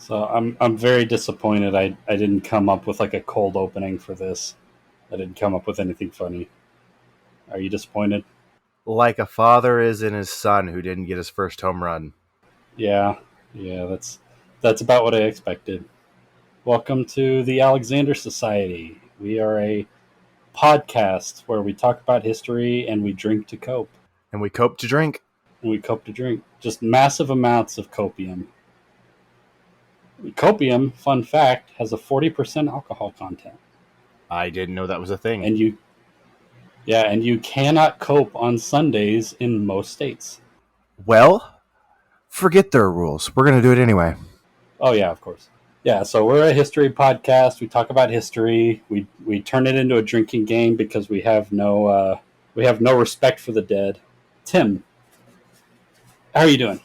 So I'm very disappointed. I didn't come up with like a cold opening for this. I didn't come up with anything funny. Are you disappointed? Like a father is in his son who didn't get his first home run. Yeah, yeah. That's about what I expected. Welcome to the Alexander Society. We are a podcast where we talk about history and we drink to cope. And we cope to drink. And we cope to drink. Just massive amounts of copium. Copium, fun fact, has a 40% alcohol content. I didn't know that was a thing. And you cannot cope on Sundays in most states. Well, forget their rules. We're going to do it anyway. Oh yeah, of course. Yeah, so we're a history podcast. We talk about history. We turn it into a drinking game because we have no respect for the dead. Tim, how are you doing?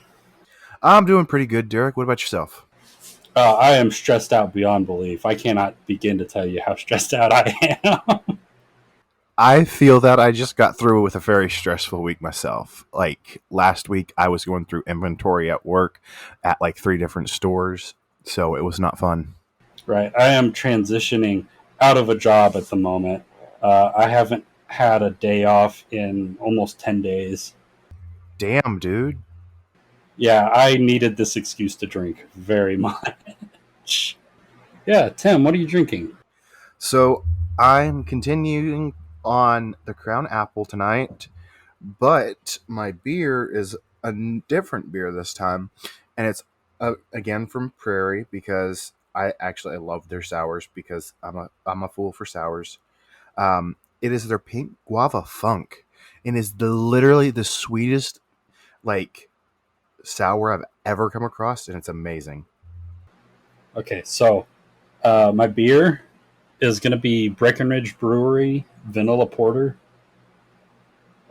I'm doing pretty good, Derek. What about yourself? I am stressed out beyond belief. I cannot begin to tell you how stressed out I am. I feel that I just got through with a very stressful week myself. Like last week, I was going through inventory at work at like 3 different stores, so it was not fun. Right. I am transitioning out of a job at the moment. I haven't had a day off in almost 10 days. Damn, dude. Yeah, I needed this excuse to drink very much. Yeah, Tim, what are you drinking? So I'm continuing on the Crown Apple tonight, but my beer is a different beer this time, and it's again from Prairie because I love their sours because I'm a fool for sours. It is their pink guava funk, and is literally the sweetest like sour I've ever come across, and it's amazing. Okay, so my beer is going to be Breckenridge Brewery Vanilla Porter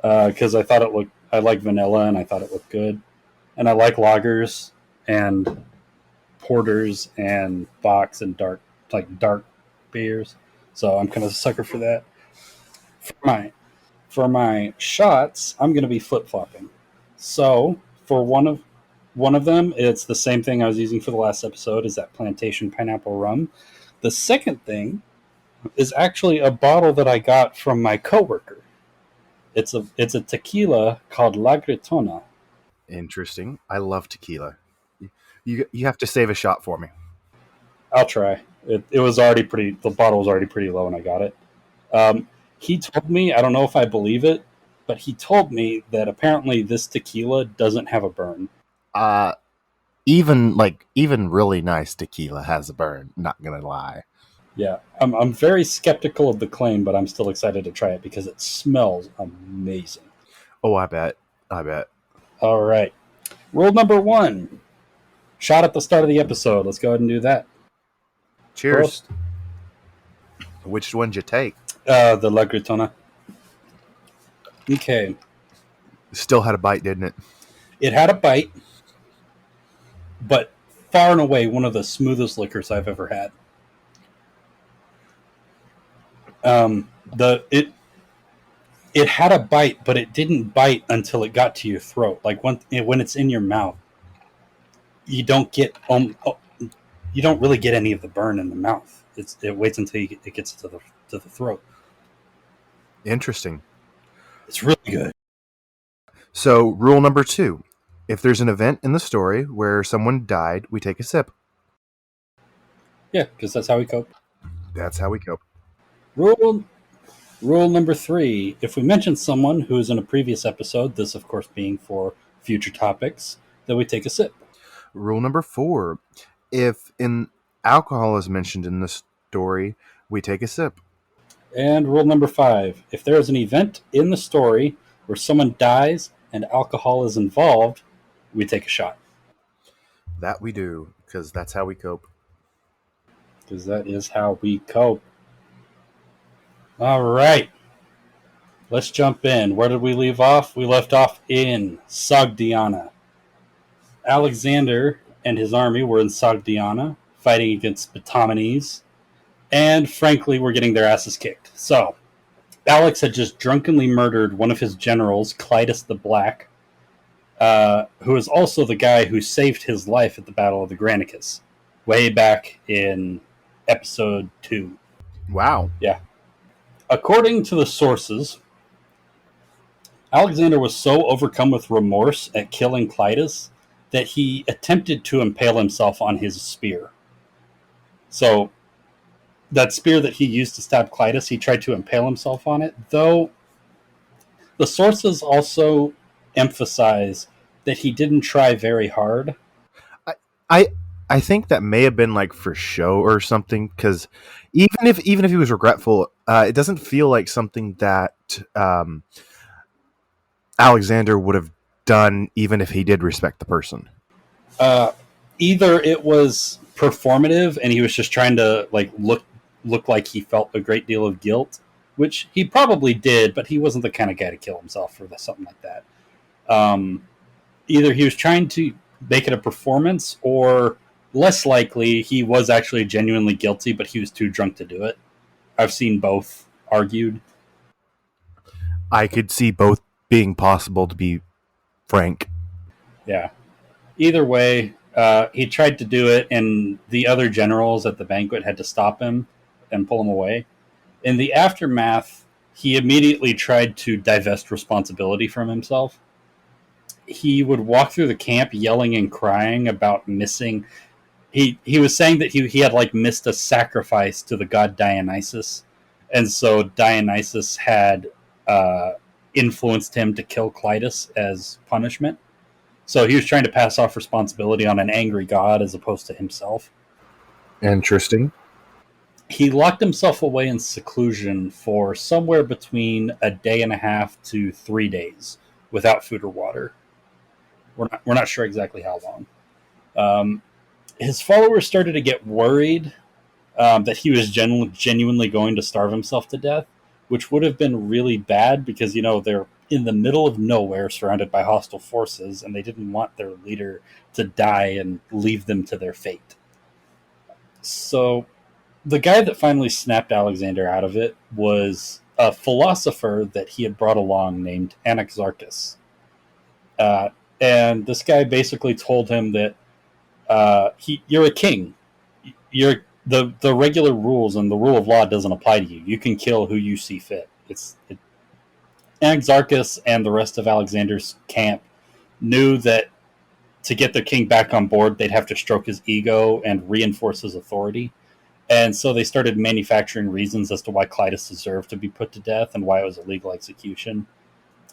because I like vanilla and I thought it looked good. And I like lagers and porters and bocks and dark beers. So I'm kind of a sucker for that. For my shots, I'm going to be flip flopping. So for one of them, it's the same thing I was using for the last episode. Is that plantation pineapple rum? The second thing is actually a bottle that I got from my coworker. It's a tequila called La Gritona. Interesting. I love tequila. You have to save a shot for me. I'll try. It was already pretty. The bottle was already pretty low when I got it. Um, he told me, I don't know if I believe it, but he told me that apparently this tequila doesn't have a burn. Uh even really nice tequila has a burn, not gonna lie. Yeah, I'm very skeptical of the claim, but I'm still excited to try it because it smells amazing. Oh, I bet. All right. Rule number one, shot at the start of the episode. Let's go ahead and do that. Cheers. Prost. Which one'd you take? The La Gritona. Okay. Still had a bite, didn't it? It had a bite, but far and away one of the smoothest liquors I've ever had. The it had a bite, but it didn't bite until it got to your throat. Like when it's in your mouth, you don't get you don't really get any of the burn in the mouth. It waits until it gets to the throat. Interesting. It's really good. So, rule number 2. If there's an event in the story where someone died, we take a sip. Yeah, because that's how we cope. That's how we cope. Rule Rule number 3: if we mention someone who is in a previous episode, this of course being for future topics, then we take a sip. Rule number 4. If alcohol is mentioned in the story, we take a sip. And rule number 5: if there is an event in the story where someone dies and alcohol is involved, we take a shot. That we do, because that's how we cope. Because that is how we cope. All right. Let's jump in. Where did we leave off? We left off in Sogdiana. Alexander and his army were in Sogdiana, fighting against Batamenes, and frankly, were getting their asses kicked. So, Alex had just drunkenly murdered one of his generals, Clytus the Black, who is also the guy who saved his life at the Battle of the Granicus. way back in episode 2. Wow. Yeah. According to the sources, Alexander was so overcome with remorse at killing Clitus that he attempted to impale himself on his spear. So, that spear that he used to stab Clitus, he tried to impale himself on it, though the sources also emphasize that he didn't try very hard. I I, I think that may have been like for show or something, because even if he was regretful, it doesn't feel like something that Alexander would have done, even if he did respect the person. Uh, Either it was performative and he was just trying to look like he felt a great deal of guilt, which he probably did, but he wasn't the kind of guy to kill himself for something like that. Um, Either he was trying to make it a performance, or less likely he was actually genuinely guilty, but he was too drunk to do it. I've seen both argued. I could see both being possible, to be frank. Yeah. Either way, he tried to do it, and the other generals at the banquet had to stop him and pull him away. In the aftermath, he immediately tried to divest responsibility from himself. He would walk through the camp yelling and crying about missing. He was saying that he had missed a sacrifice to the god Dionysus, and so Dionysus had uh, influenced him to kill Clitus as punishment. So he was trying to pass off responsibility on an angry god as opposed to himself. Interesting. He locked himself away in seclusion for somewhere between a day and a half to 3 days without food or water. We're not sure exactly how long. Um, his followers started to get worried that he was genuinely going to starve himself to death, which would have been really bad because, they're in the middle of nowhere surrounded by hostile forces, and they didn't want their leader to die and leave them to their fate. So the guy that finally snapped Alexander out of it was a philosopher that he had brought along named Anaxarchus. Uh, and this guy basically told him that you're a king. The regular rules and the rule of law doesn't apply to you. You can kill who you see fit. Anaxarchus and the rest of Alexander's camp knew that to get their king back on board, they'd have to stroke his ego and reinforce his authority. And so they started manufacturing reasons as to why Clitus deserved to be put to death and why it was a legal execution.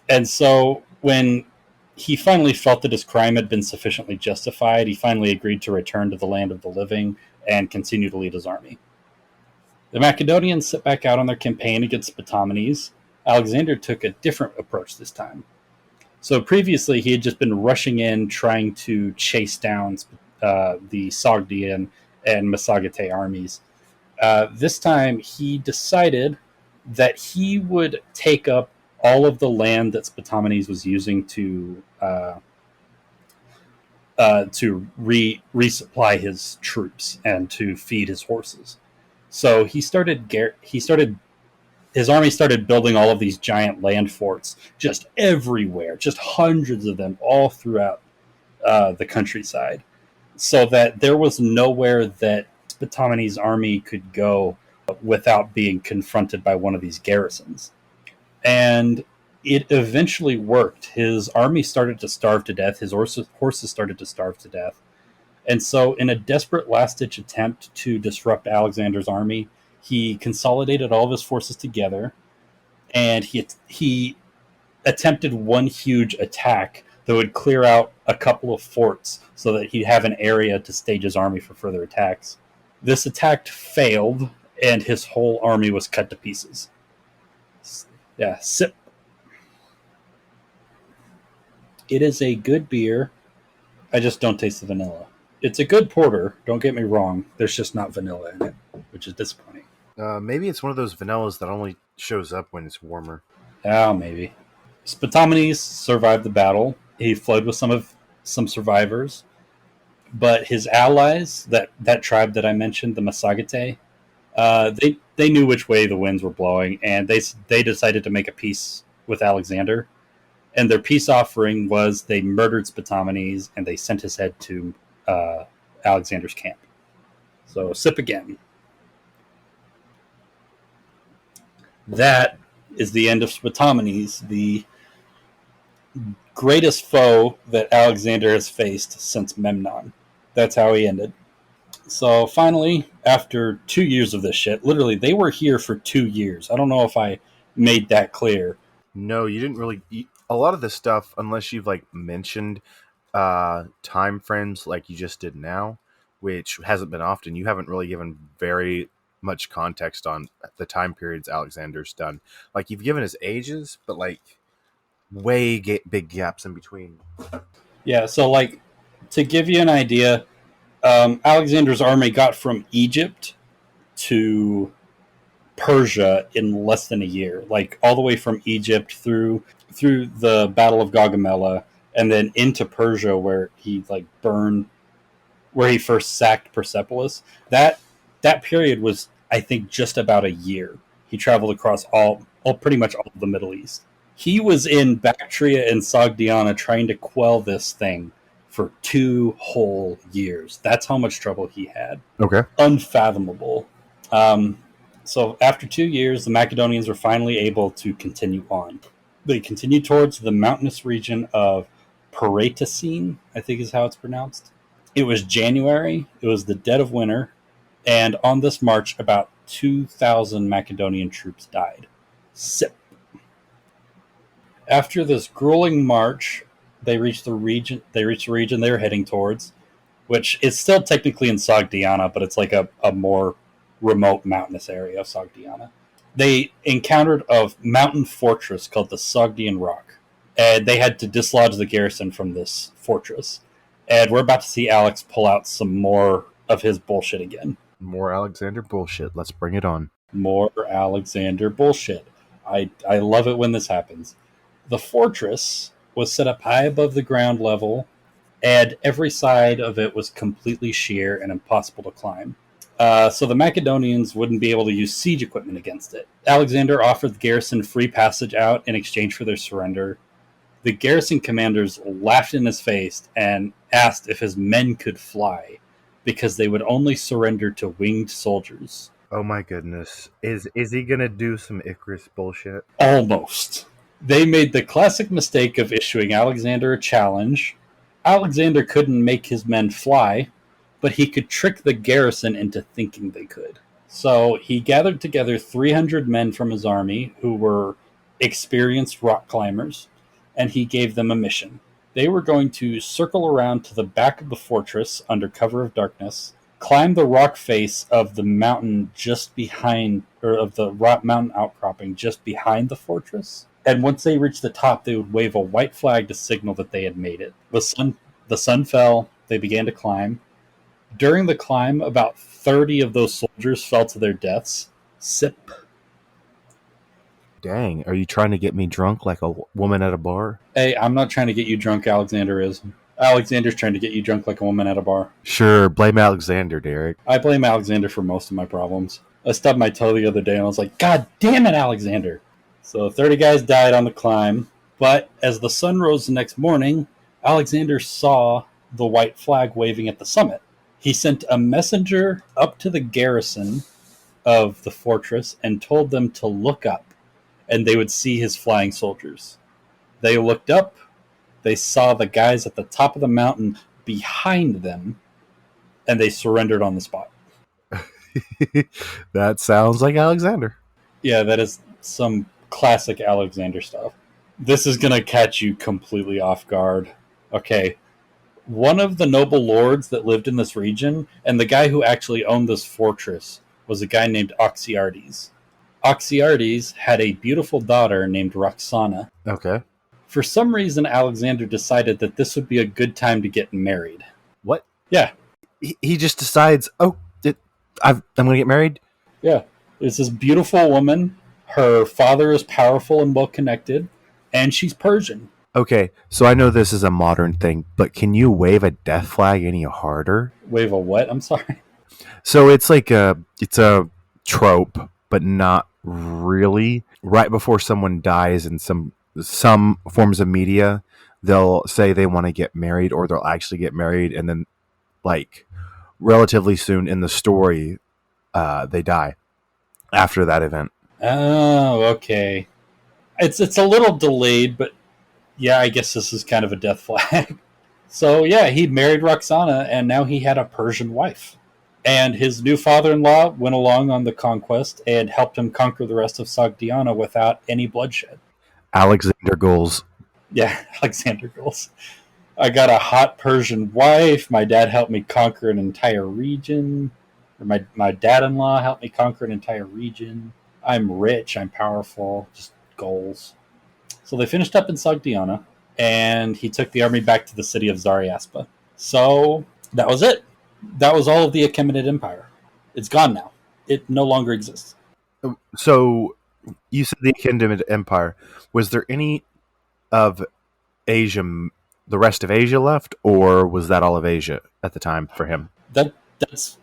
And so when he finally felt that his crime had been sufficiently justified, he finally agreed to return to the land of the living and continue to lead his army. The Macedonians set back out on their campaign against Spitomenes. Alexander took a different approach this time. So previously, he had just been rushing in, trying to chase down the Sogdian and Massagetei armies. This time, he decided that he would take up all of the land that Spitomenes was using to resupply his troops and to feed his horses. So his army started building all of these giant land forts just everywhere, just hundreds of them all throughout the countryside, so that there was nowhere that Spitomenes' army could go without being confronted by one of these garrisons. And it eventually worked. His army started to starve to death. His horses started to starve to death. And so, in a desperate last-ditch attempt to disrupt Alexander's army, he consolidated all of his forces together, and he attempted one huge attack that would clear out a couple of forts so that he'd have an area to stage his army for further attacks. This attack failed, and his whole army was cut to pieces. Yeah, sip. It is a good beer. I just don't taste the vanilla. It's a good porter, don't get me wrong. There's just not vanilla in it, which is disappointing. Maybe it's one of those vanillas that only shows up when it's warmer. Oh, maybe. Spitomenes survived the battle. He fled with some survivors, but his allies, that tribe that I mentioned, the Massagetei, they knew which way the winds were blowing, and they decided to make a peace with Alexander. And their peace offering was they murdered Spitomenes and they sent his head to Alexander's camp. So sip again. That is the end of Spitomenes, the greatest foe that Alexander has faced since Memnon. That's how he ended. So finally, after 2 years of this shit, literally, they were here for 2 years. I don't know if I made that clear. No, you didn't really eat a lot of this stuff unless you've like mentioned time frames like you just did now, which hasn't been often. You haven't really given very much context on the time periods Alexander's done. Like you've given his ages, but like big gaps in between. Yeah, so like to give you an idea, Alexander's army got from Egypt to Persia in less than a year, like all the way from Egypt through the Battle of Gaugamela, and then into Persia where he like burned, where he first sacked Persepolis. That period was, I think, just about a year. He traveled across all pretty much all of the Middle East. He was in Bactria and Sogdiana trying to quell this thing for 2 whole years. That's how much trouble he had. Okay. Unfathomable. So after 2 years, the Macedonians were finally able to continue on. They continued towards the mountainous region of Paratacene, I think is how it's pronounced. It was January, it was the dead of winter, and on this march, about 2,000 Macedonian troops died. Sip. After this grueling march, they reached the region they were heading towards, which is still technically in Sogdiana, but it's like a more remote mountainous area of Sogdiana. They encountered a mountain fortress called the Sogdian Rock, and they had to dislodge the garrison from this fortress. And we're about to see Alex pull out some more of his bullshit again. More Alexander bullshit. Let's bring it on. More Alexander bullshit. I love it when this happens. The fortress was set up high above the ground level, and every side of it was completely sheer and impossible to climb. So the Macedonians wouldn't be able to use siege equipment against it. Alexander offered the garrison free passage out in exchange for their surrender. The garrison commanders laughed in his face and asked if his men could fly, because they would only surrender to winged soldiers. Oh my goodness. Is he gonna do some Icarus bullshit? Almost. They made the classic mistake of issuing Alexander a challenge. Alexander couldn't make his men fly, but he could trick the garrison into thinking they could. So he gathered together 300 men from his army who were experienced rock climbers, and he gave them a mission. They were going to circle around to the back of the fortress under cover of darkness, climb the rock face of the mountain just behind, or of the rock mountain outcropping just behind the fortress. And once they reached the top, they would wave a white flag to signal that they had made it. The sun fell. They began to climb. During the climb, about 30 of those soldiers fell to their deaths. Sip. Dang, are you trying to get me drunk like a woman at a bar? Hey, I'm not trying to get you drunk, Alexander is. Alexander's trying to get you drunk like a woman at a bar. Sure, blame Alexander, Derek. I blame Alexander for most of my problems. I stubbed my toe the other day and I was like, God damn it, Alexander! So 30 guys died on the climb, but as the sun rose the next morning, Alexander saw the white flag waving at the summit. He sent a messenger up to the garrison of the fortress and told them to look up, and they would see his flying soldiers. They looked up, they saw the guys at the top of the mountain behind them, and they surrendered on the spot. That sounds like Alexander. Yeah, that is some classic Alexander stuff. This is going to catch you completely off guard. Okay. One of the noble lords that lived in this region, and the guy who actually owned this fortress, was a guy named Oxyartes. Oxyartes had a beautiful daughter named Roxana. Okay. For some reason, Alexander decided that this would be a good time to get married. What? Yeah. He just decides, I'm going to get married? Yeah. There's this beautiful woman. Her father is powerful and well-connected, and she's Persian. Okay, so I know this is a modern thing, but can you wave a death flag any harder? Wave a what? I'm sorry. So it's like it's a trope, but not really. Right before someone dies in some forms of media, they'll say they want to get married, or they'll actually get married, and then like relatively soon in the story, they die after that event. Oh, okay. It's a little delayed, but yeah, I guess this is kind of a death flag. So yeah, he married Roxana, and now he had a Persian wife. And his new father-in-law went along on the conquest and helped him conquer the rest of Sogdiana without any bloodshed. Alexander Goals. Yeah, Alexander goes, I got a hot Persian wife. My dad helped me conquer an entire region. Or my dad-in-law helped me conquer an entire region. I'm rich. I'm powerful. Just goals. So they finished up in Sogdiana, and he took the army back to the city of Zariaspa. So that was it. That was all of the Achaemenid Empire. It's gone now. It no longer exists. So you said the Achaemenid Empire. Was there any of Asia, the rest of Asia left, or was that all of Asia at the time for him? That's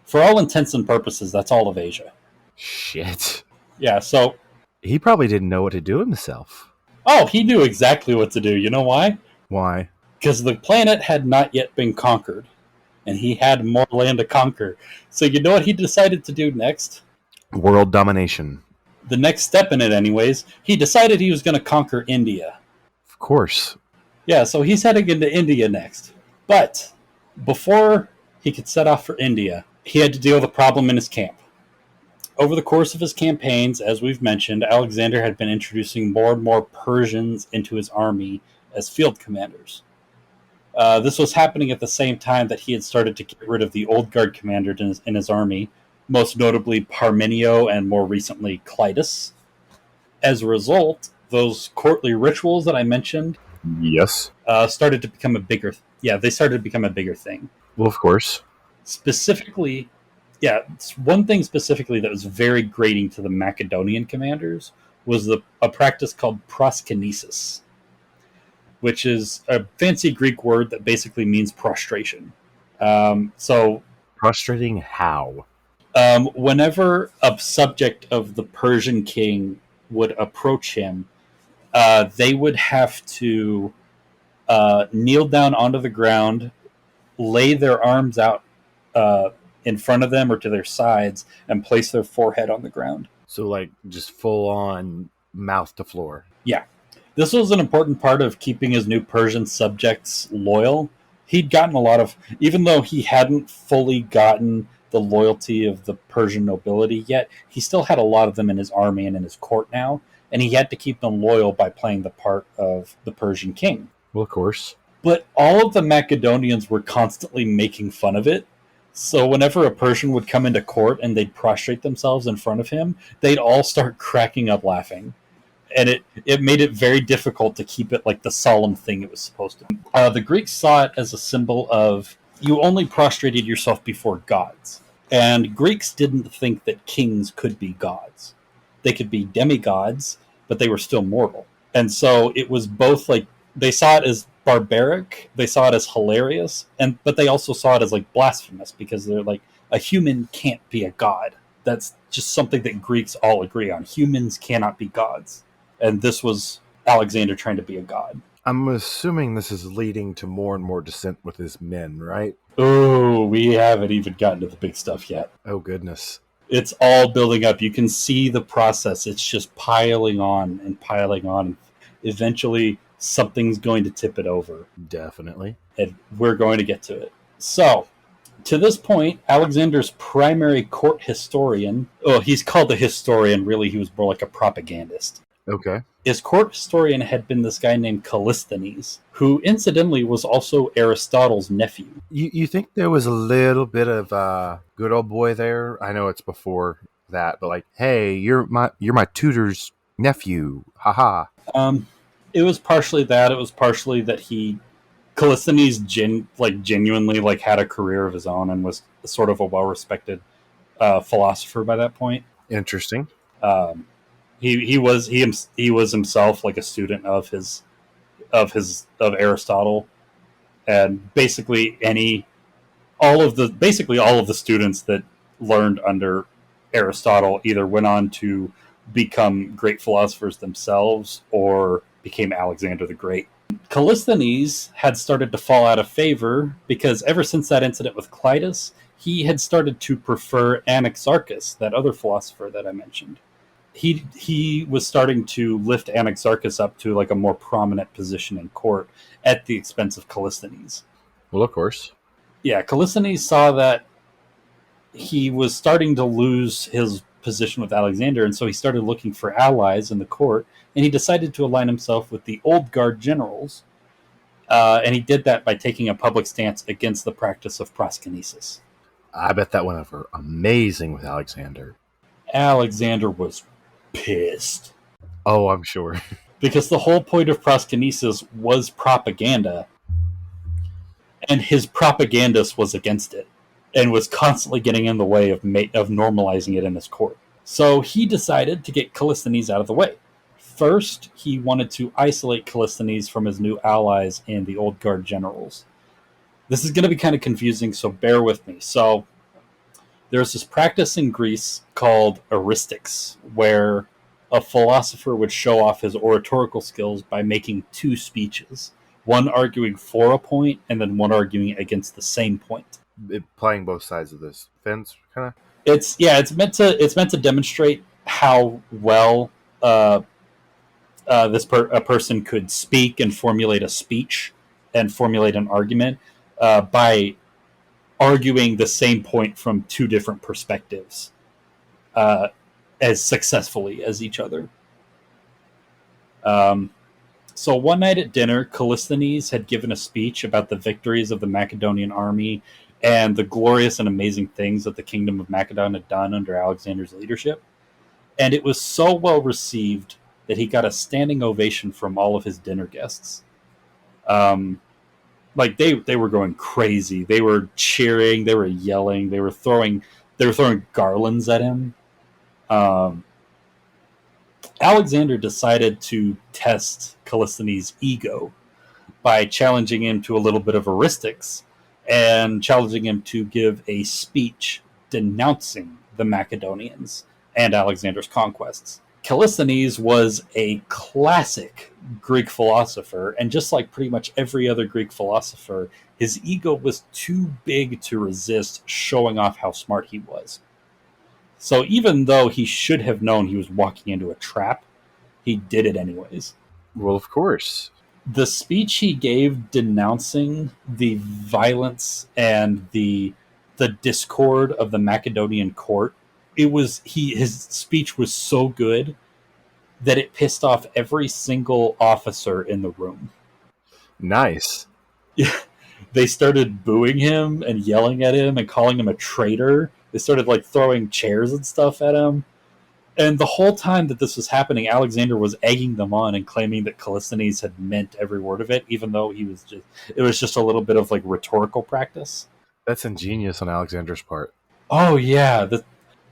for all intents and purposes, that's all of Asia. Shit. Yeah, so He probably didn't know what to do himself. oh, he knew exactly what to do. You know why? Why? Because the planet had not yet been conquered, and he had more land to conquer. So you know what he decided to do next? World domination. The next step in it, anyways, he decided he was going to conquer India. Of course. Yeah, so he's heading into India next. But before he could set off for India, he had to deal with a problem in his camp. Over the course of his campaigns, as we've mentioned, Alexander had been introducing more and more Persians into his army as field commanders. This was happening at the same time that he had started to get rid of the old guard commander in his army, most notably Parmenio and more recently Clitus. As a result, those courtly rituals that I mentioned Yes. started to become a bigger. Yeah, they started to become a bigger thing. Well, of course. Specifically, yeah, one thing specifically that was very grating to the Macedonian commanders was a practice called proskinesis, which is a fancy Greek word that basically means prostration. So, Frustrating how? whenever a subject of the Persian king would approach him, they would have to kneel down onto the ground, lay their arms out in front of them or to their sides, and place their forehead on the ground. So, like, just full on mouth to floor. Yeah. This was an important part of keeping his new Persian subjects loyal. He'd gotten a lot of, even though he hadn't fully gotten the loyalty of the Persian nobility yet, he still had a lot of them in his army and in his court now, and he had to keep them loyal by playing the part of the Persian king. Well, of course. But all of the Macedonians were constantly making fun of it. So whenever a Persian would come into court and they'd prostrate themselves in front of him, they'd all start cracking up laughing. And it made it very difficult to keep it like the solemn thing it was supposed to be. The Greeks saw it as a symbol of you only prostrated yourself before gods. And Greeks didn't think that kings could be gods. They could be demigods, but they were still mortal. And so it was both like they saw it as barbaric, they saw it as hilarious, but they also saw it as like blasphemous because they're like a human can't be a god. That's just something that Greeks all agree on. Humans cannot be gods. And this was Alexander trying to be a god. I'm assuming this is leading to more and more dissent with his men, right? Oh, we haven't even gotten to the big stuff yet. Oh, goodness. It's all building up. You can see the process. It's just piling on and piling on. Eventually, something's going to tip it over. Definitely. And we're going to get to it. So, to this point, Alexander's primary court historian, he's called a historian, really he was more like a propagandist. Okay. His court historian had been this guy named Callisthenes, who incidentally was also Aristotle's nephew. You think there was a little bit of good old boy there? I know it's before that, but like, hey, you're my tutor's nephew. Haha. It was partially that. It was partially that Callisthenes genuinely like had a career of his own and was sort of a well-respected philosopher by that point. Interesting. He was himself like a student of Aristotle, and basically all of the students that learned under Aristotle either went on to become great philosophers themselves or became Alexander the Great. Callisthenes had started to fall out of favor because ever since that incident with Clitus, he had started to prefer Anaxarchus, that other philosopher that I mentioned. He was starting to lift Anaxarchus up to like a more prominent position in court at the expense of Callisthenes. Well, of course. Yeah, Callisthenes saw that he was starting to lose his position with Alexander, and so he started looking for allies in the court, and he decided to align himself with the old guard generals. And he did that by taking a public stance against the practice of proskynesis. I bet that went over amazing with Alexander. Alexander was pissed Oh, I'm sure. because the whole point of proskynesis was propaganda, and his propagandist was against it and was constantly getting in the way of normalizing it in his court. So he decided to get Callisthenes out of the way. First, he wanted to isolate Callisthenes from his new allies and the old guard generals. This is going to be kind of confusing, so bear with me. So there's this practice in Greece called euristics, where a philosopher would show off his oratorical skills by making two speeches, one arguing for a point and then one arguing against the same point. Playing both sides of this fence, kind of. It's meant to demonstrate how well a person could speak and formulate a speech and formulate an argument by arguing the same point from two different perspectives uh, as successfully as each other. Um, so one night at dinner, Callisthenes had given a speech about the victories of the Macedonian army and the glorious and amazing things that the kingdom of Macedon had done under Alexander's leadership. And it was so well received that he got a standing ovation from all of his dinner guests. Like they were going crazy. They were cheering. They were yelling. They were throwing garlands at him. Um, Alexander decided to test Callisthenes' ego by challenging him to a little bit of euristics and challenging him to give a speech denouncing the Macedonians and Alexander's conquests. Callisthenes was a classic Greek philosopher, and just like pretty much every other Greek philosopher, his ego was too big to resist showing off how smart he was. So even though he should have known he was walking into a trap, he did it anyways. Well, of course. The speech he gave denouncing the violence and the discord of the Macedonian court, his speech was so good that it pissed off every single officer in the room. Nice. They started booing him and yelling at him and calling him a traitor. They started like throwing chairs and stuff at him. And the whole time that this was happening, Alexander was egging them on and claiming that Callisthenes had meant every word of it, even though it was just a little bit of like rhetorical practice. That's ingenious on Alexander's part. Oh yeah,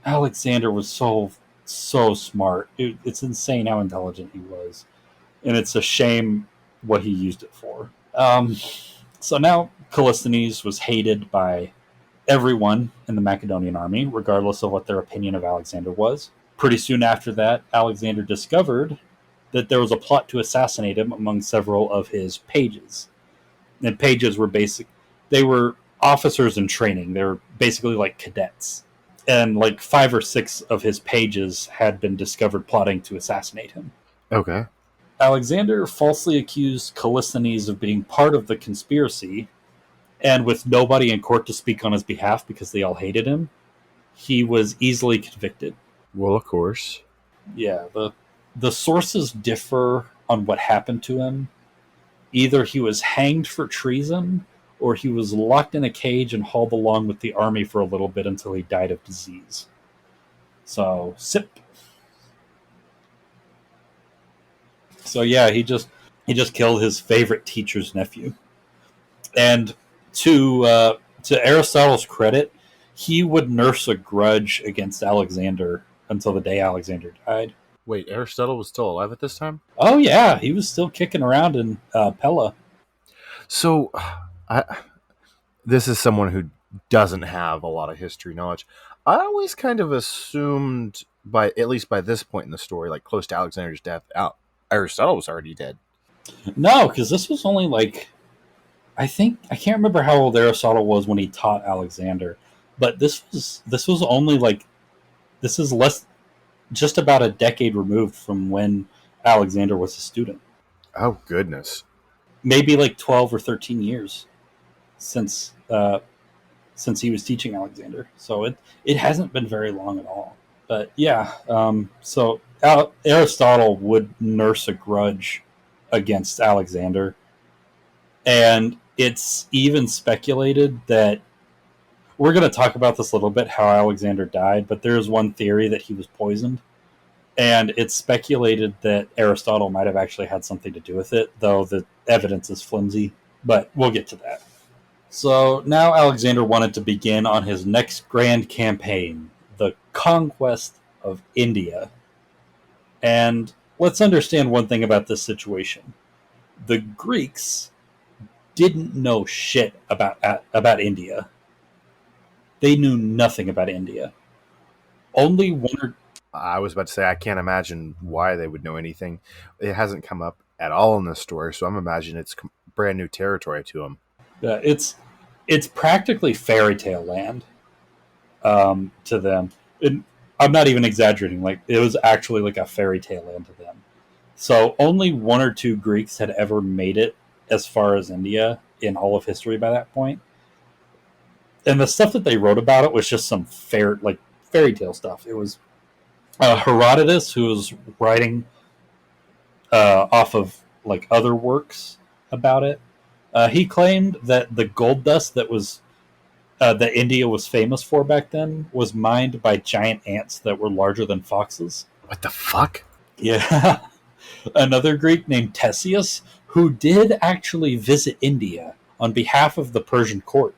Alexander was so smart. It's insane how intelligent he was, and it's a shame what he used it for. So now Callisthenes was hated by everyone in the Macedonian army, regardless of what their opinion of Alexander was. Pretty soon after that, Alexander discovered that there was a plot to assassinate him among several of his pages. And pages were they were officers in training. They were basically like cadets. And like 5 or 6 of his pages had been discovered plotting to assassinate him. Okay. Alexander falsely accused Callisthenes of being part of the conspiracy, and with nobody in court to speak on his behalf because they all hated him, he was easily convicted. Well, of course. Yeah, the sources differ on what happened to him. Either he was hanged for treason, or he was locked in a cage and hauled along with the army for a little bit until he died of disease. So, sip. So yeah, he just killed his favorite teacher's nephew. And to Aristotle's credit, he would nurse a grudge against Alexander until the day Alexander died. Wait, Aristotle was still alive at this time? Oh yeah, he was still kicking around in Pella. So, this is someone who doesn't have a lot of history knowledge. I always kind of assumed, at least by this point in the story, like close to Alexander's death, Aristotle was already dead. No, because this was only like I can't remember how old Aristotle was when he taught Alexander, but this was only like this is less just about a decade removed from when Alexander was a student. Oh goodness. Maybe like 12 or 13 years since since he was teaching Alexander. So it hasn't been very long at all. But yeah, so Aristotle would nurse a grudge against Alexander, and it's even speculated that we're going to talk about this a little bit how Alexander died, but there's one theory that he was poisoned. And it's speculated that Aristotle might have actually had something to do with it, though the evidence is flimsy. But we'll get to that. So now Alexander wanted to begin on his next grand campaign, the conquest of India. And let's understand one thing about this situation. The Greeks didn't know shit about India. They knew nothing about India. Only one or I was about to say I can't imagine why they would know anything. It hasn't come up at all in this story, so I'm imagining it's brand new territory to them. it's practically fairy tale land to them. And I'm not even exaggerating. Like it was actually like a fairy tale land to them. So only one or two Greeks had ever made it as far as India in all of history by that point. And the stuff that they wrote about it was just some fairy tale stuff. It was Herodotus who was writing off of like other works about it. He claimed that the gold dust that India was famous for back then was mined by giant ants that were larger than foxes. What the fuck? Yeah. Another Greek named Ctesias, who did actually visit India on behalf of the Persian court.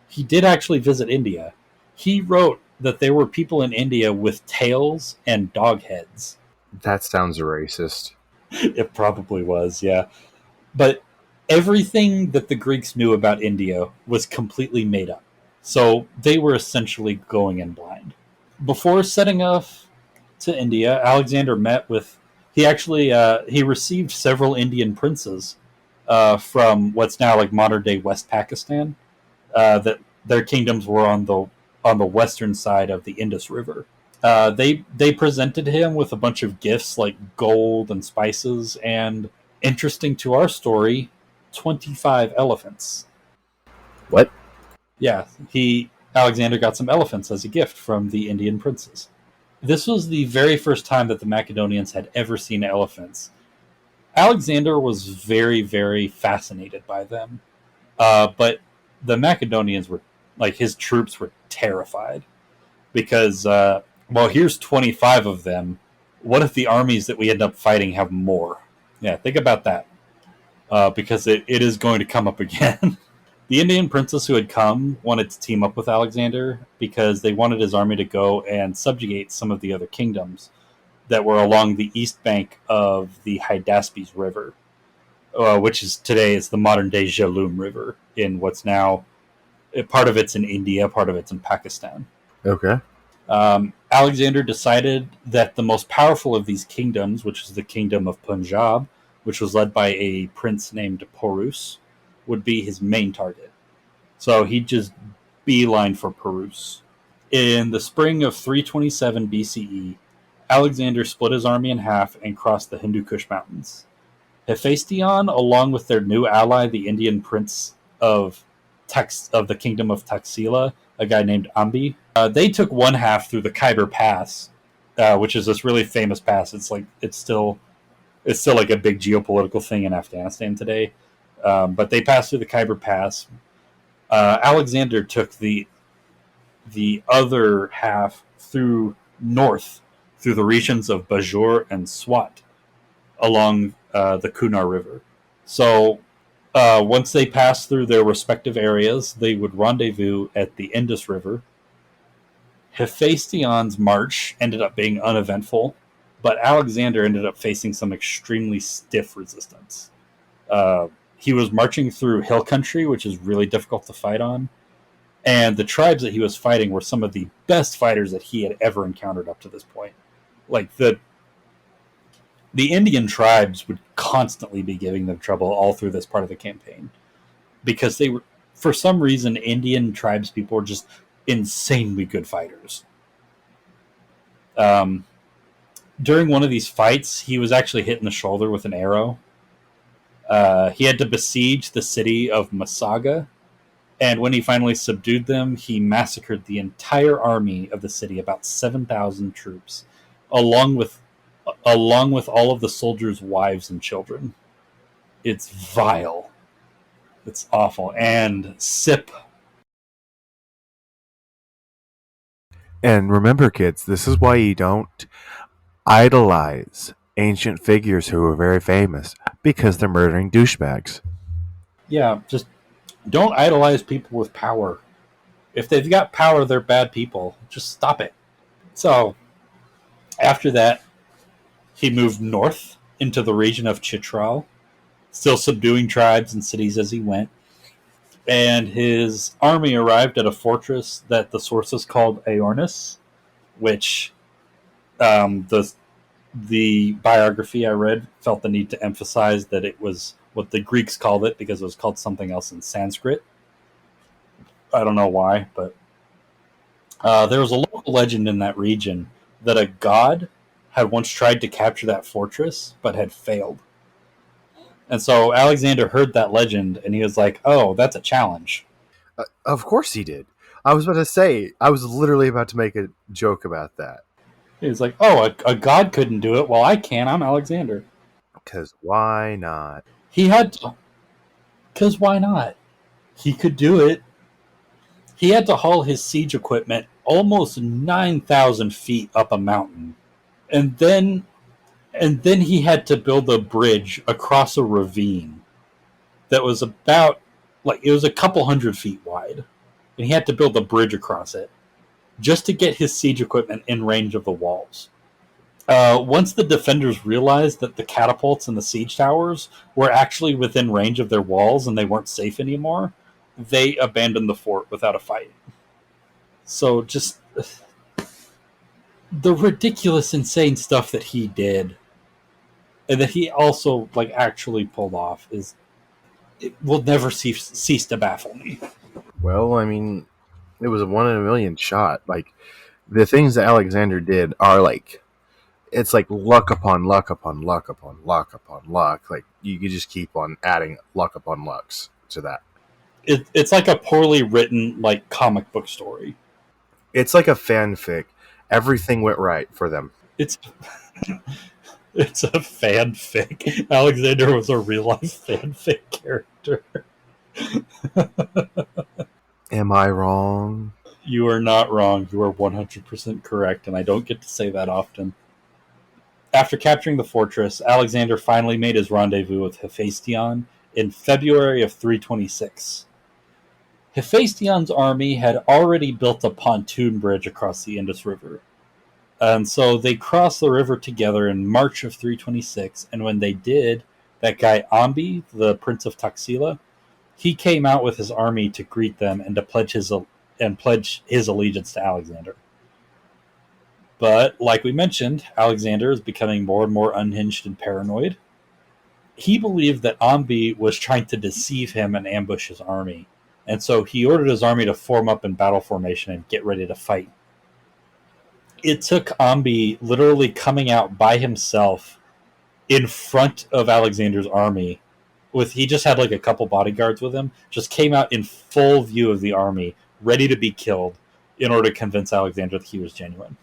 He did actually visit India. He wrote that there were people in India with tails and dog heads. That sounds racist. It probably was, yeah. But everything that the Greeks knew about India was completely made up. So they were essentially going in blind. Before setting off to India, Alexander met with. He received several Indian princes from what's now like modern day West Pakistan. That their kingdoms were on the western side of the Indus River. They presented him with a bunch of gifts like gold and spices, and interesting to our story, 25 elephants. What? Yeah, he Alexander got some elephants as a gift from the Indian princes. This was the very first time that the Macedonians had ever seen elephants. Alexander was very, very fascinated by them, but the Macedonians were like his troops were terrified because well, here's 25 of them. What if the armies that we end up fighting have more? Yeah, think about that because it is going to come up again. The Indian princes who had come wanted to team up with Alexander because they wanted his army to go and subjugate some of the other kingdoms that were along the east bank of the Hydaspes River, which is today is the modern day Jhelum River in what's now part of it's in India, part of it's in Pakistan. Okay. Alexander decided that the most powerful of these kingdoms, which is the kingdom of Punjab, which was led by a prince named Porus, would be his main target. So he just beeline for Porus. In the spring of 327 BCE, Alexander split his army in half and crossed the Hindu Kush Mountains. Hephaestion, along with their new ally, the Indian prince of the kingdom of Taxila, a guy named Ambi, they took one half through the Khyber Pass, which is this really famous pass. It's still like a big geopolitical thing in Afghanistan today. But they passed through the Khyber Pass. Alexander took the other half through north through the regions of Bajor and Swat along the Kunar River. So once they passed through their respective areas, they would rendezvous at the Indus River. Hephaestion's march ended up being uneventful, but Alexander ended up facing some extremely stiff resistance. He was marching through hill country, which is really difficult to fight on, and the tribes that he was fighting were some of the best fighters that he had ever encountered up to this point. Like The Indian tribes would constantly be giving them trouble all through this part of the campaign because they were, for some reason, Indian tribes people were just insanely good fighters. Um, During one of these fights, he was actually hit in the shoulder with an arrow. He had to besiege the city of Masaga, and when he finally subdued them, he massacred the entire army of the city, about 7,000 troops, along with along with all of the soldiers' wives and children. It's vile. It's awful. And Sip, And remember, kids, this is why you don't idolize ancient figures who are very famous because they're murdering douchebags. yeah, just don't idolize people with power. If they've got power, they're bad people. Just stop it. So after that, he moved north into the region of Chitral, still subduing tribes and cities as he went. And his army arrived at a fortress that the sources called Aornis, which the biography I read felt the need to emphasize that it was what the Greeks called it because it was called something else in Sanskrit. I don't know why, but there was a local legend in that region that a god had once tried to capture that fortress but had failed. And so Alexander heard that legend and he was like, "Oh, that's a challenge." Of course he did. I was about to say, I was literally about to make a joke about that. He was like, "Oh, a god couldn't do it. Well, I can. I'm Alexander." Because why not? He had to, because why not? He could do it. He had to haul his siege equipment almost 9,000 feet up a mountain. And then he had to build a bridge across a ravine that was about like it was a couple hundred feet wide. And he had to build a bridge across it just to get his siege equipment in range of the walls. Once the defenders realized that the catapults and the siege towers were actually within range of their walls and they weren't safe anymore, they abandoned the fort without a fight. So just the ridiculous, insane stuff that he did, and that he also like actually pulled off, is it will never cease to baffle me. Well, I mean, it was a 1 in a million shot. Like, the things that Alexander did are like, it's like luck upon luck upon luck upon luck upon luck. Like, you could just keep on adding luck upon lucks to that. It's like a poorly written like comic book story. It's like a fanfic. Everything went right for them. It's it's a fanfic. Alexander was a real life fanfic character. Am I wrong? You are not wrong. You are 100% correct, and I don't get to say that often. After capturing the fortress, Alexander finally made his rendezvous with Hephaestion in February of 326. Hephaestion's army had already built a pontoon bridge across the Indus River. And so they crossed the river together in March of 326, and when they did, that guy Ambi, the Prince of Taxila, he came out with his army to greet them and to pledge his allegiance to Alexander. But like we mentioned, Alexander is becoming more and more unhinged and paranoid. He believed that Ambi was trying to deceive him and ambush his army, and so he ordered his army to form up in battle formation and get ready to fight. It took Ambi literally coming out by himself in front of Alexander's army. With he just had like a couple bodyguards with him, just came out in full view of the army, ready to be killed, in order to convince Alexander that he was genuine.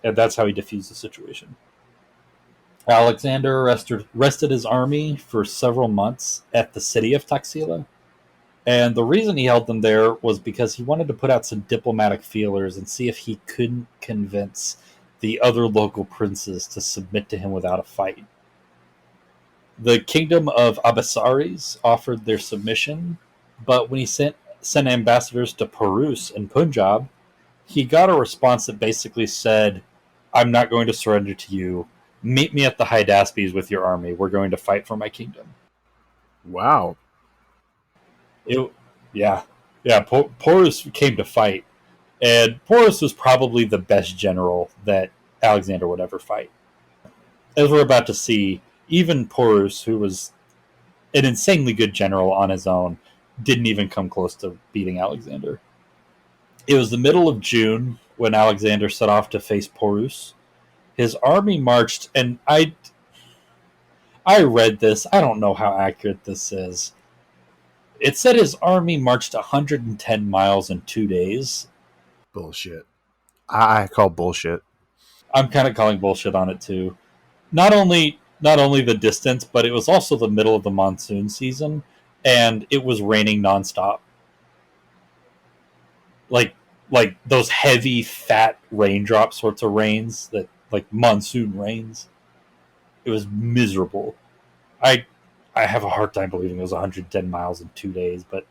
And that's how he defused the situation. Alexander rested his army for several months at the city of Taxila. And the reason he held them there was because he wanted to put out some diplomatic feelers and see if he couldn't convince the other local princes to submit to him without a fight. The kingdom of Abbasaris offered their submission, but when he sent ambassadors to Purus and Punjab, he got a response that basically said, "I'm not going to surrender to you. Meet me at the Hydaspes with your army. We're going to fight for my kingdom." Wow. It, yeah, yeah. Porus came to fight, and Porus was probably the best general that Alexander would ever fight. as we're about to see, even Porus, who was an insanely good general on his own, didn't even come close to beating Alexander. It was the middle of June when Alexander set off to face Porus. His army marched, and I read this. I don't know how accurate this is. It said his army marched 110 miles in 2 days. Bullshit. I call bullshit. I'm kind of calling bullshit on it too. Not only the distance, but it was also the middle of the monsoon season, and it was raining nonstop. Like like those heavy, fat raindrop sorts of rains that like monsoon rains. It was miserable. I I have a hard time believing it was 110 miles in 2 days, but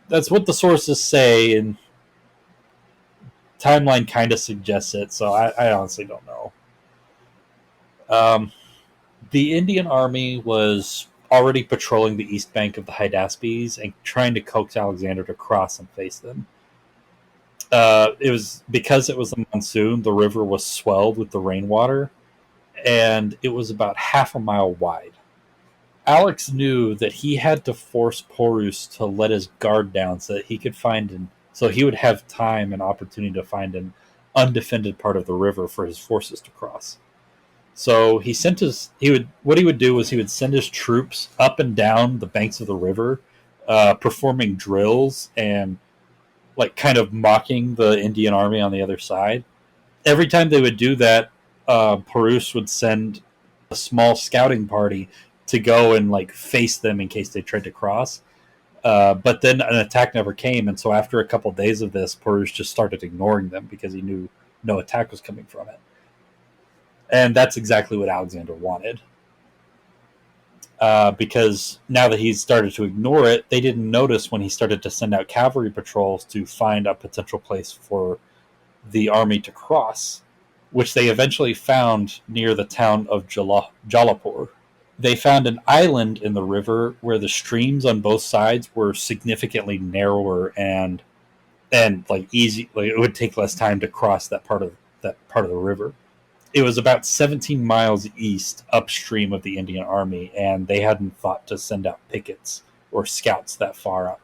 that's what the sources say, and timeline kind of suggests it. So I honestly don't know. Um, the Indian army was already patrolling the east bank of the Hydaspes and trying to coax Alexander to cross and face them. It was because it was a monsoon. The river was swelled with the rainwater, and it was about half a mile wide. Alex knew that he had to force Porus to let his guard down so that he could so he would have time and opportunity to find an undefended part of the river for his forces to cross. So what he would do was he would send his troops up and down the banks of the river, performing drills and like kind of mocking the Indian army on the other side. Every time they would do that, Porus would send a small scouting party to go and like face them in case they tried to cross. But then an attack never came, and so after a couple of days of this, Porus just started ignoring them because he knew no attack was coming from it. And that's exactly what Alexander wanted. Because now that he's started to ignore it, they didn't notice when he started to send out cavalry patrols to find a potential place for the army to cross, which they eventually found near the town of Jalapur. They found an island in the river where the streams on both sides were significantly narrower and like easy, like it would take less time to cross that part of the river. It was about 17 miles east upstream of the Indian army, and they hadn't thought to send out pickets or scouts that far up.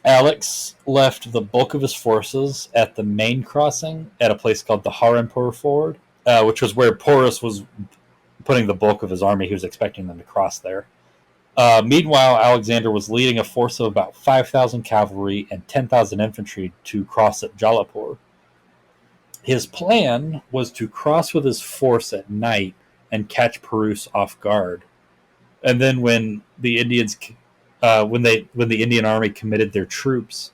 Alex left the bulk of his forces at the main crossing at a place called the Harimpur Ford, which was where Porus was putting the bulk of his army. He was expecting them to cross there. Meanwhile, Alexander was leading a force of about 5,000 cavalry and 10,000 infantry to cross at Jalapur. His plan was to cross with his force at night and catch Porus off guard. And then when the Indian army committed their troops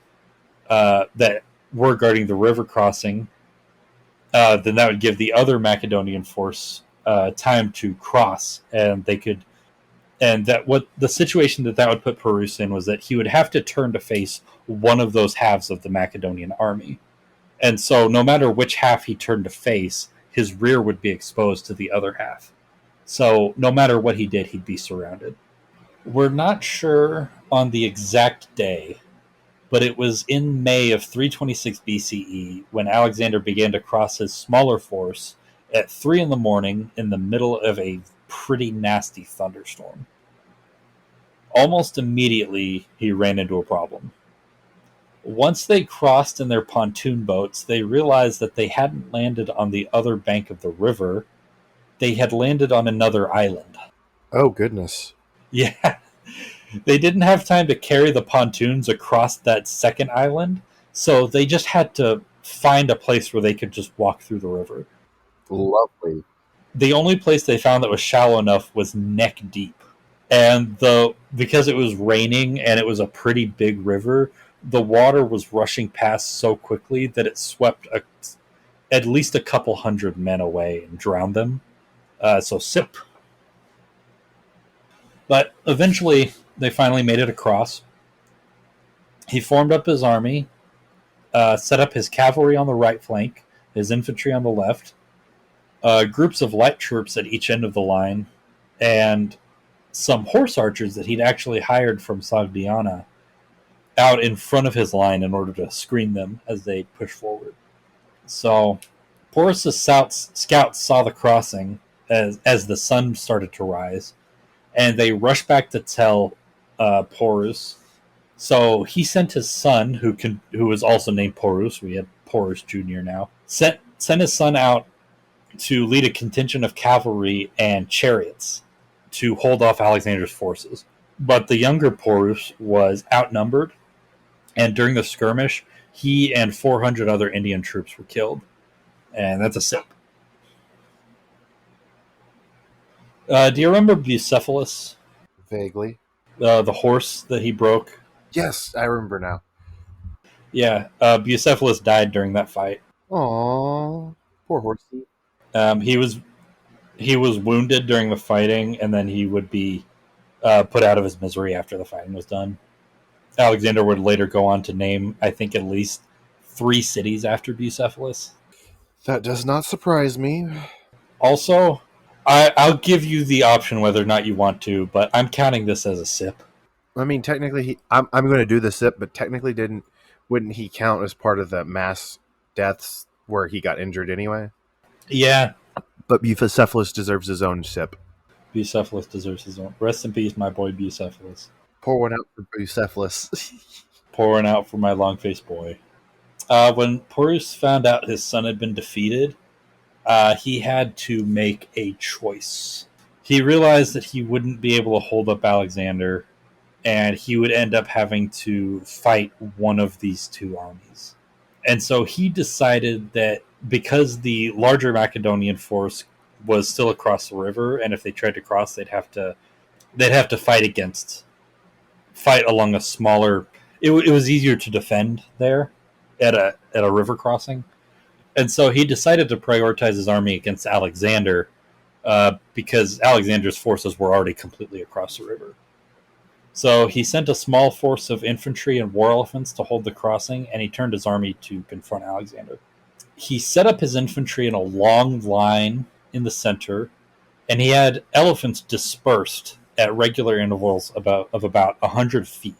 that were guarding the river crossing, then that would give the other Macedonian force time to cross, and they could. And that what the situation that would put Porus in was that he would have to turn to face one of those halves of the Macedonian army, and so no matter which half he turned to face, his rear would be exposed to the other half. So no matter what he did, he'd be surrounded. We're not sure on the exact day, but it was in May of 326 BCE when Alexander began to cross his smaller force at 3 in the morning in the middle of a pretty nasty thunderstorm. Almost immediately, he ran into a problem. Once they crossed in their pontoon boats, they realized that they hadn't landed on the other bank of the river. They had landed on another island. Oh, goodness. Yeah, they didn't have time to carry the pontoons across that second island, so they just had to find a place where they could just walk through the river. Lovely. The only place they found that was shallow enough was neck deep. And because it was raining and it was a pretty big river, the water was rushing past so quickly that it swept at least a couple hundred men away and drowned them. So sip. But eventually, they finally made it across. He formed up his army, set up his cavalry on the right flank, his infantry on the left, groups of light troops at each end of the line, and some horse archers that he'd actually hired from Sogdiana out in front of his line in order to screen them as they pushed forward. So Porus's scouts saw the crossing as the sun started to rise, and they rushed back to tell Porus. So he sent his son, who was also named Porus. We had Porus Junior now. Sent his son out to lead a contingent of cavalry and chariots to hold off Alexander's forces. But the younger Porus was outnumbered, and during the skirmish, he and 400 other Indian troops were killed. And that's a sip. Do you remember Bucephalus, Vaguely. the horse that he broke? Yes, I remember now. Yeah, Bucephalus died during that fight. Aww, poor horsey. He was wounded during the fighting, and then he would be put out of his misery after the fighting was done. Alexander would later go on to name, I think, at least 3 cities after Bucephalus. That does not surprise me. Also, I'll give you the option whether or not you want to, but I'm counting this as a sip. I mean, technically, I'm going to do the sip, but technically, wouldn't he count as part of the mass deaths where he got injured anyway? Yeah, But Bucephalus deserves his own sip. Bucephalus deserves his own. Rest in peace, my boy Bucephalus. Pour one out for Bucephalus. Pouring out for my long-faced boy. When Porus found out his son had been defeated, he had to make a choice. He realized that he wouldn't be able to hold up Alexander, and he would end up having to fight one of these 2 armies. And so he decided that because the larger Macedonian force was still across the river, and if they tried to cross, they'd have to fight along a smaller. It was easier to defend there at a river crossing, and so he decided to prioritize his army against Alexander because Alexander's forces were already completely across the river. So he sent a small force of infantry and war elephants to hold the crossing, and he turned his army to confront Alexander. He set up his infantry in a long line in the center, and he had elephants dispersed at regular intervals of about 100 feet.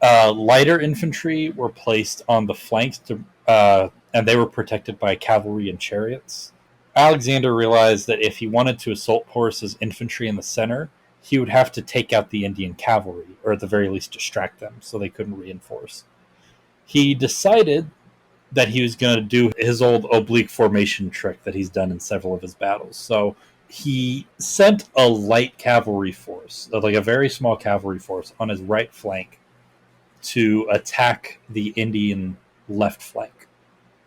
Lighter infantry were placed on the flanks, and they were protected by cavalry and chariots. Alexander realized that if he wanted to assault Porus's infantry in the center, he would have to take out the Indian cavalry, or at the very least distract them, so they couldn't reinforce. He decided that he was going to do his old oblique formation trick that he's done in several of his battles. So he sent a light cavalry force, like a very small cavalry force, on his right flank to attack the Indian left flank,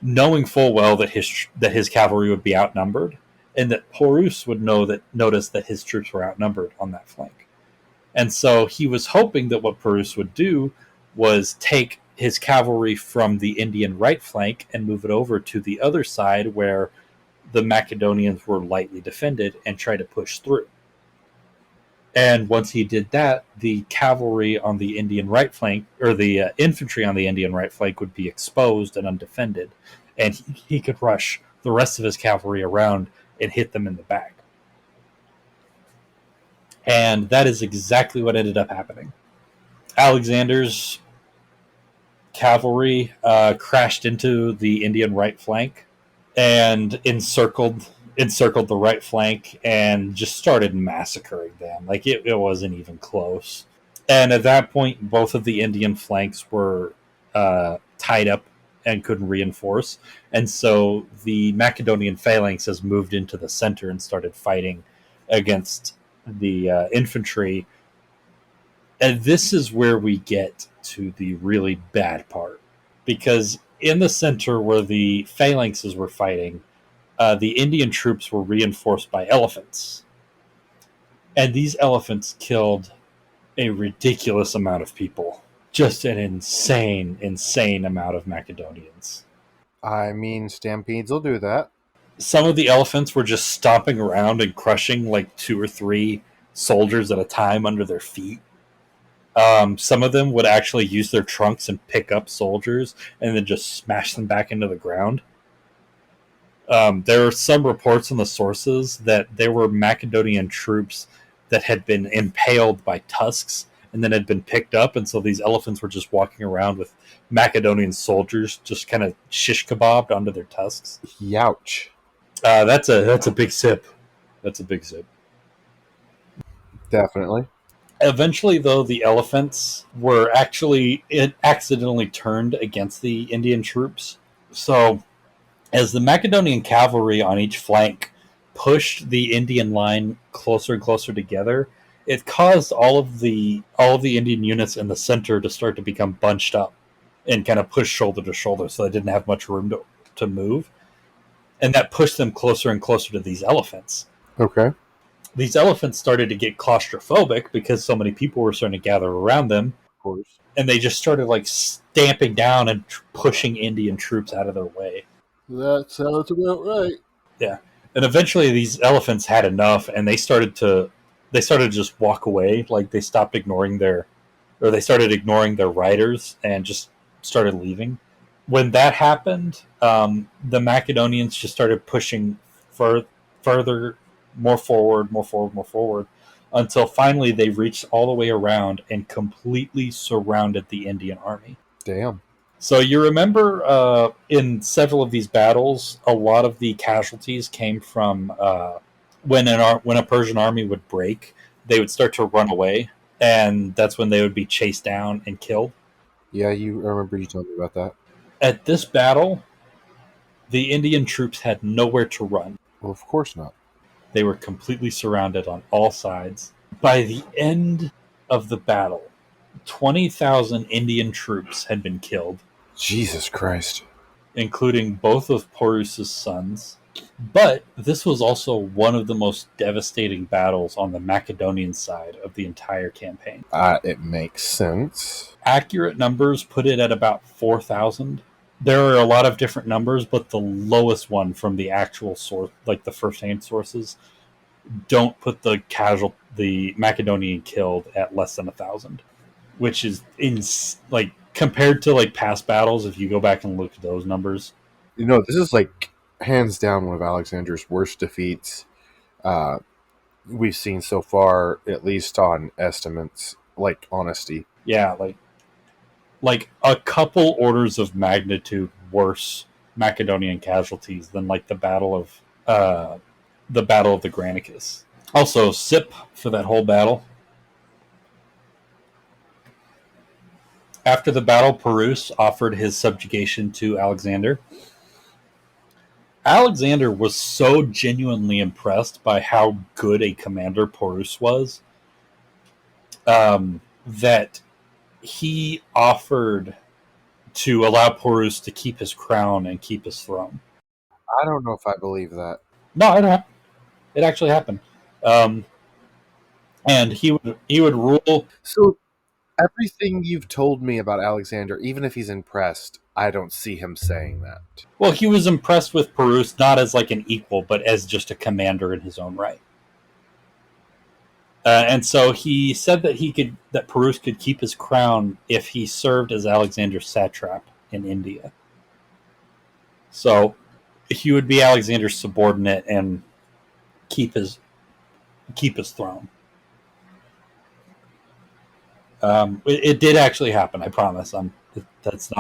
knowing full well that his cavalry would be outnumbered, and that Porus would notice that his troops were outnumbered on that flank. And so he was hoping that what Porus would do was take his cavalry from the Indian right flank and move it over to the other side where the Macedonians were lightly defended and try to push through. And once he did that, the cavalry on the Indian right flank, or the infantry on the Indian right flank, would be exposed and undefended, and he could rush the rest of his cavalry around and hit them in the back. And that is exactly what ended up happening. Alexander's cavalry crashed into the Indian right flank and encircled the right flank and just started massacring them. Like it wasn't even close. And at that point, both of the Indian flanks were tied up and couldn't reinforce. And so the Macedonian phalanx has moved into the center and started fighting against the infantry. And this is where we get to the really bad part. Because in the center where the phalanxes were fighting, the Indian troops were reinforced by elephants. And these elephants killed a ridiculous amount of people. Just an insane, insane amount of Macedonians. I mean, stampedes will do that. Some of the elephants were just stomping around and crushing like 2 or 3 soldiers at a time under their feet. Some of them would actually use their trunks and pick up soldiers and then just smash them back into the ground. There are some reports in the sources that there were Macedonian troops that had been impaled by tusks and then had been picked up, and so these elephants were just walking around with Macedonian soldiers just kind of shish kebabbed onto their tusks. Youch. That's a big sip. That's a big zip. Definitely. Eventually, though, the elephants were actually it accidentally turned against the Indian troops. So, as the Macedonian cavalry on each flank pushed the Indian line closer and closer together, it caused all of the Indian units in the center to start to become bunched up and kind of push shoulder to shoulder, so they didn't have much room to move, and that pushed them closer and closer to these elephants. Okay. Of These elephants started to get claustrophobic because so many people were starting to gather around them, course. and they just started like stamping down and pushing Indian troops out of their way. That sounds about right. Yeah, and eventually these elephants had enough, and they started to just walk away. Like they stopped ignoring their, or they started ignoring their riders and just started leaving. When that happened, the Macedonians just started pushing further, more forward, more forward, more forward, until finally they reached all the way around and completely surrounded the Indian army. Damn. So you remember in several of these battles, a lot of the casualties came from when a Persian army would break, they would start to run away, and that's when they would be chased down and killed. Yeah, I remember you telling me about that. At this battle, the Indian troops had nowhere to run. Well, of course not. They were completely surrounded on all sides. By the end of the battle, 20,000 Indian troops had been killed, Jesus Christ. including both of Porus's sons. But this was also one of the most devastating battles on the Macedonian side of the entire campaign. It makes sense. Accurate numbers put it at about 4,000. There are a lot of different numbers, but the lowest one from the actual source, like the first-hand sources, don't put the Macedonian killed at less than 1,000, which is like compared to like past battles. If you go back and look at those numbers, This is like hands down one of Alexander's worst defeats we've seen so far, at least on estimates, like honesty. yeah, like a couple orders of magnitude worse Macedonian casualties than like the Battle of the Granicus. Also, sip for that whole battle. After the battle, Pyrrhus offered his subjugation to Alexander. Alexander was so genuinely impressed by how good a commander Pyrrhus was that he offered to allow Pyrrhus to keep his crown and keep his throne. I don't know if I believe that. No, it actually happened. Um, and he would rule. So, everything you've told me about Alexander, even if he's impressed, I don't see him saying that. Well, he was impressed with Pyrrhus not as like an equal, but as just a commander in his own right. And so he said that Pyrrhus could keep his crown if he served as Alexander's satrap in India. So he would be Alexander's subordinate and keep his throne. It did actually happen. I promise. That's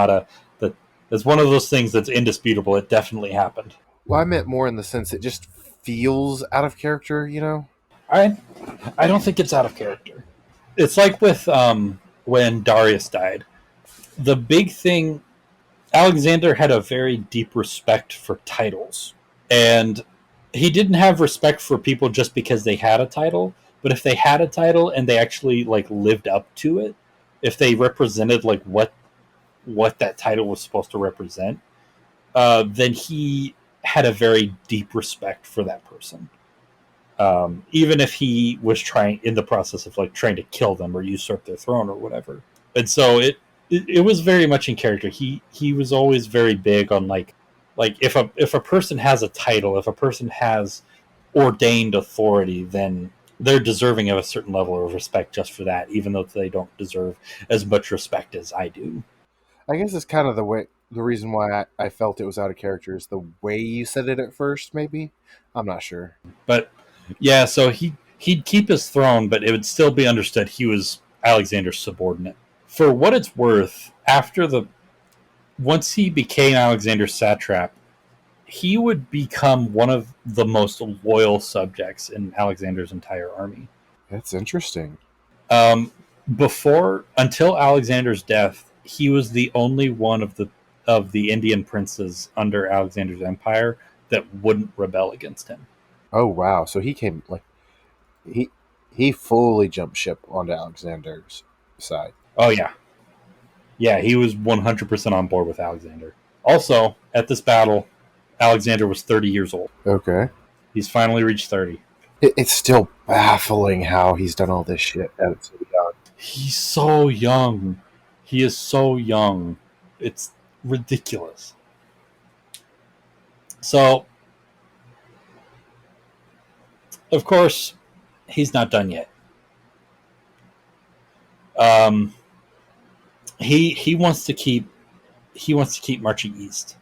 one of those things that's indisputable. It definitely happened. Well, I meant more in the sense it just feels out of character. I don't think it's out of character. It's like with when Darius died. The big thing, Alexander had a very deep respect for titles, and he didn't have respect for people just because they had a title. But if they had a title and they actually like lived up to it, if they represented like what that title was supposed to represent, then he had a very deep respect for that person. Even if he was trying in the process of like trying to kill them or usurp their throne or whatever. And so it was very much in character. He was always very big on like if a person has a title, if a person has ordained authority, then they're deserving of a certain level of respect just for that, even though they don't deserve as much respect as I do. I guess it's kind of the reason why I felt it was out of character is the way you said it at first, maybe? I'm not sure. But yeah, so he'd keep his throne, but it would still be understood he was Alexander's subordinate. For what it's worth, once he became Alexander's satrap, he would become one of the most loyal subjects in Alexander's entire army. That's interesting. Um, before until Alexander's death, he was the only one of the Indian princes under Alexander's empire that wouldn't rebel against him. Oh wow! So he came like he he fully jumped ship onto Alexander's side. Oh yeah, yeah, he was 100% on board with Alexander. Also, at this battle, Alexander was 30 years old. Okay. He's finally reached 30. It's still baffling how he's done all this shit at so young. He's so young. He is so young. It's ridiculous. So, of course, he's not done yet. Um, he wants to keep marching east,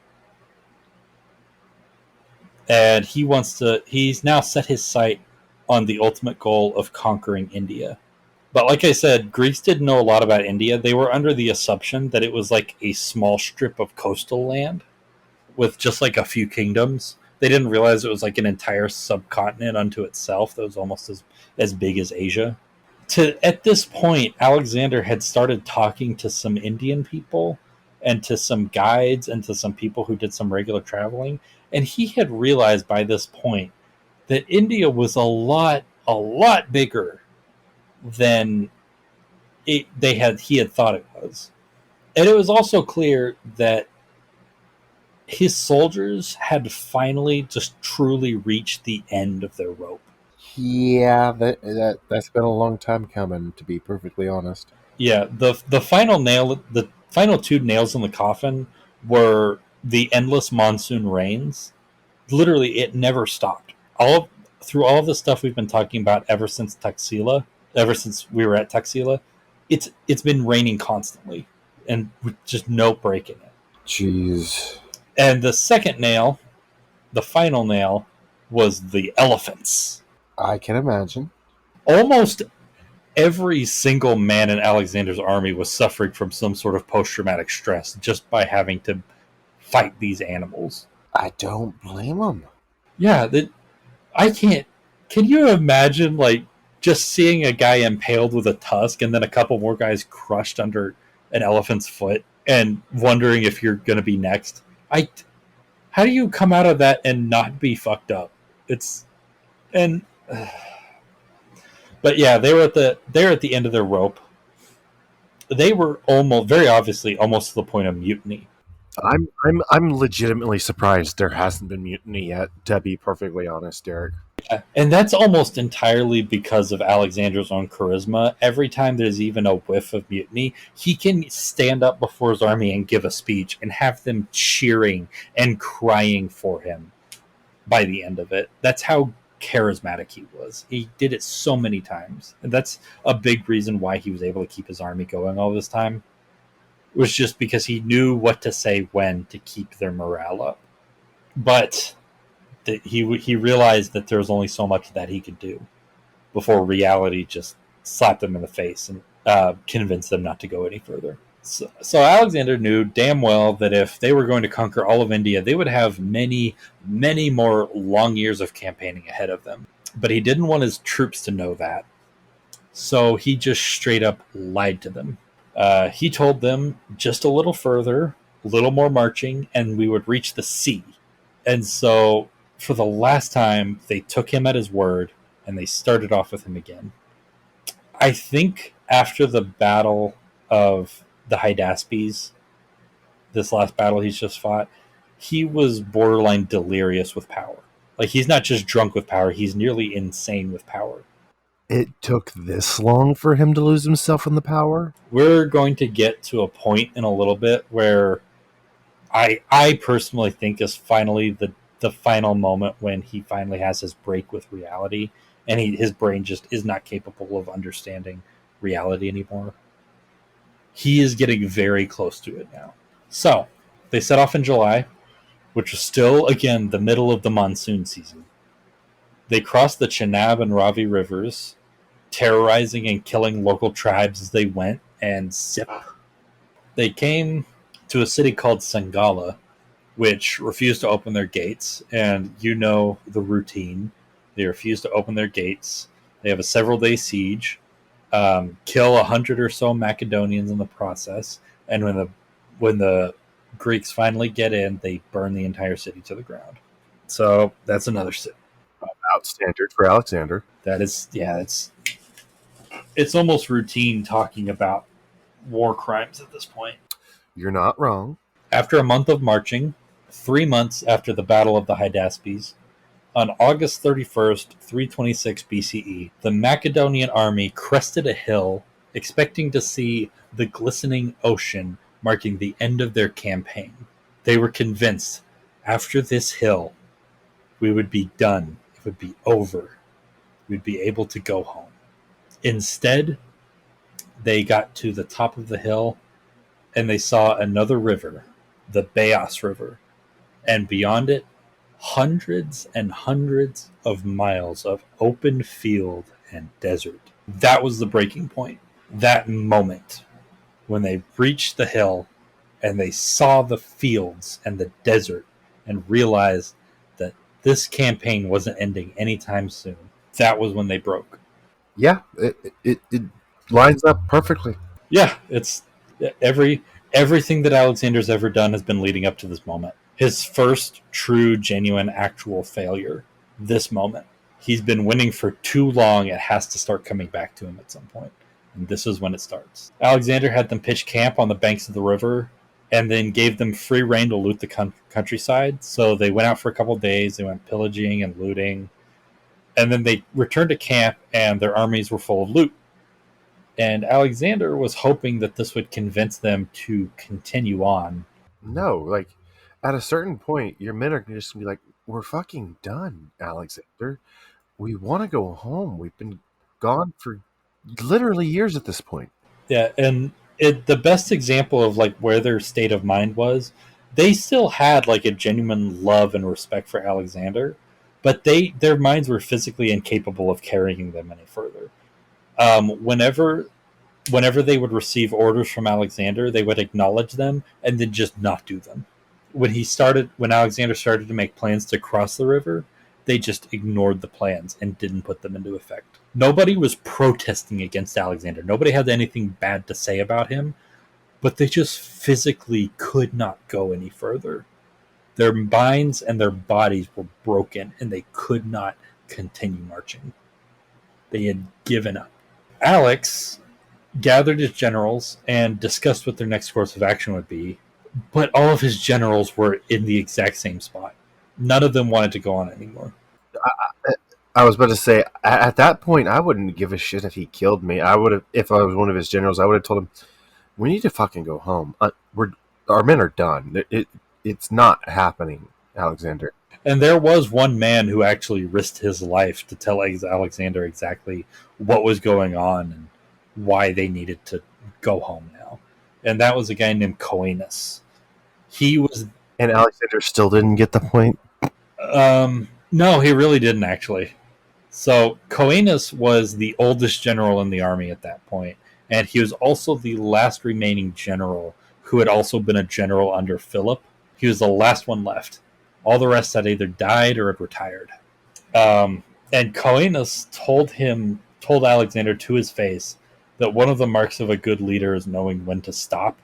and he's now set his sight on the ultimate goal of conquering India. But like I said, Greeks didn't know a lot about India. They were under the assumption that it was like a small strip of coastal land with just like a few kingdoms. They didn't realize it was like an entire subcontinent unto itself that was almost as big as Asia. At this point, Alexander had started talking to some Indian people and to some guides and to some people who did some regular traveling, and he had realized by this point that India was a lot bigger than he had thought it was. And it was also clear that his soldiers had finally just truly reached the end of their rope. Yeah, that's been a long time coming. To be perfectly honest. Yeah, the final two nails in the coffin were the endless monsoon rains. Literally, it never stopped. Through all of the stuff we've been talking about ever since we were at Taxila, it's been raining constantly, and with just no break in it. Jeez. And the second nail, the final nail, was the elephants. I can imagine. Almost every single man in Alexander's army was suffering from some sort of post-traumatic stress just by having to fight these animals. I don't blame him. Yeah, I can't. Can you imagine, like, just seeing a guy impaled with a tusk and then a couple more guys crushed under an elephant's foot and wondering if you're going to be next? How do you come out of that and not be fucked up? It's and But yeah, they're at the end of their rope. They were almost very obviously almost to the point of mutiny. I'm legitimately surprised there hasn't been mutiny yet. To be perfectly honest, Derek. And that's almost entirely because of Alexander's own charisma. Every time there's even a whiff of mutiny, he can stand up before his army and give a speech and have them cheering and crying for him by the end of it. That's how charismatic he was. He did it so many times. And that's a big reason why he was able to keep his army going all this time. It was just because he knew what to say when to keep their morale up. But he realized that there was only so much that he could do before reality just slapped them in the face and convinced them not to go any further. So Alexander knew damn well that if they were going to conquer all of India, they would have many, many more long years of campaigning ahead of them. But he didn't want his troops to know that. So he just straight up lied to them. He told them just a little further, a little more marching, and we would reach the sea. And so for the last time, they took him at his word, and they started off with him again. I think after the battle of the Hydaspes, this last battle he's just fought, he was borderline delirious with power. Like, he's not just drunk with power, he's nearly insane with power. It took this long for him to lose himself in the power? We're going to get to a point in a little bit where I personally think is finally the final moment when he finally has his break with reality, and his brain just is not capable of understanding reality anymore. He is getting very close to it now. So they set off in July, which was still, again, the middle of the monsoon season. They crossed the Chenab and Ravi rivers, terrorizing and killing local tribes as they went, and sip. They came to a city called Sangala, which refused to open their gates. And you know the routine. They refuse to open their gates. They have a several-day siege, kill 100 or so Macedonians in the process, and when the Greeks finally get in, they burn the entire city to the ground. So that's another city. Outstandard for Alexander. That is, yeah, it's almost routine talking about war crimes at this point. You're not wrong. After a month of marching, 3 months after the Battle of the Hydaspes, on August 31st, 326 BCE, the Macedonian army crested a hill, expecting to see the glistening ocean marking the end of their campaign. They were convinced after this hill, we would be done. It would be over. We'd be able to go home. Instead, they got to the top of the hill and they saw another river, the Beas River, and beyond it, hundreds and hundreds of miles of open field and desert. That was the breaking point. That moment when they reached the hill and they saw the fields and the desert and realized that this campaign wasn't ending anytime soon. That was when they broke. Yeah, it lines up perfectly. Yeah, it's everything that Alexander's ever done has been leading up to this moment. His first true, genuine, actual failure. This moment. He's been winning for too long. It has to start coming back to him at some point. And this is when it starts. Alexander had them pitch camp on the banks of the river and then gave them free rein to loot the countryside. So they went out for a couple of days. They went pillaging and looting. And then they returned to camp and their armies were full of loot. And Alexander was hoping that this would convince them to continue on. No, like at a certain point, your men are just gonna be like, "We're fucking done, Alexander. We want to go home. We've been gone for literally years at this point." Yeah, and the best example of like where their state of mind was, they still had like a genuine love and respect for Alexander, but their minds were physically incapable of carrying them any further. Whenever they would receive orders from Alexander, they would acknowledge them and then just not do them. When Alexander started to make plans to cross the river, they just ignored the plans and didn't put them into effect. Nobody was protesting against Alexander. Nobody had anything bad to say about him, but they just physically could not go any further. Their minds and their bodies were broken and they could not continue marching. They had given up. Alex gathered his generals and discussed what their next course of action would be, but all of his generals were in the exact same spot. None of them wanted to go on anymore. I was about to say, at that point, I wouldn't give a shit if he killed me. I would have, if I was one of his generals, I would have told him, "We need to fucking go home. Our men are done. It's not happening, Alexander." And there was one man who actually risked his life to tell Alexander exactly what was going on and why they needed to go home now. And that was a guy named Coenus. He was... And Alexander still didn't get the point? No, he really didn't, actually. So Coenus was the oldest general in the army at that point, and he was also the last remaining general who had also been a general under Philip. He was the last one left. All the rest had either died or had retired. And Coenus told Alexander to his face that one of the marks of a good leader is knowing when to stop.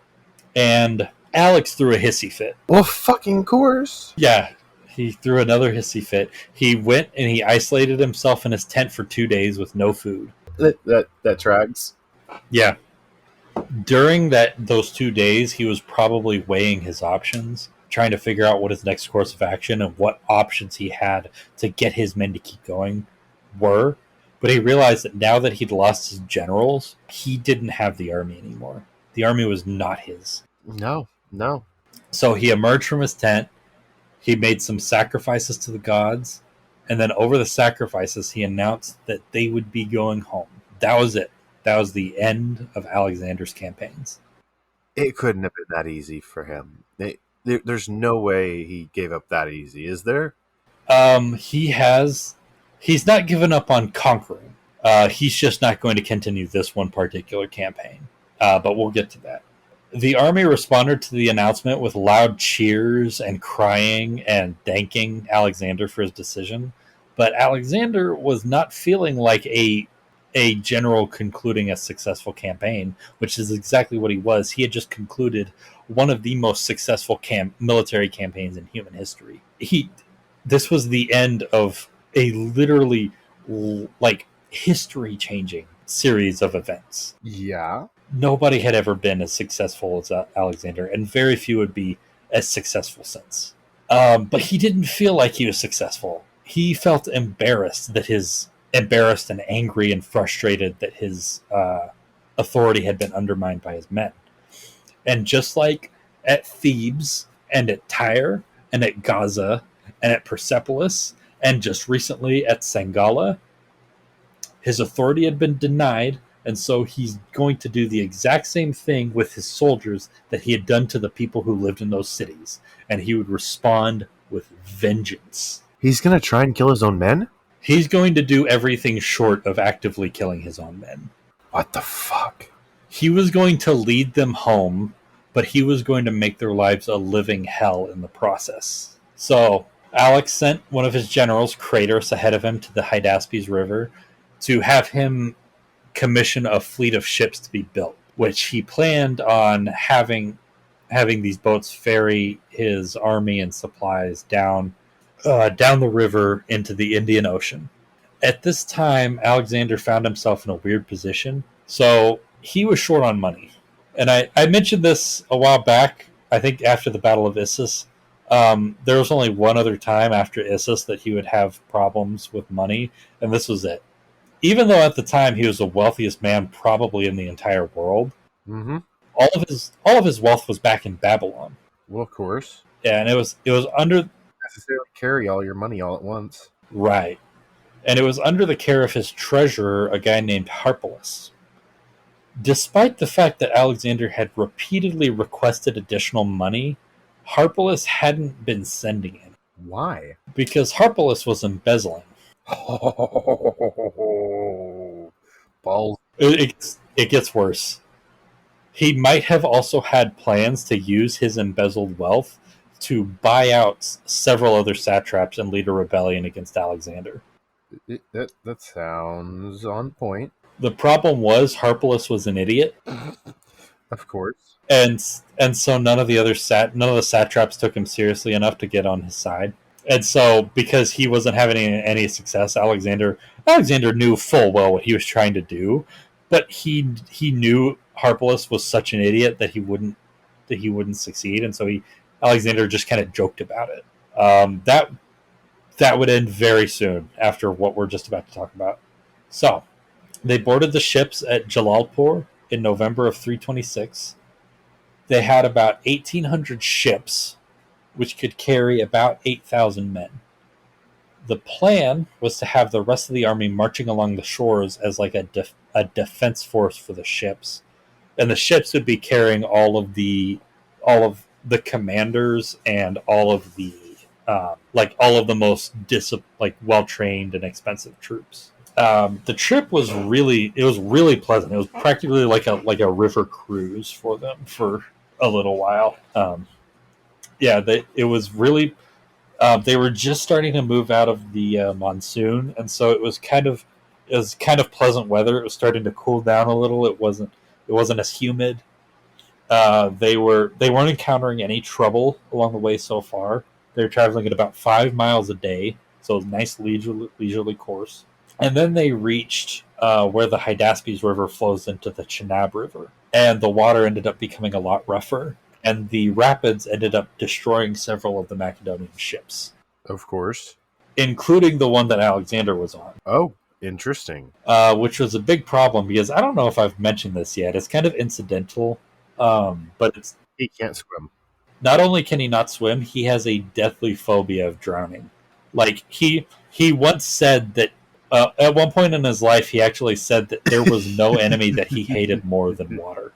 And Alex threw a hissy fit. Well, fucking course. Yeah, he threw another hissy fit. He went and he isolated himself in his tent for 2 days with no food. That tracks. Yeah. During those 2 days, he was probably weighing his options, trying to figure out what his next course of action and what options he had to get his men to keep going were. But he realized that now that he'd lost his generals, he didn't have the army anymore. The army was not his. No. So he emerged from his tent, he made some sacrifices to the gods, and then over the sacrifices, he announced that they would be going home. That was it. That was the end of Alexander's campaigns. It couldn't have been that easy for him. There's no way he gave up that easy, is there? He's not given up on conquering. He's just not going to continue this one particular campaign. But we'll get to that. The army responded to the announcement with loud cheers and crying and thanking Alexander for his decision. But Alexander was not feeling like a general concluding a successful campaign, which is exactly what he was. He had just concluded one of the most successful military campaigns in human history. This was the end of a literally like history changing series of events. Yeah. Nobody had ever been as successful as Alexander, and very few would be as successful since. But he didn't feel like he was successful. He felt embarrassed and angry and frustrated that his authority had been undermined by his men. And just like at Thebes and at Tyre and at Gaza and at Persepolis and just recently at Sangala, his authority had been denied, and so he's going to do the exact same thing with his soldiers that he had done to the people who lived in those cities. And he would respond with vengeance. He's going to try and kill his own men? He's going to do everything short of actively killing his own men. What the fuck? He was going to lead them home, but he was going to make their lives a living hell in the process. So Alex sent one of his generals, Kratos, ahead of him to the Hydaspes River to have him commission a fleet of ships to be built, which he planned on having these boats ferry his army and supplies down the river into the Indian Ocean. At this time, Alexander found himself in a weird position. So he was short on money. And I mentioned this a while back, I think after the Battle of Issus. There was only one other time after Issus that he would have problems with money, and this was it. Even though at the time he was the wealthiest man probably in the entire world, all of his wealth was back in Babylon. Well, of course. Yeah, and it was under necessarily carry all your money all at once. Right. And it was under the care of his treasurer, a guy named Harpalus. Despite the fact that Alexander had repeatedly requested additional money, Harpalus hadn't been sending it. Why? Because Harpalus was embezzling. Balls. It gets worse. He might have also had plans to use his embezzled wealth to buy out several other satraps and lead a rebellion against Alexander. That sounds on point. The problem was Harpalus was an idiot. Of course. And so none of the satraps took him seriously enough to get on his side. And so, because he wasn't having any success, Alexander knew full well what he was trying to do, but he knew Harpalus was such an idiot that he wouldn't succeed, and so Alexander just kind of joked about it. That would end very soon after what we're just about to talk about. So, they boarded the ships at Jalalpur in November of 326. They had about 1,800 ships, which could carry about 8,000 men. The plan was to have the rest of the army marching along the shores as like a defense force for the ships, and the ships would be carrying all of the commanders and all of the most well trained and expensive troops. The trip was really pleasant. It was practically like a river cruise for them for a little while. It was really. They were just starting to move out of the monsoon, and so it was kind of pleasant weather. It was starting to cool down a little. It wasn't as humid. They weren't encountering any trouble along the way so far. They were traveling at about 5 miles a day, so it was a nice leisurely course. And then they reached where the Hydaspes River flows into the Chenab River, and the water ended up becoming a lot rougher. And the rapids ended up destroying several of the Macedonian ships. Of course. Including the one that Alexander was on. Oh, interesting. Which was a big problem because I don't know if I've mentioned this yet. It's kind of incidental, but he can't swim. Not only can he not swim, he has a deathly phobia of drowning. Like, he once said that at one point in his life, he actually said that there was no enemy that he hated more than water.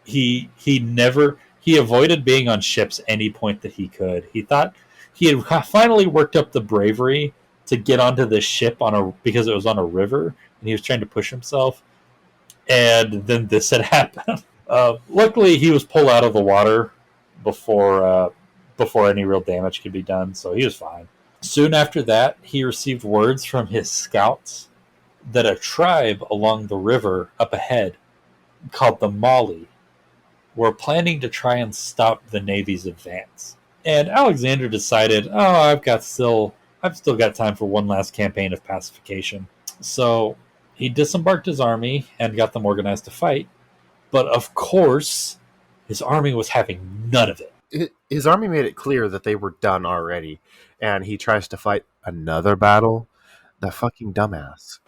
He avoided being on ships any point that he could. He thought he had finally worked up the bravery to get onto this ship because it was on a river, and he was trying to push himself. And then this had happened. Luckily, he was pulled out of the water before before any real damage could be done, so he was fine. Soon after that, he received words from his scouts that a tribe along the river up ahead, called the Mali, were planning to try and stop the Navy's advance. And Alexander decided, oh, I've still got time for one last campaign of pacification. So he disembarked his army and got them organized to fight. But of course, his army was having none of it. His army made it clear that they were done already, and he tries to fight another battle. That fucking dumbass.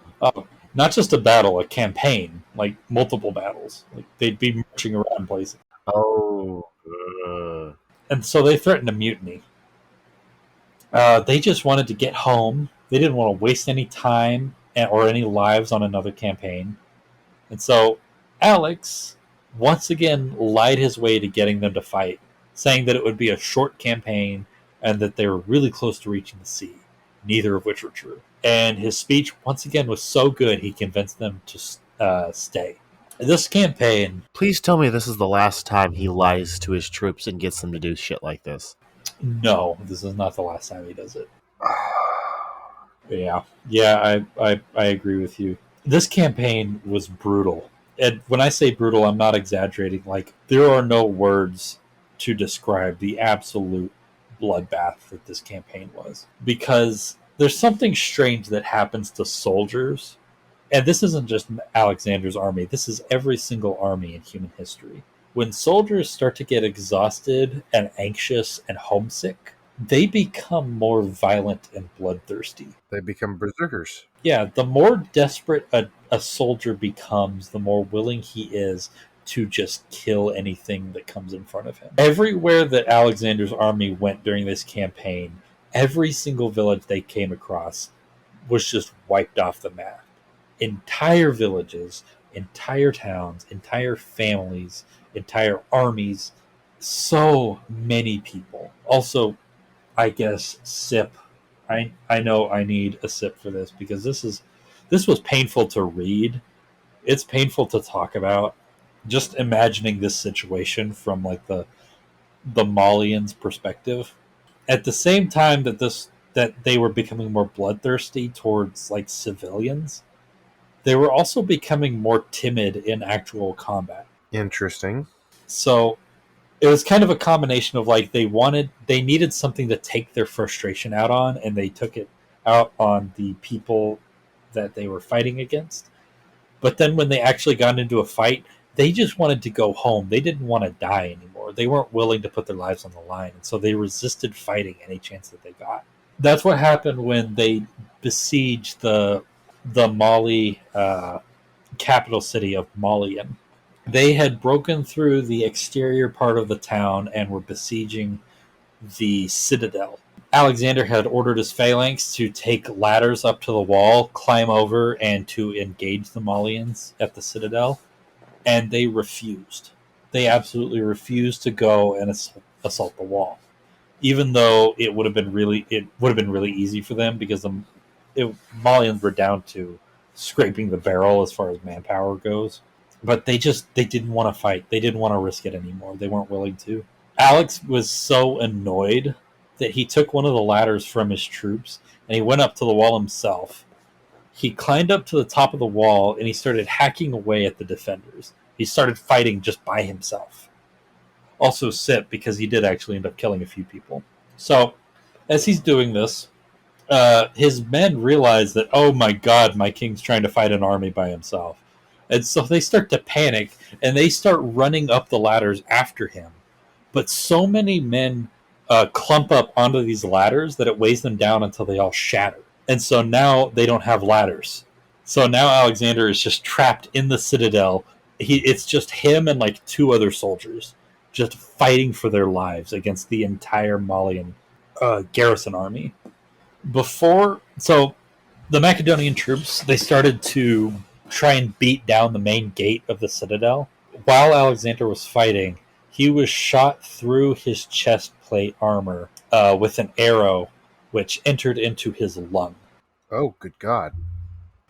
Not just a battle, a campaign, like multiple battles. Like they'd be marching around places. Oh. And so they threatened a mutiny. They just wanted to get home. They didn't want to waste any time or any lives on another campaign. And so Alex once again lied his way to getting them to fight, saying that it would be a short campaign and that they were really close to reaching the sea, neither of which were true. And his speech once again was so good he convinced them to stay. This campaign, Please tell me this is the last time he lies to his troops and gets them to do shit like this. no, this is not the last time he does it. Yeah, I agree with you. This campaign was brutal. And when I say brutal, I'm not exaggerating. Like, there are no words to describe the absolute bloodbath that this campaign was. Because there's something strange that happens to soldiers. And this isn't just Alexander's army, this is every single army in human history. When soldiers start to get exhausted and anxious and homesick, they become more violent and bloodthirsty. They become berserkers. Yeah, the more desperate a soldier becomes, the more willing he is to just kill anything that comes in front of him. Everywhere that Alexander's army went during this campaign, every single village they came across was just wiped off the map. Entire villages, entire towns, entire families, entire armies, so many people. Also, I guess sip. I know I need a sip for this because this was painful to read. It's painful to talk about. Just imagining this situation from like the Malians' perspective. At the same time that they were becoming more bloodthirsty towards like civilians, they were also becoming more timid in actual combat. Interesting. So it was kind of a combination of like they needed something to take their frustration out on, and they took it out on the people that they were fighting against. But then when they actually got into a fight, they just wanted to go home. They didn't want to die anymore. They weren't willing to put their lives on the line, and so they resisted fighting any chance that they got. That's what happened when they besieged the Mali capital city of Malian. They had broken through the exterior part of the town and were besieging the citadel. Alexander had ordered his phalanx to take ladders up to the wall, climb over, and to engage the Malians at the citadel, and they refused. They absolutely refused to go and assault the wall, even though it would have been really easy for them because Malians were down to scraping the barrel as far as manpower goes. But they didn't want to fight. They didn't want to risk it anymore. They weren't willing to. Alex was so annoyed that he took one of the ladders from his troops and he went up to the wall himself. He climbed up to the top of the wall and he started hacking away at the defenders. He started fighting just by himself. Also Sip, because he did actually end up killing a few people. So as he's doing this, his men realize that, oh my god, my king's trying to fight an army by himself. And so they start to panic and they start running up the ladders after him. But so many men clump up onto these ladders that it weighs them down until they all shatter. And so now they don't have ladders. So now Alexander is just trapped in the citadel. It's just him and like two other soldiers just fighting for their lives against the entire Malian garrison army. So the Macedonian troops, they started to try and beat down the main gate of the citadel. While Alexander was fighting, he was shot through his chest plate armor with an arrow, which entered into his lung, Oh, good God.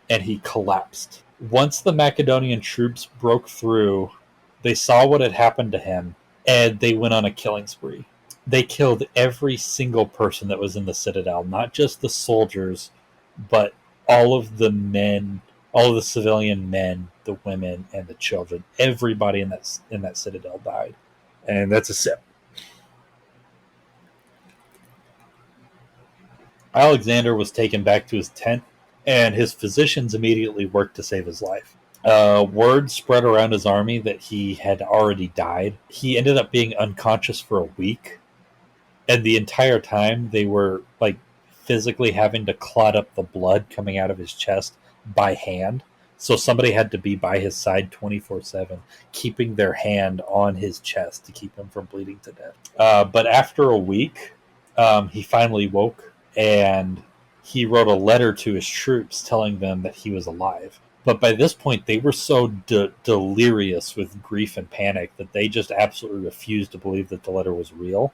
and he collapsed. Once the Macedonian troops broke through They saw what had happened to him, and they went on a killing spree. They killed every single person that was in the citadel, not just the soldiers, but all of the men, all of the civilian men, the women, and the children. Everybody in that citadel died, and that's a sip. Alexander was taken back to his tent, and his physicians immediately worked to save his life. Word spread around his army that he had already died. He ended up being unconscious for a week, and the entire time they were like physically having to clot up the blood coming out of his chest by hand. So somebody had to be by his side 24/7, keeping their hand on his chest to keep him from bleeding to death. But after a week, he finally woke, and he wrote a letter to his troops telling them that he was alive. But by this point, they were so delirious with grief and panic that they just absolutely refused to believe that the letter was real.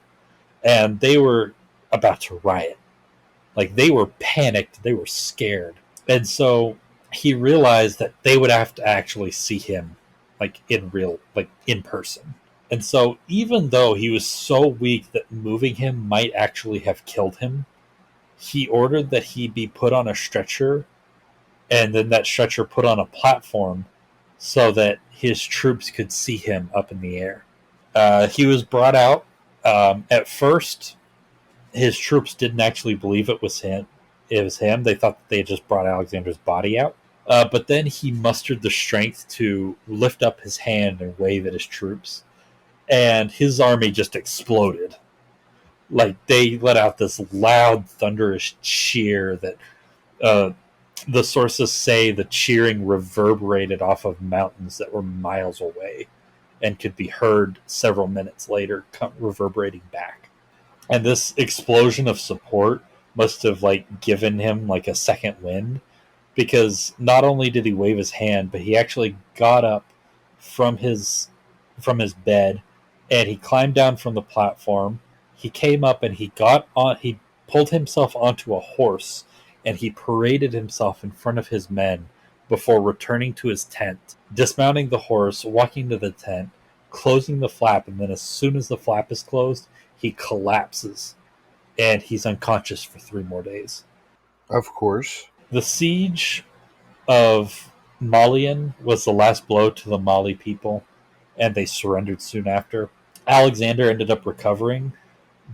And they were about to riot. Like, they were panicked, they were scared. And so he realized that they would have to actually see him, like, in person. And so, even though he was so weak that moving him might actually have killed him, he ordered that he be put on a stretcher, and then that stretcher put on a platform so that his troops could see him up in the air. He was brought out. At first, his troops didn't actually believe it was him. It was him. They thought that they had just brought Alexander's body out. But then he mustered the strength to lift up his hand and wave at his troops, and his army just exploded. Like, they let out this loud, thunderous cheer that the sources say the cheering reverberated off of mountains that were miles away and could be heard several minutes later, reverberating back. And this explosion of support must have like given him like a second wind, because not only did he wave his hand, but he actually got up from his bed, and he climbed down from the platform. He came up and he pulled himself onto a horse, and he paraded himself in front of his men before returning to his tent, dismounting the horse, walking to the tent, closing the flap, and then as soon as the flap is closed, he collapses, and he's unconscious for 3 more days. Of course. The siege of Malian was the last blow to the Mali people, and they surrendered soon after. Alexander ended up recovering,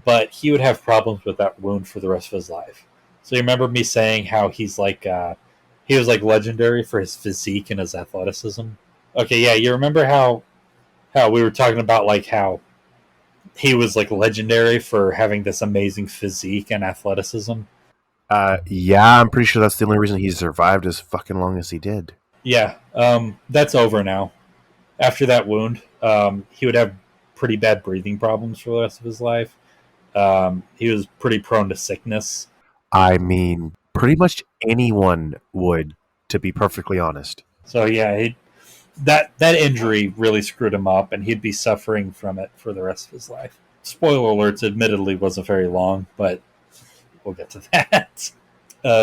but he would have problems with that wound for the rest of his life. So you remember me saying how he was like legendary for his physique and his athleticism? Okay, yeah, you remember how we were talking about like how he was like legendary for having this amazing physique and athleticism? Yeah, I'm pretty sure that's the only reason he survived as fucking long as he did. Yeah, that's over now. After that wound, he would have pretty bad breathing problems for the rest of his life. He was pretty prone to sickness. I mean, pretty much anyone would, to be perfectly honest. So yeah, that injury really screwed him up, and he'd be suffering from it for the rest of his life. Spoiler alerts, admittedly, wasn't very long, but we'll get to that.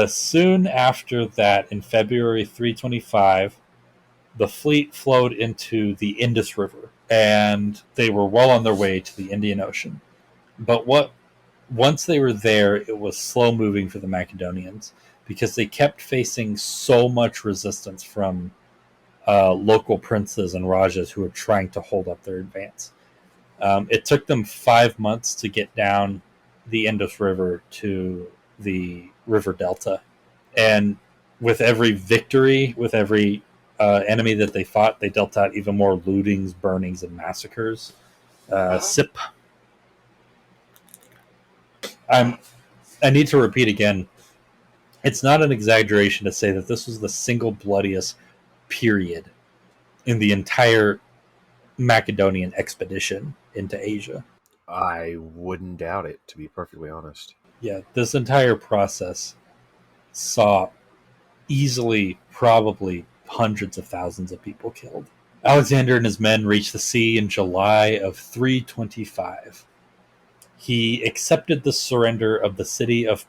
Soon after that, in February 325, the fleet flowed into the Indus River, and they were well on their way to the Indian Ocean. But once they were there, it was slow moving for the Macedonians, because they kept facing so much resistance from local princes and rajas who were trying to hold up their advance. It took them 5 months to get down the Indus River to the river delta. And with every victory, with every enemy that they fought, they dealt out even more lootings, burnings, and massacres. Sip. I need to repeat again, it's not an exaggeration to say that this was the single bloodiest period in the entire Macedonian expedition into Asia. I wouldn't doubt it, to be perfectly honest. Yeah, this entire process saw easily probably hundreds of thousands of people killed. Alexander and his men reached the sea in July of 325. He accepted the surrender of the city of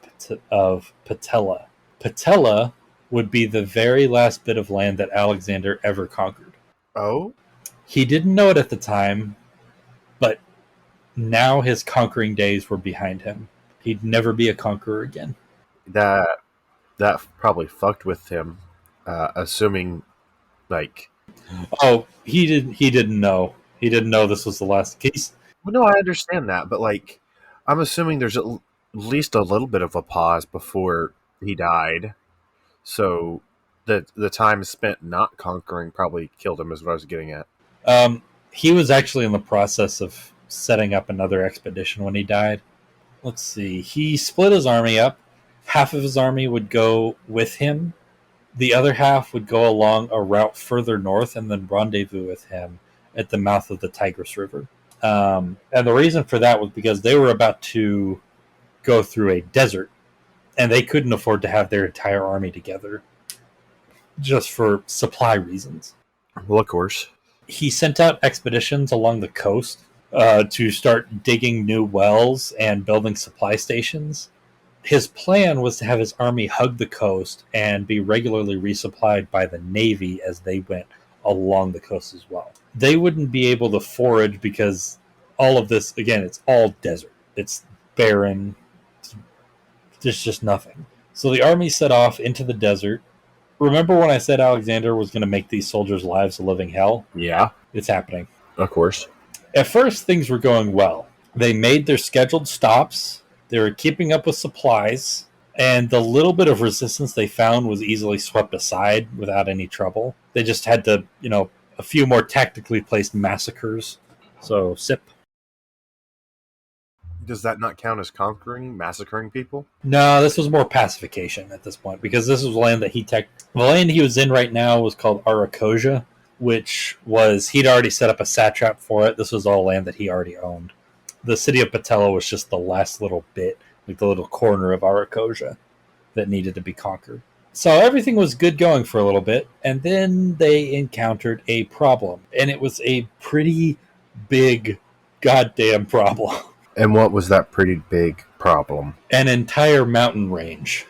Patella. Patella would be the very last bit of land that Alexander ever conquered. Oh? He didn't know it at the time, but now his conquering days were behind him. He'd never be a conqueror again. That that probably fucked with him, assuming like. Oh, he didn't know. He didn't know this was the last case. Well, no, I understand that, but like, I'm assuming there's at least a little bit of a pause before he died. So the time spent not conquering probably killed him, is what I was getting at. He was actually in the process of setting up another expedition when he died. Let's see. He split his army up. Half of his army would go with him. The other half would go along a route further north and then rendezvous with him at the mouth of the Tigris River. And the reason for that was because they were about to go through a desert, and they couldn't afford to have their entire army together just for supply reasons. Well, of course. He sent out expeditions along the coast to start digging new wells and building supply stations. His plan was to have his army hug the coast and be regularly resupplied by the Navy as they went along the coast as well. They wouldn't be able to forage because all of this, again, it's all desert. It's barren. There's just nothing. So the army set off into the desert. Remember when I said Alexander was going to make these soldiers' lives a living hell? Yeah, It's happening. of course. At first, things were going well. They made their scheduled stops. They were keeping up with supplies, and the little bit of resistance they found was easily swept aside without any trouble. They just had to, a few more tactically placed massacres. So, sip. Does that not count as conquering, massacring people? No, this was more pacification at this point, because this was land that the land he was in right now was called Arakosia, which was, he'd already set up a satrap for it. This was all land that he already owned. The city of Patella was just the last little bit, like the little corner of Arakosia that needed to be conquered. So everything was good going for a little bit, and then they encountered a problem, and it was a pretty big goddamn problem. And what was that pretty big problem? An entire mountain range.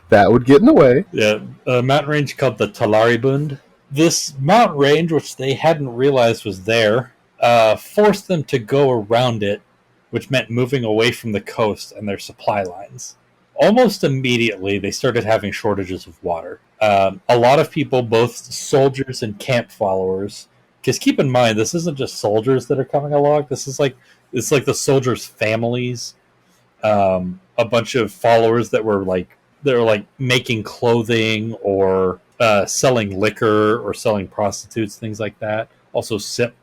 That would get in the way. Yeah, a mountain range called the Talaribund. This mountain range, which they hadn't realized was there, forced them to go around it, which meant moving away from the coast and their supply lines. Almost immediately, they started having shortages of water. A lot of people, both soldiers and camp followers, because keep in mind, this isn't just soldiers that are coming along. It's like the soldiers' families, a bunch of followers that were making clothing or selling liquor or selling prostitutes, things like that. Also sip.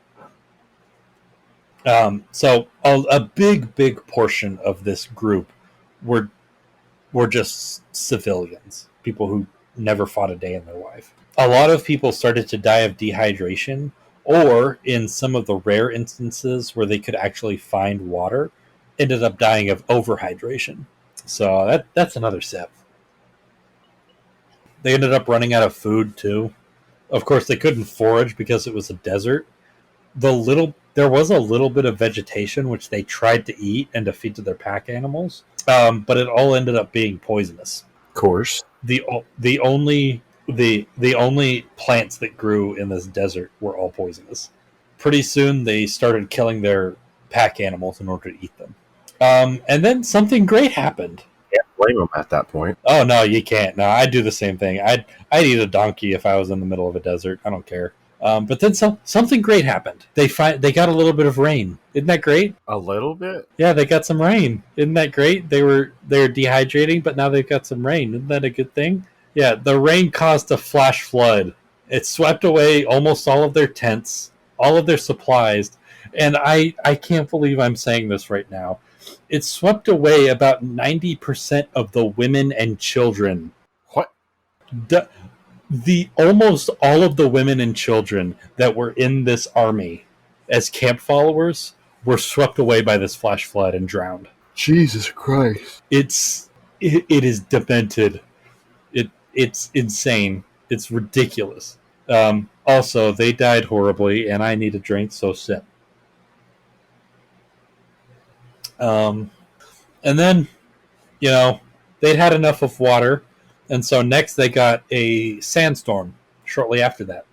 So a big portion of this group were just civilians, people who never fought a day in their life. A lot of people started to die of dehydration, or in some of the rare instances where they could actually find water, ended up dying of overhydration. So that's another sip. They ended up running out of food too. Of course, they couldn't forage because it was a desert. There was a little bit of vegetation which they tried to eat and to feed to their pack animals, but it all ended up being poisonous. Of course. The only plants that grew in this desert were all poisonous. Pretty soon, they started killing their pack animals in order to eat them. And then something great happened. Can't blame them at that point. Oh no, you can't. No, I'd do the same thing. I'd eat a donkey if I was in the middle of a desert. I don't care. But then something great happened. They got a little bit of rain. Isn't that great? A little bit? Yeah, they got some rain. Isn't that great? They were dehydrating, but now they've got some rain. Isn't that a good thing? Yeah, the rain caused a flash flood. It swept away almost all of their tents, all of their supplies, and I can't believe I'm saying this right now. It swept away about 90% of the women and children. What? The almost all of the women and children that were in this army as camp followers were swept away by this flash flood and drowned. Jesus Christ. It is demented. It's insane. It's ridiculous. Also, they died horribly, and I need a drink, so sip. And then, they'd had enough of water, and so next they got a sandstorm shortly after that.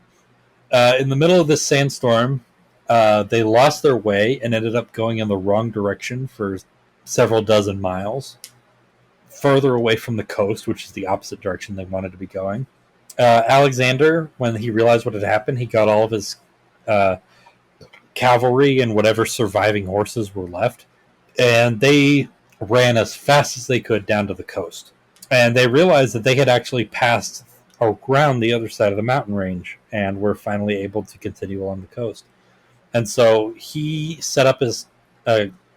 In the middle of this sandstorm, they lost their way and ended up going in the wrong direction for several dozen miles, further away from the coast, which is the opposite direction they wanted to be going. Alexander, when he realized what had happened, he got all of his cavalry and whatever surviving horses were left, and they ran as fast as they could down to the coast. And they realized that they had actually passed around the other side of the mountain range and were finally able to continue along the coast. And so he set up his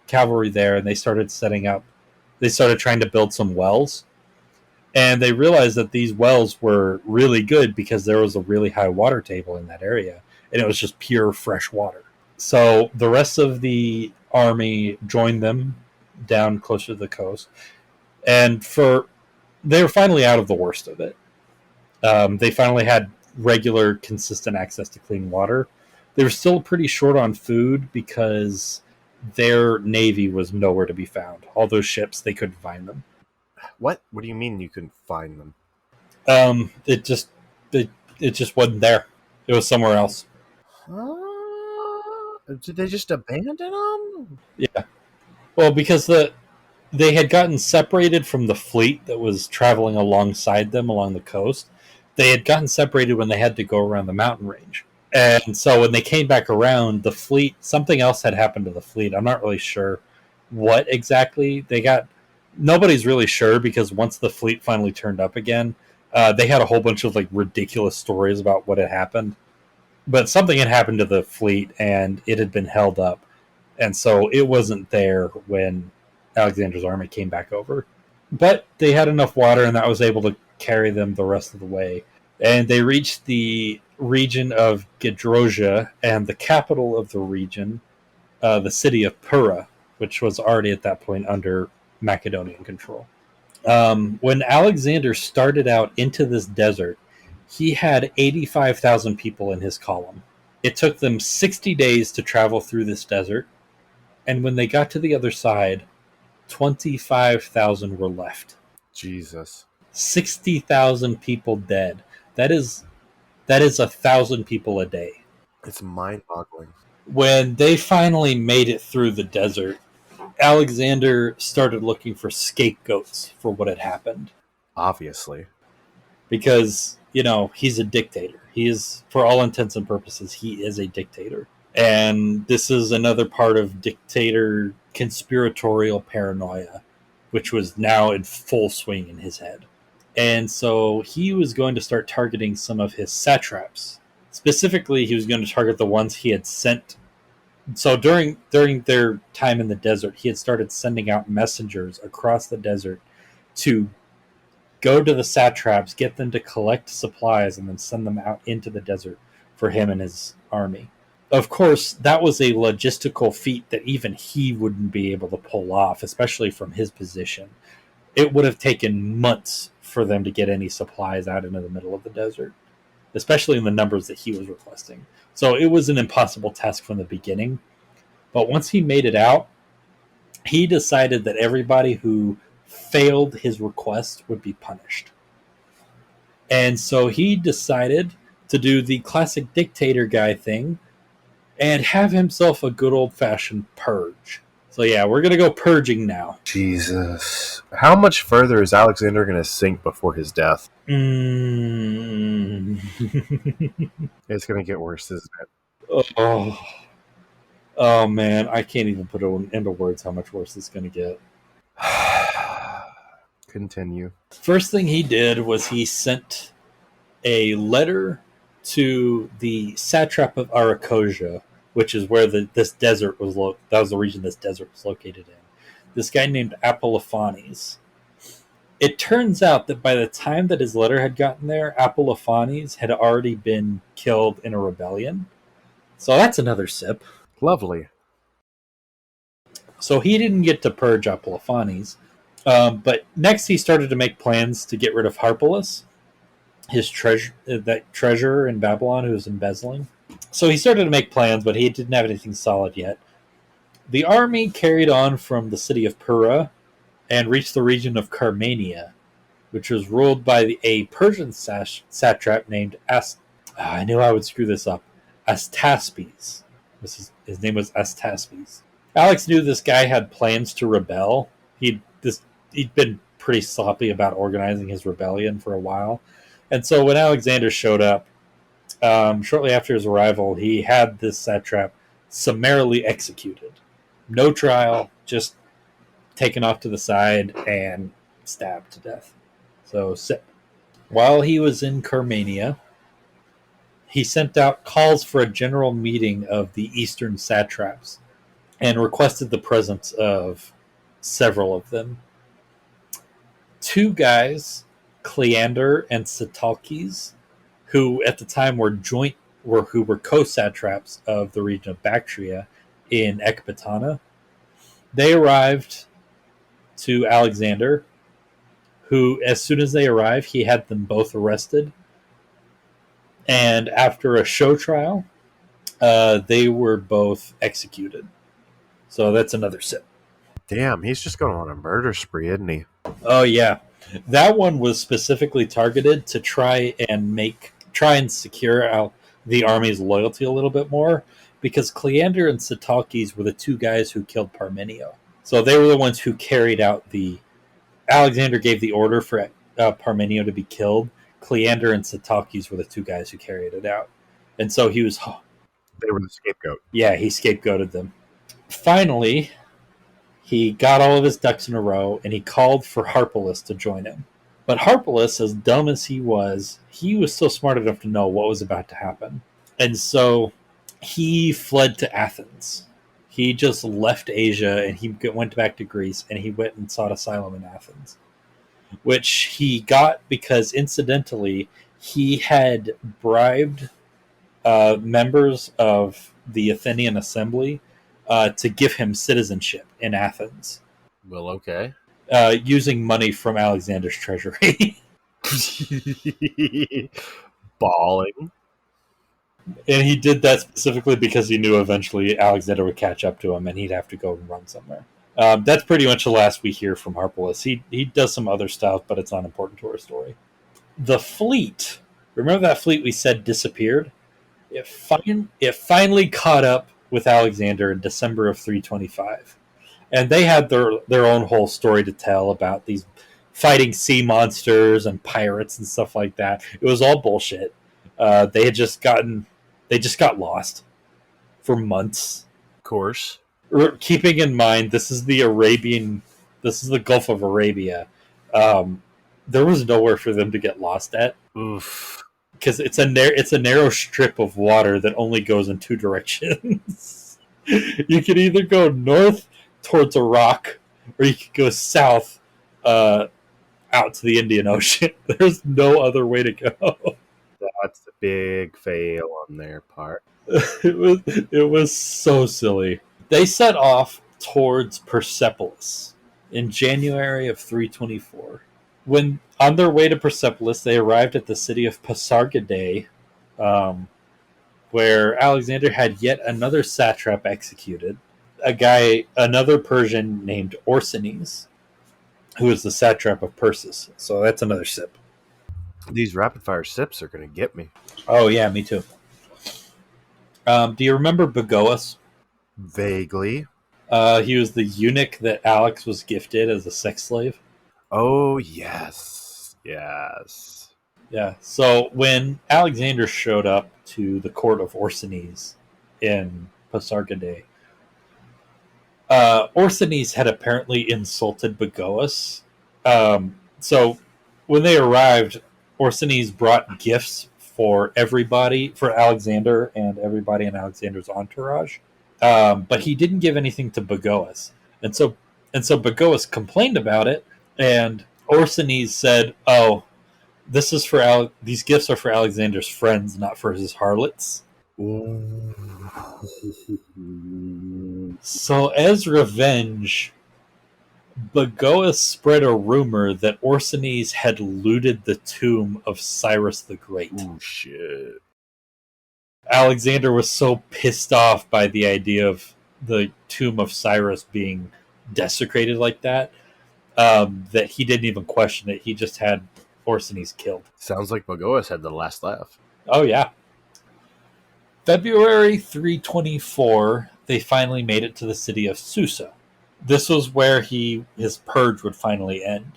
cavalry there, and they started trying to build some wells. And they realized that these wells were really good because there was a really high water table in that area, and it was just pure fresh water. So the rest of the army joined them down closer to the coast, and they were finally out of the worst of it. They finally had regular, consistent access to clean water. They were still pretty short on food because their navy was nowhere to be found. All those ships, they couldn't find them. What? What do you mean you couldn't find them? It just wasn't there. It was somewhere else. Did they just abandon them? Yeah. Well, because they had gotten separated from the fleet that was traveling alongside them along the coast. They had gotten separated when they had to go around the mountain range. And so when they came back around, the fleet, something else had happened to the fleet. I'm not really sure what exactly they got. Nobody's really sure, because once the fleet finally turned up again, they had a whole bunch of like ridiculous stories about what had happened. But something had happened to the fleet, and it had been held up. And so it wasn't there when Alexander's army came back over. But they had enough water, and that was able to carry them the rest of the way. And they reached the region of Gedrosia, and the capital of the region, the city of Pura, which was already at that point under Macedonian control. When Alexander started out into this desert, he had 85,000 people in his column. It took them 60 days to travel through this desert, and when they got to the other side, 25,000 were left. Jesus. 60,000 people dead. That is 1,000 people a day. It's mind-boggling. When they finally made it through the desert, Alexander started looking for scapegoats for what had happened. Obviously. Because, he's a dictator. He is, for all intents and purposes, he is a dictator. And this is another part of dictator conspiratorial paranoia, which was now in full swing in his head. And so he was going to start targeting some of his satraps. Specifically, he was going to target the ones he had sent. So during their time in the desert, he had started sending out messengers across the desert to go to the satraps, get them to collect supplies, and then send them out into the desert for him and his army. Of course, that was a logistical feat that even he wouldn't be able to pull off, especially from his position. It would have taken months for them to get any supplies out into the middle of the desert, especially in the numbers that he was requesting. So it was an impossible task from the beginning. But once he made it out, he decided that everybody who failed his request would be punished. And so he decided to do the classic dictator guy thing and have himself a good old-fashioned purge. So yeah, we're going to go purging now. Jesus. How much further is Alexander going to sink before his death? It's going to get worse, isn't it? Oh man, I can't even put it into words how much worse it's going to get. Continue. First thing he did was he sent a letter to the satrap of Arachosia, which is where this desert was that was the region this desert was located in. This guy named Apolophanes. It turns out that by the time that his letter had gotten there, Apolophanes had already been killed in a rebellion. So that's another sip. Lovely. So he didn't get to purge Apolophanes. But next he started to make plans to get rid of Harpalus, his treasurer in Babylon who was embezzling. So he started to make plans, but he didn't have anything solid yet. The army carried on from the city of Pura and reached the region of Carmania, which was ruled by a Persian satrap named I knew I would screw this up. Astaspes. His name was Astaspes. Alex knew this guy had plans to rebel. He'd been pretty sloppy about organizing his rebellion for a while, and so when Alexander showed up, shortly after his arrival, he had this satrap summarily executed. No trial, just taken off to the side and stabbed to death. So, while he was in Carmania, he sent out calls for a general meeting of the eastern satraps and requested the presence of several of them. Two guys, Cleander and Sitalkes, who at the time were co-satraps of the region of Bactria in Ecbatana. They arrived to Alexander, who, as soon as they arrived, he had them both arrested. And after a show trial, they were both executed. So that's another sip. Damn, he's just going on a murder spree, isn't he? Oh yeah, that one was specifically targeted to try and secure the army's loyalty a little bit more, because Cleander and Sitalkes were the two guys who killed Parmenio. So they were the ones who carried out Alexander gave the order for Parmenio to be killed. Cleander and Sitalkes were the two guys who carried it out, and so he was. They were the scapegoat. Yeah, he scapegoated them. Finally, he got all of his ducks in a row, and he called for Harpalus to join him. But Harpalus, as dumb as he was still smart enough to know what was about to happen. And so he fled to Athens. He just left Asia, and he went back to Greece, and he went and sought asylum in Athens, which he got because, incidentally, he had bribed members of the Athenian assembly to give him citizenship in Athens. Well, okay. Using money from Alexander's treasury. Balling. And he did that specifically because he knew eventually Alexander would catch up to him and he'd have to go and run somewhere. That's pretty much the last we hear from Harpalus. He does some other stuff, but it's not important to our story. The fleet, remember that fleet we said disappeared? It finally caught up with Alexander in December of 325. And they had their own whole story to tell about these fighting sea monsters and pirates and stuff like that. It was all bullshit. They just got lost for months. Of course. Keeping in mind, this is the Gulf of Arabia. There was nowhere for them to get lost at. Oof. Because it's a narrow strip of water that only goes in two directions. You could either go north towards a rock, or you could go south out to the Indian Ocean. There's no other way to go. That's a big fail on their part. It was so silly. They set off towards Persepolis in January of 324. When on their way to Persepolis, they arrived at the city of Pasargadae, where Alexander had yet another satrap executed. Another Persian named Orsanes, who was the satrap of Persis. So that's another sip. These rapid fire sips are going to get me. Oh yeah, me too. Do you remember Bagoas? Vaguely. He was the eunuch that Alex was gifted as a sex slave. Oh, yes. Yes. Yeah. So when Alexander showed up to the court of Orsanes in Pasargadae, Orsanes had apparently insulted Bagoas. So when they arrived, Orsanes brought gifts for everybody, for Alexander and everybody in Alexander's entourage. But he didn't give anything to Bagoas. And so Bagoas complained about it, and Orsanes said, "Oh, these gifts are for Alexander's friends, not for his harlots." Ooh. So as revenge, Bagoas spread a rumor that Orsanes had looted the tomb of Cyrus the Great. Oh, shit. Alexander was so pissed off by the idea of the tomb of Cyrus being desecrated like that, that he didn't even question it. He just had Orsanes killed. Sounds like Bagoas had the last laugh. Oh, yeah. February 324, they finally made it to the city of Susa. This was where his purge would finally end.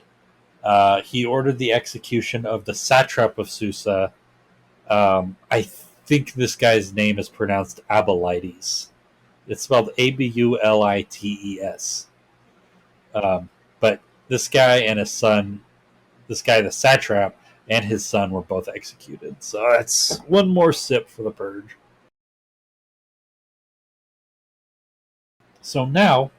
He ordered the execution of the satrap of Susa. I think this guy's name is pronounced Abulites. It's spelled Abulites. But this guy and his son, this guy, the satrap, and his son were both executed. So that's one more sip for the purge. So now,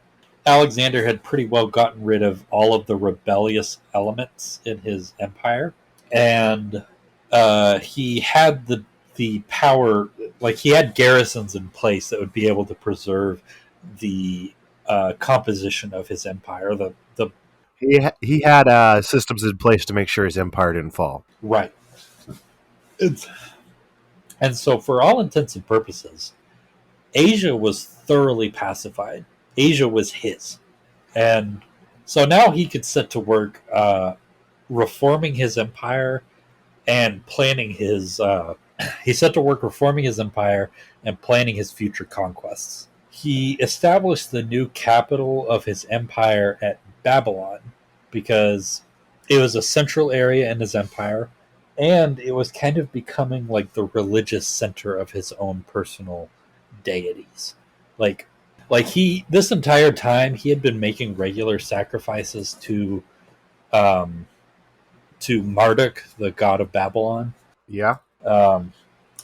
Alexander had pretty well gotten rid of all of the rebellious elements in his empire, and he had the power, like he had garrisons in place that would be able to preserve the composition of his empire. The He had systems in place to make sure his empire didn't fall. right, and so for all intents and purposes, Asia was thoroughly pacified. Asia was his, and so now he could set to work reforming his empire and planning his. He set to work reforming his empire and planning his future conquests. He established the new capital of his empire at Babylon because it was a central area in his empire, and it was kind of becoming like the religious center of his own personal deities. Like he, this entire time he had been making regular sacrifices to Marduk, the god of Babylon. Yeah.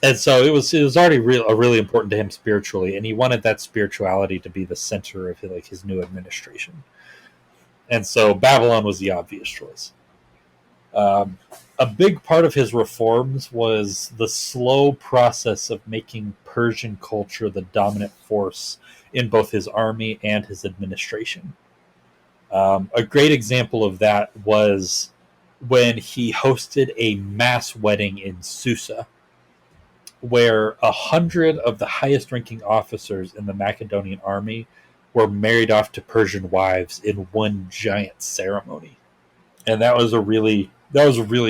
And so it was already really important to him spiritually, and he wanted that spirituality to be the center of his new administration. And so Babylon was the obvious choice. A big part of his reforms was the slow process of making Persian culture the dominant force in both his army and his administration. A great example of that was when he hosted a mass wedding in Susa, where 100 of the highest-ranking officers in the Macedonian army were married off to Persian wives in one giant ceremony, and that was a really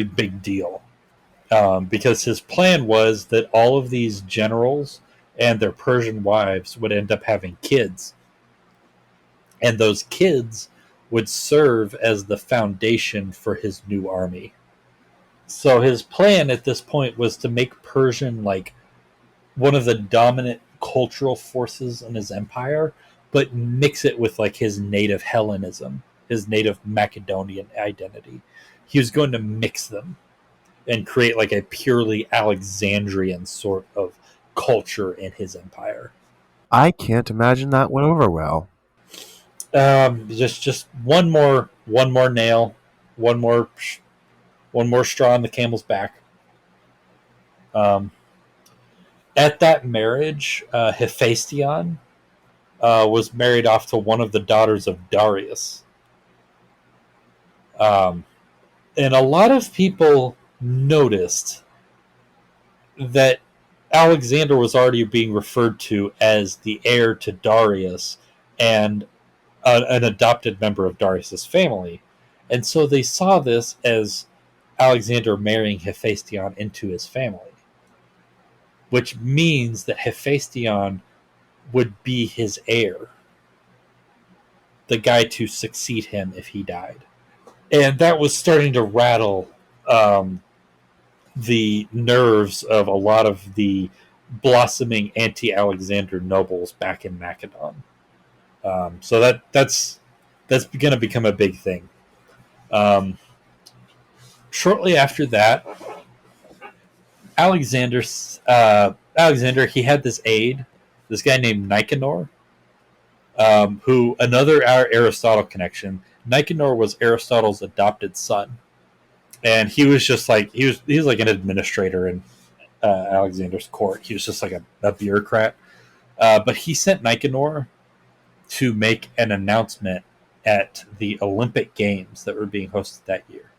big deal, because his plan was that all of these generals and their Persian wives would end up having kids, and those kids would serve as the foundation for his new army. So his plan at this point was to make Persian like one of the dominant cultural forces in his empire, but mix it with like his native Hellenism, his native Macedonian identity. He was going to mix them and create like a purely Alexandrian sort of culture in his empire. I can't imagine that went over well. Just one more nail, one more straw on the camel's back. At that marriage, Hephaestion was married off to one of the daughters of Darius. And a lot of people noticed that Alexander was already being referred to as the heir to Darius and an adopted member of Darius's family. And so they saw this as Alexander marrying Hephaestion into his family, which means that Hephaestion would be his heir, the guy to succeed him if he died. And that was starting to rattle the nerves of a lot of the blossoming anti-Alexander nobles back in Macedon. So that's going to become a big thing. Shortly after that, Alexander, he had this aide, this guy named Nicanor, who, another Aristotle connection. Nicanor was Aristotle's adopted son, and he was just like he was like an administrator in Alexander's court. He was just like a bureaucrat, but he sent Nicanor to make an announcement at the Olympic Games that were being hosted that year.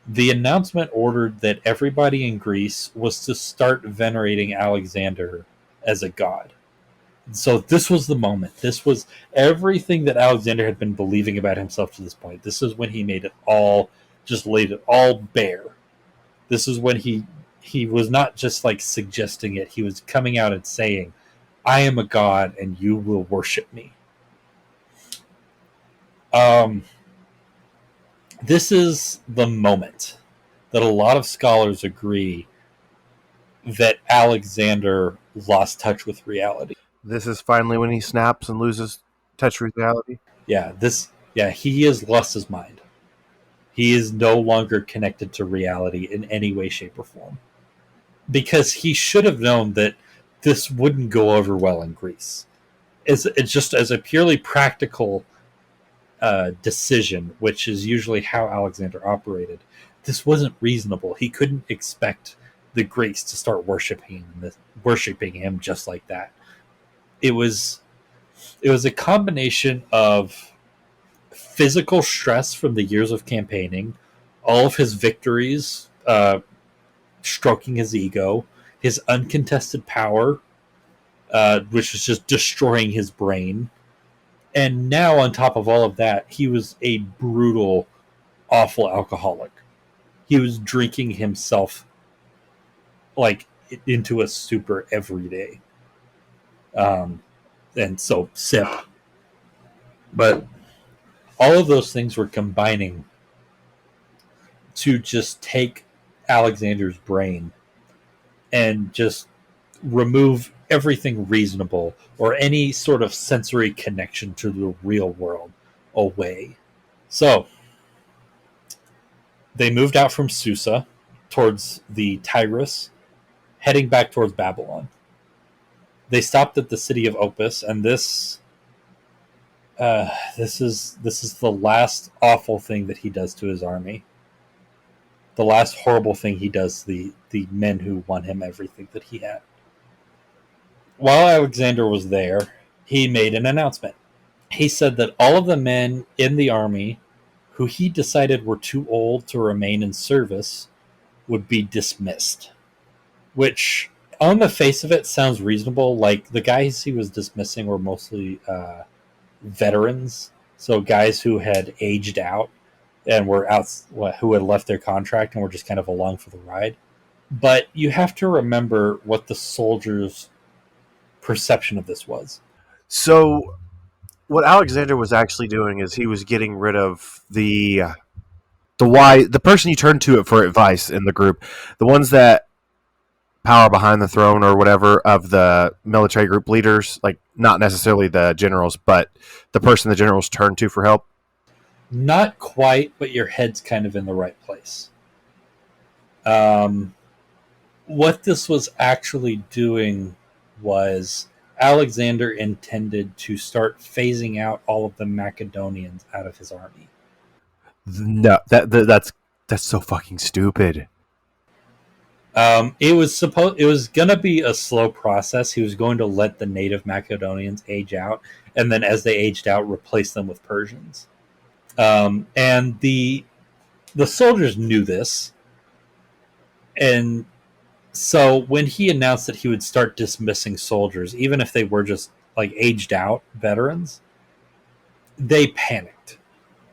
The announcement ordered that everybody in Greece was to start venerating Alexander as a god. So this was the moment. This was everything that Alexander had been believing about himself to this point. This is when he made it all, just laid it all bare. This is when he he was not just like suggesting it. He was coming out and saying, I am a god and you will worship me. This is the moment that a lot of scholars agree that Alexander lost touch with reality. This is finally when he snaps and loses touch with reality. He has lost his mind. He is no longer connected to reality in any way, shape, or form. Because he should have known that this wouldn't go over well in Greece. It's just as a purely practical decision, which is usually how Alexander operated. This wasn't reasonable. He couldn't expect the Greeks to start worshiping him just like that. It was a combination of physical stress from the years of campaigning, all of his victories, stroking his ego, his uncontested power, which was just destroying his brain. And now, on top of all of that, he was a brutal, awful alcoholic. He was drinking himself like into a stupor every day. And so sip. But all of those things were combining to just take Alexander's brain and just remove everything reasonable or any sort of sensory connection to the real world away. So they moved out from Susa towards the Tigris, heading back towards Babylon. They stopped at the city of Opus, and this is the last awful thing that he does to his army. The last horrible thing he does to the men who won him everything that he had. While Alexander was there, he made an announcement. He said that all of the men in the army who he decided were too old to remain in service would be dismissed. Which, on the face of it, sounds reasonable. Like, the guys he was dismissing were mostly veterans. So guys who had aged out and were out, who had left their contract and were just kind of along for the ride. But you have to remember what the soldiers' perception of this was. So, what Alexander was actually doing is he was getting rid of the person you turn to for advice in the group, the ones that power behind the throne or whatever of the military group leaders, like not necessarily the generals, but the person the generals turn to for help. Not quite, but your head's kind of in the right place. What this was actually doing was Alexander intended to start phasing out all of the Macedonians out of his army. No, that's so fucking stupid. It was gonna be a slow process. He was going to let the native Macedonians age out, and then as they aged out, replace them with Persians. And the soldiers knew this, and so when he announced that he would start dismissing soldiers, even if they were just like aged out veterans, they panicked.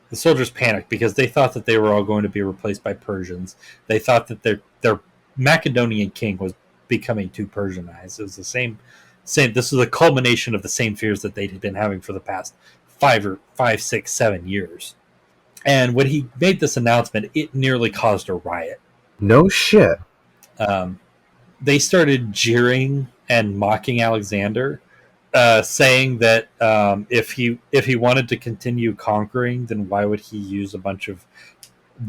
The soldiers panicked because they thought that they were all going to be replaced by Persians. They thought that their Macedonian king was becoming too Persianized. It was the same. This was a culmination of the same fears that they had been having for the past 5, 6, 7 years. And when he made this announcement, it nearly caused a riot. No shit. They started jeering and mocking Alexander, saying that if he wanted to continue conquering, then why would he use a bunch of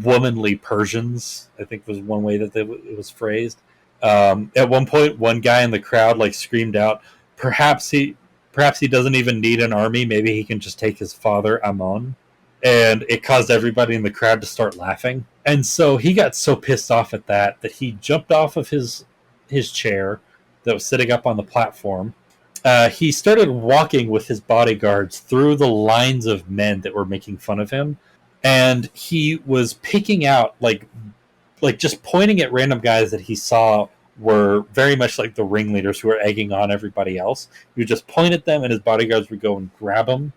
womanly Persians? I think was one way that it was phrased. At one point, one guy in the crowd like screamed out, "Perhaps he doesn't even need an army. Maybe he can just take his father Ammon." And it caused everybody in the crowd to start laughing. And so he got so pissed off at that he jumped off of his chair that was sitting up on the platform. He started walking with his bodyguards through the lines of men that were making fun of him. And he was picking out, like just pointing at random guys that he saw were very much like the ringleaders who were egging on everybody else. He would just point at them and his bodyguards would go and grab them.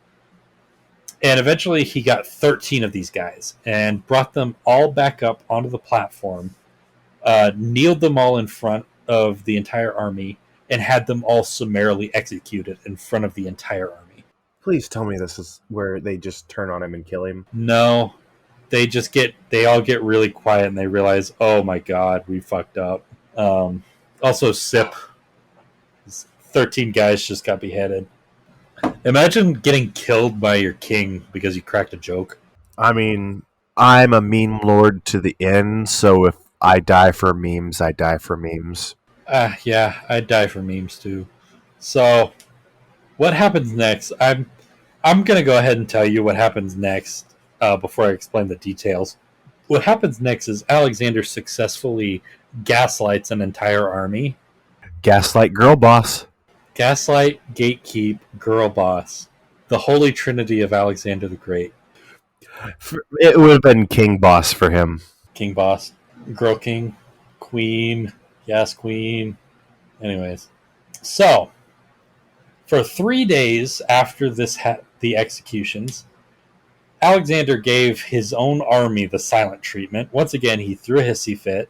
And eventually he got 13 of these guys and brought them all back up onto the platform kneeled them all in front of the entire army, and had them all summarily executed in front of the entire army. Please tell me this is where they just turn on him and kill him. No, they all get really quiet and they realize, oh my god, we fucked up. Also, Sip, 13 guys just got beheaded. Imagine getting killed by your king because you cracked a joke. I mean, I'm a meme lord to the end, so if I die for memes, I die for memes. Yeah, I'd die for memes too. So, what happens next? I'm gonna go ahead and tell you what happens next before I explain the details. What happens next is Alexander successfully gaslights an entire army. Gaslight girl boss. Gaslight, gatekeep, girl boss. The holy trinity of Alexander the Great. It would have been king boss for him. King boss. Girl king. Queen. Yes, queen. Anyways. So, for 3 days after the executions, Alexander gave his own army the silent treatment. Once again, he threw a hissy fit.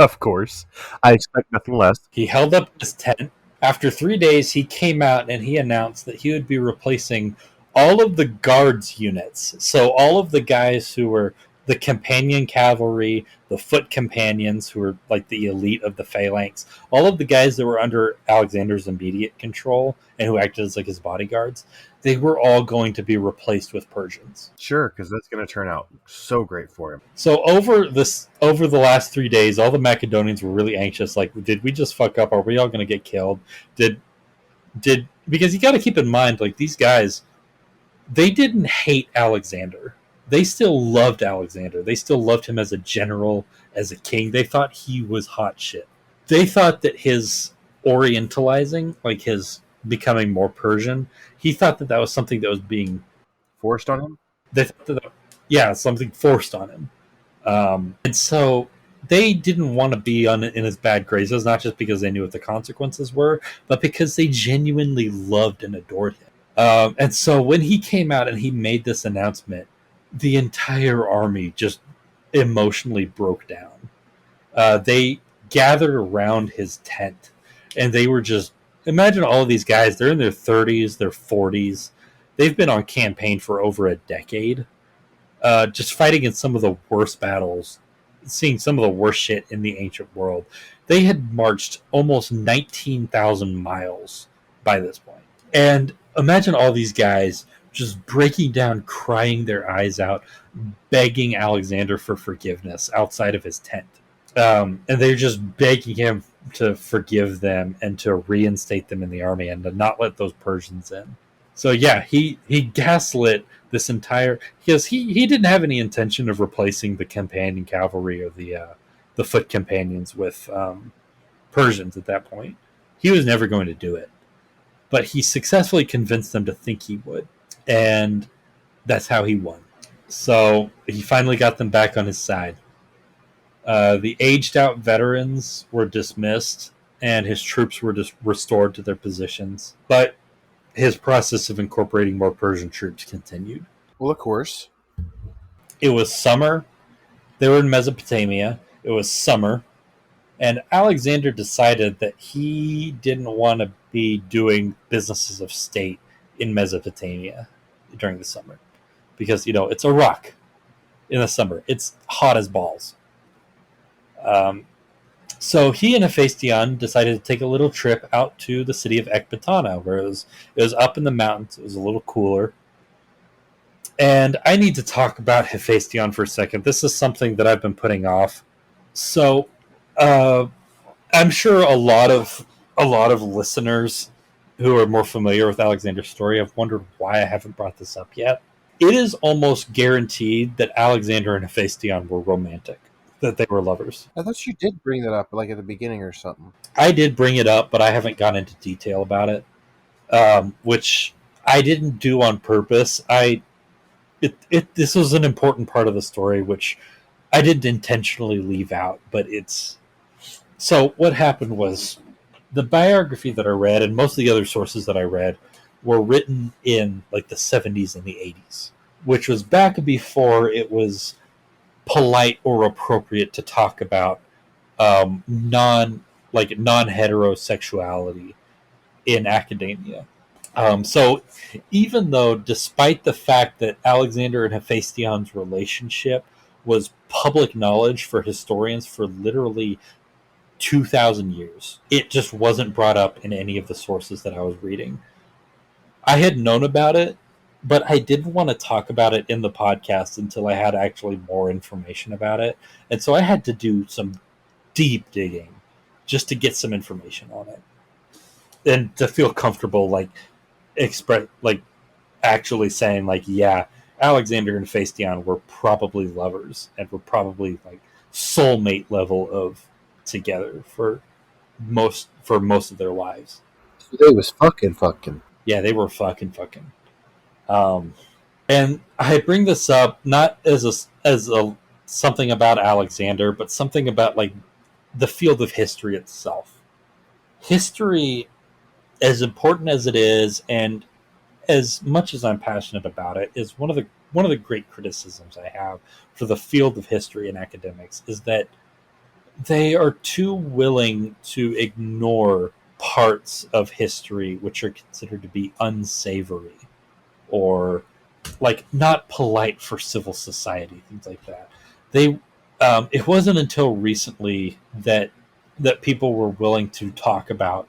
Of course. I expect nothing less. He held up his tent. After 3 days, he came out and he announced that he would be replacing all of the guards units. So all of the guys who were the companion cavalry, the foot companions, who were like the elite of the phalanx, all of the guys that were under Alexander's immediate control and who acted as like his bodyguards, they were all going to be replaced with Persians. Sure, because that's going to turn out so great for him. So over the last 3 days, all the Macedonians were really anxious. Like, did we just fuck up? Are we all going to get killed? Because you got to keep in mind, like, these guys, they didn't hate Alexander. They still loved Alexander. They still loved him as a general, as a king. They thought he was hot shit. They thought that his orientalizing, like his becoming more Persian, he thought that was something that was being forced on him. They thought that, something forced on him, and so they didn't want to be in his bad graces. Not just because they knew what the consequences were, but because they genuinely loved and adored him. And so when he came out and he made this announcement, the entire army just emotionally broke down. They gathered around his tent, and they were just, imagine all of these guys. They're in their 30s, their 40s. They've been on campaign for over a decade, just fighting in some of the worst battles, seeing some of the worst shit in the ancient world. They had marched almost 19,000 miles by this point. And imagine all these guys just breaking down, crying their eyes out, begging Alexander for forgiveness outside of his tent. And they're just begging him to forgive them and to reinstate them in the army and to not let those Persians in. So yeah, he gaslit this entire, because he didn't have any intention of replacing the companion cavalry or the foot companions with Persians at that point. He was never going to do it, but he successfully convinced them to think he would, and that's how he won. So he finally got them back on his side. The aged out veterans were dismissed, and his troops were just restored to their positions. But his process of incorporating more Persian troops continued. Well, of course. It was summer. They were in Mesopotamia. It was summer. And Alexander decided that he didn't want to be doing businesses of state in Mesopotamia during the summer. Because, it's a rock in the summer. It's hot as balls. So he and Hephaestion decided to take a little trip out to the city of Ecbatana, where it was up in the mountains. It was a little cooler. And I need to talk about Hephaestion for a second. This is something that I've been putting off. So I'm sure a lot of listeners who are more familiar with Alexander's story have wondered why I haven't brought this up yet. It is almost guaranteed that Alexander and Hephaestion were romantic, that they were lovers. I thought you did bring that up, like at the beginning or something. I did bring it up, but I haven't gone into detail about it, which I didn't do on purpose. This was an important part of the story, which I didn't intentionally leave out, but so what happened was the biography that I read and most of the other sources that I read were written in like the 70s and the 80s, which was back before it was polite or appropriate to talk about non heterosexuality in academia. So even though, despite the fact that Alexander and Hephaestion's relationship was public knowledge for historians for literally 2,000 years, it just wasn't brought up in any of the sources that I was reading. I had known about it, but I didn't want to talk about it in the podcast until I had actually more information about it. And so I had to do some deep digging just to get some information on it and to feel comfortable, like, express, like, actually saying, like, yeah, Alexander and Hephaestion were probably lovers and were probably like soulmate level of together for most of their lives. They was fucking. Yeah, they were fucking. Um, and I bring this up not as a something about Alexander, but something about, like, the field of history itself. History, as important as it is, and as much as I'm passionate about it, is one of the great criticisms I have for the field of history and academics is that they are too willing to ignore parts of history which are considered to be unsavory or, like, not polite for civil society, things like that. They It wasn't until recently that people were willing to talk about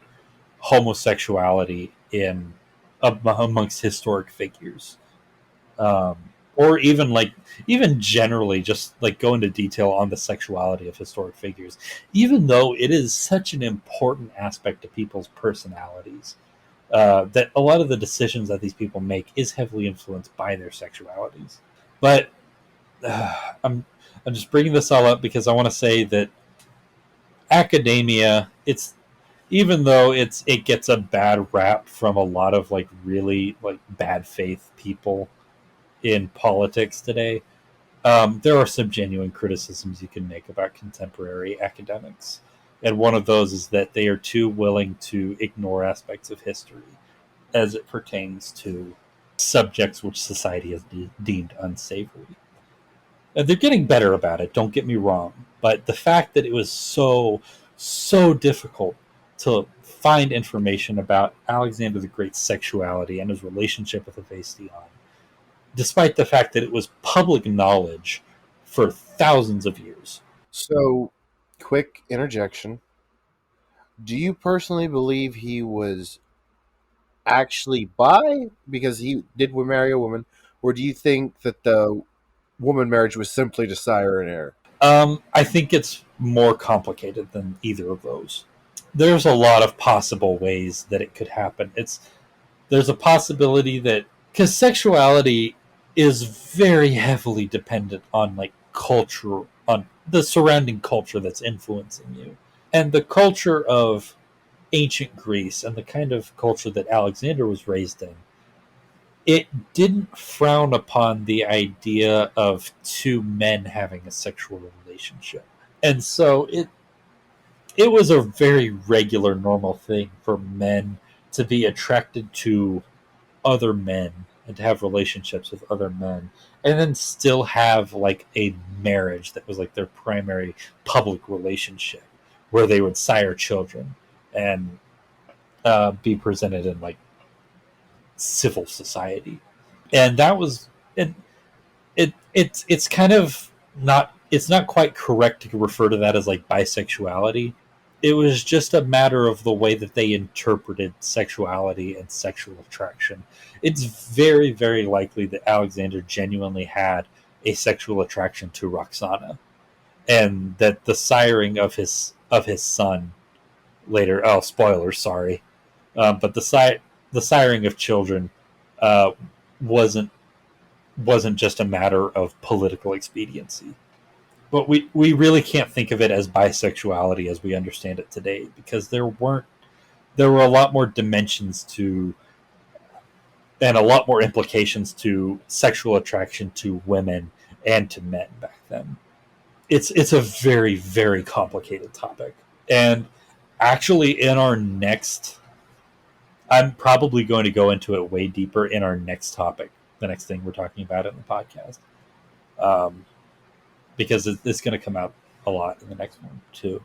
homosexuality in amongst historic figures, um, or even, like, even generally just, like, go into detail on the sexuality of historic figures, even though it is such an important aspect of people's personalities, that a lot of the decisions that these people make is heavily influenced by their sexualities. But uh, I'm I'm just bringing this all up because I want to say that academia, it's, even though it gets a bad rap from a lot of, like, really, like, bad faith people in politics today, there are some genuine criticisms you can make about contemporary academics. And one of those is that they are too willing to ignore aspects of history as it pertains to subjects which society has deemed unsavory. And they're getting better about it, don't get me wrong. But the fact that it was so difficult to find information about Alexander the Great's sexuality and his relationship with Hephaestion, despite the fact that it was public knowledge for thousands of years. So, quick interjection. Do you personally believe he was actually bi because he did marry a woman, or do you think that the woman marriage was simply to sire an heir? I think it's more complicated than either of those. There's a lot of possible ways that it could happen. There's a possibility that, because sexuality is very heavily dependent on, like, culture, on the surrounding culture that's influencing you, and the culture of ancient Greece and the kind of culture that Alexander was raised in, it didn't frown upon the idea of two men having a sexual relationship. And so it was a very regular, normal thing for men to be attracted to other men and to have relationships with other men, and then still have, like, a marriage that was, like, their primary public relationship where they would sire children and be presented in, like, civil society. And that was it's kind of not, it's not quite correct to refer to that as, like, bisexuality. It was just a matter of the way that they interpreted sexuality and sexual attraction. It's very, very likely that Alexander genuinely had a sexual attraction to Roxana, and that the siring of his son later. Oh, spoilers, sorry. But the siring of children uh, wasn't just a matter of political expediency. But we really can't think of it as bisexuality as we understand it today, because there were a lot more dimensions to, and a lot more implications to, sexual attraction to women and to men back then. It's a very, very complicated topic. And actually, in our next, I'm probably going to go into it way deeper in our next topic, the next thing we're talking about in the podcast, because it's going to come out a lot in the next one too.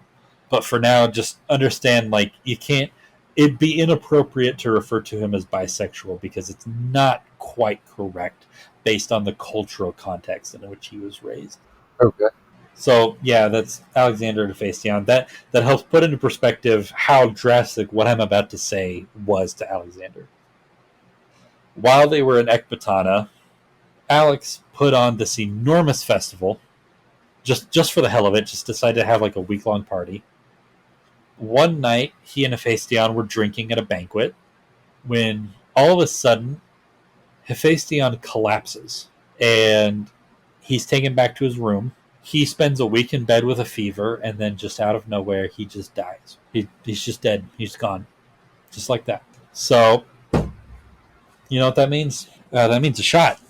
But for now, just understand, like, you can't. It'd be inappropriate to refer to him as bisexual because it's not quite correct based on the cultural context in which he was raised. Okay. So yeah, that's Alexander Hephaestion. That helps put into perspective how drastic what I'm about to say was to Alexander. While they were in Ecbatana, Alex put on this enormous festival, just for the hell of it. Just decided to have like a week-long party. One night, he and Hephaestion were drinking at a banquet when all of a sudden, Hephaestion collapses and he's taken back to his room. He spends a week in bed with a fever, and then just out of nowhere, he just dies. He's just dead. He's gone. Just like that. So, you know what that means? That means a shot.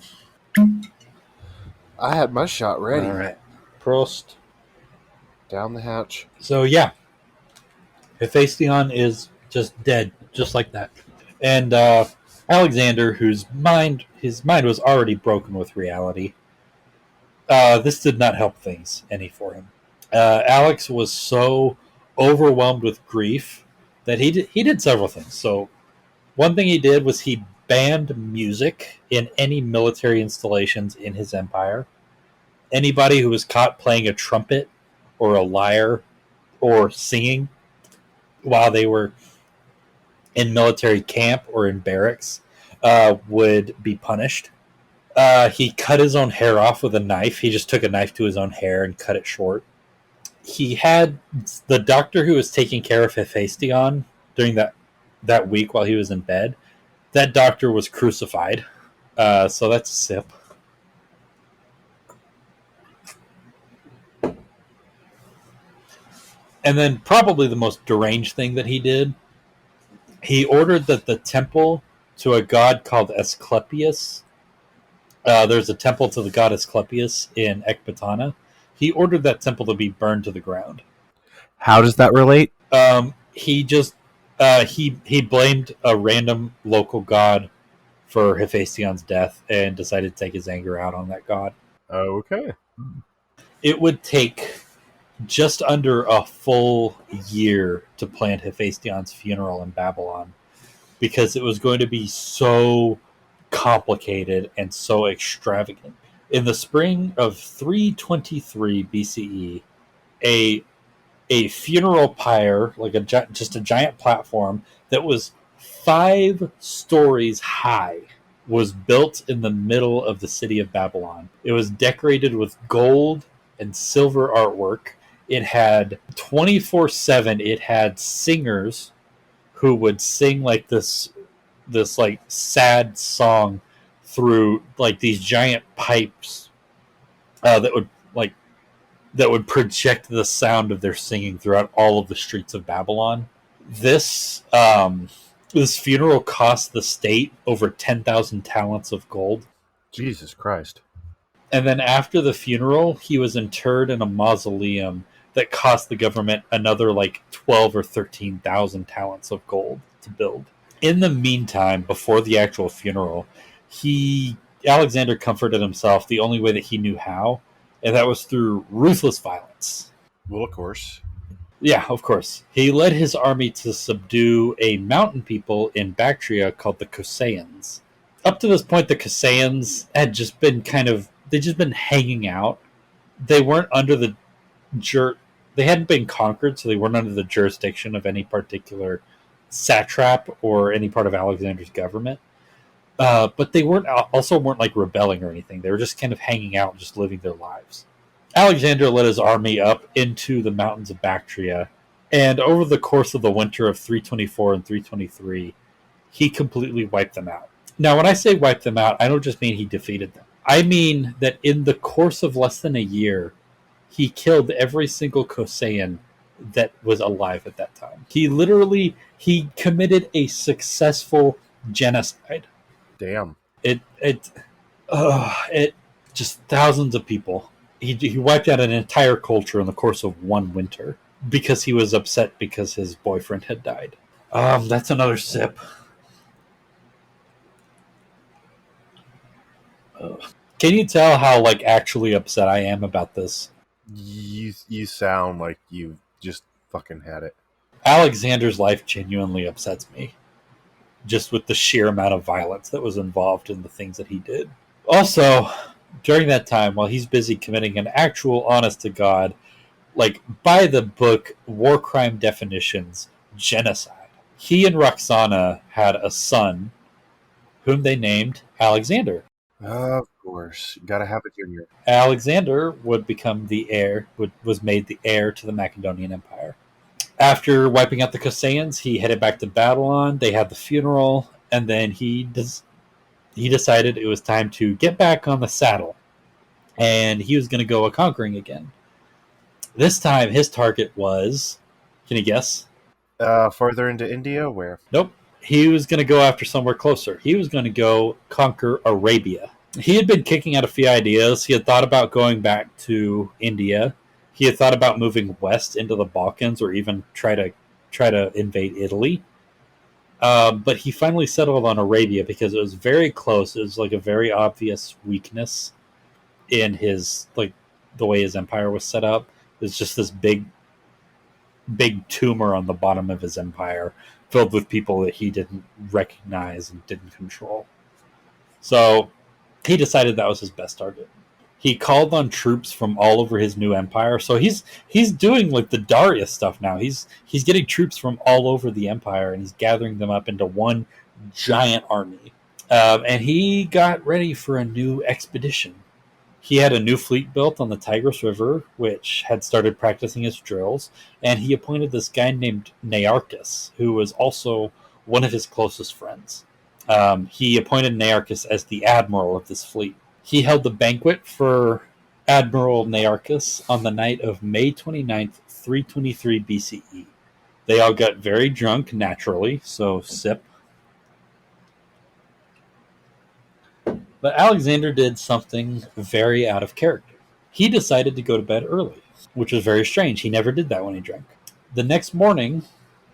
I had my shot ready. All right. Prost. Down the hatch. So, yeah. Hephaestion is just dead. Just like that. And Alexander, his mind was already broken with reality. This did not help things any for him. Alex was so overwhelmed with grief that he did several things. So one thing he did was he banned music in any military installations in his empire. Anybody who was caught playing a trumpet or a lyre or singing while they were in military camp or in barracks would be punished. He cut his own hair off with a knife. He just took a knife to his own hair and cut it short. He had the doctor who was taking care of Hephaestion during that week while he was in bed. That doctor was crucified. So that's a sip. And then probably the most deranged thing that he did, he ordered that the temple to a god called Asclepius, there's a temple to the god Asclepius in Ecbatana. He ordered that temple to be burned to the ground. How does that relate? He just he blamed a random local god for Hephaestion's death and decided to take his anger out on that god. Okay. It would take just under a full year to plan Hephaestion's funeral in Babylon because it was going to be so complicated and so extravagant. In the spring of 323 BCE, a funeral pyre, like just a giant platform that was 5 stories high, was built in the middle of the city of Babylon. It was decorated with gold and silver artwork. It had 24/7. It had singers who would sing like this like sad song through like these giant pipes that would project the sound of their singing throughout all of the streets of Babylon. This funeral cost the state over 10,000 talents of gold. Jesus Christ. And then after the funeral, he was interred in a mausoleum that cost the government another like 12 or 13,000 talents of gold to build. In the meantime, before the actual funeral, Alexander comforted himself the only way that he knew how, and that was through ruthless violence. Well, of course. Yeah, of course. He led his army to subdue a mountain people in Bactria called the Cohesions. Up to this point, the Cohesions had just been they'd just been hanging out. They weren't under the they hadn't been conquered, so they weren't under the jurisdiction of any particular satrap or any part of Alexander's government. But they weren't like rebelling or anything. They were just kind of hanging out, just living their lives. Alexander led his army up into the mountains of Bactria, and over the course of the winter of 324 and 323, he completely wiped them out. Now, when I say wiped them out, I don't just mean he defeated them. I mean that in the course of less than a year, he killed every single Cohesion that was alive at that time. He committed a successful genocide. Damn. It just thousands of people. He wiped out an entire culture in the course of one winter because he was upset because his boyfriend had died. That's another sip. Can you tell how like actually upset I am about this? You sound like you've just fucking had it. Alexander's life genuinely upsets me, just with the sheer amount of violence that was involved in the things that he did. Also, during that time, while he's busy committing an actual honest to God, like by the book, war crime definitions, genocide, he and Roxana had a son whom they named Alexander. Of course, you gotta have a junior. Alexander would become the heir, was made the heir to the Macedonian Empire. After wiping out the Kosaans, he headed back to Babylon. They had the funeral, and then he decided it was time to get back on the saddle, and he was going to go a conquering again. This time, his target was, can you guess? Further into India, where? Nope. He was going to go after somewhere closer. He was going to go conquer Arabia. He had been kicking out a few ideas. He had thought about going back to India. He had thought about moving west into the Balkans, or even try to invade Italy. But he finally settled on Arabia because it was very close. It was like a very obvious weakness in his, like, the way his empire was set up. It was just this big tumor on the bottom of his empire, filled with people that he didn't recognize and didn't control. So he decided that was his best target. He called on troops from all over his new empire. So he's doing like the Darius stuff now. He's getting troops from all over the empire, and he's gathering them up into one giant army. And he got ready for a new expedition. He had a new fleet built on the Tigris River, which had started practicing his drills, and he appointed this guy named Nearchus, who was also one of his closest friends. He appointed Nearchus as the admiral of this fleet. He held the banquet for Admiral Nearchus on the night of May 29th, 323 BCE. They all got very drunk, naturally, so sip. But Alexander did something very out of character. He decided to go to bed early, which was very strange. He never did that when he drank. The next morning,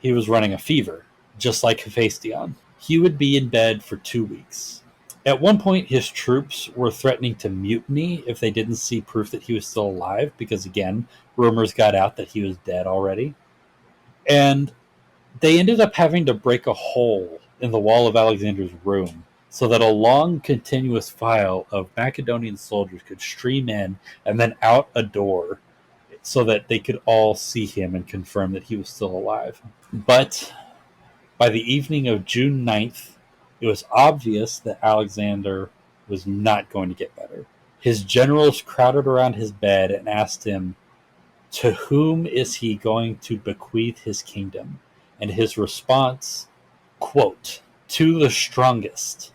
he was running a fever, just like Hephaestion. He would be in bed for 2 weeks. At one point, his troops were threatening to mutiny if they didn't see proof that he was still alive, because, again, rumors got out that he was dead already. And they ended up having to break a hole in the wall of Alexander's room so that a long, continuous file of Macedonian soldiers could stream in and then out a door so that they could all see him and confirm that he was still alive. But by the evening of June 9th, it was obvious that Alexander was not going to get better. His generals crowded around his bed and asked him, to whom is he going to bequeath his kingdom? And his response, quote, to the strongest.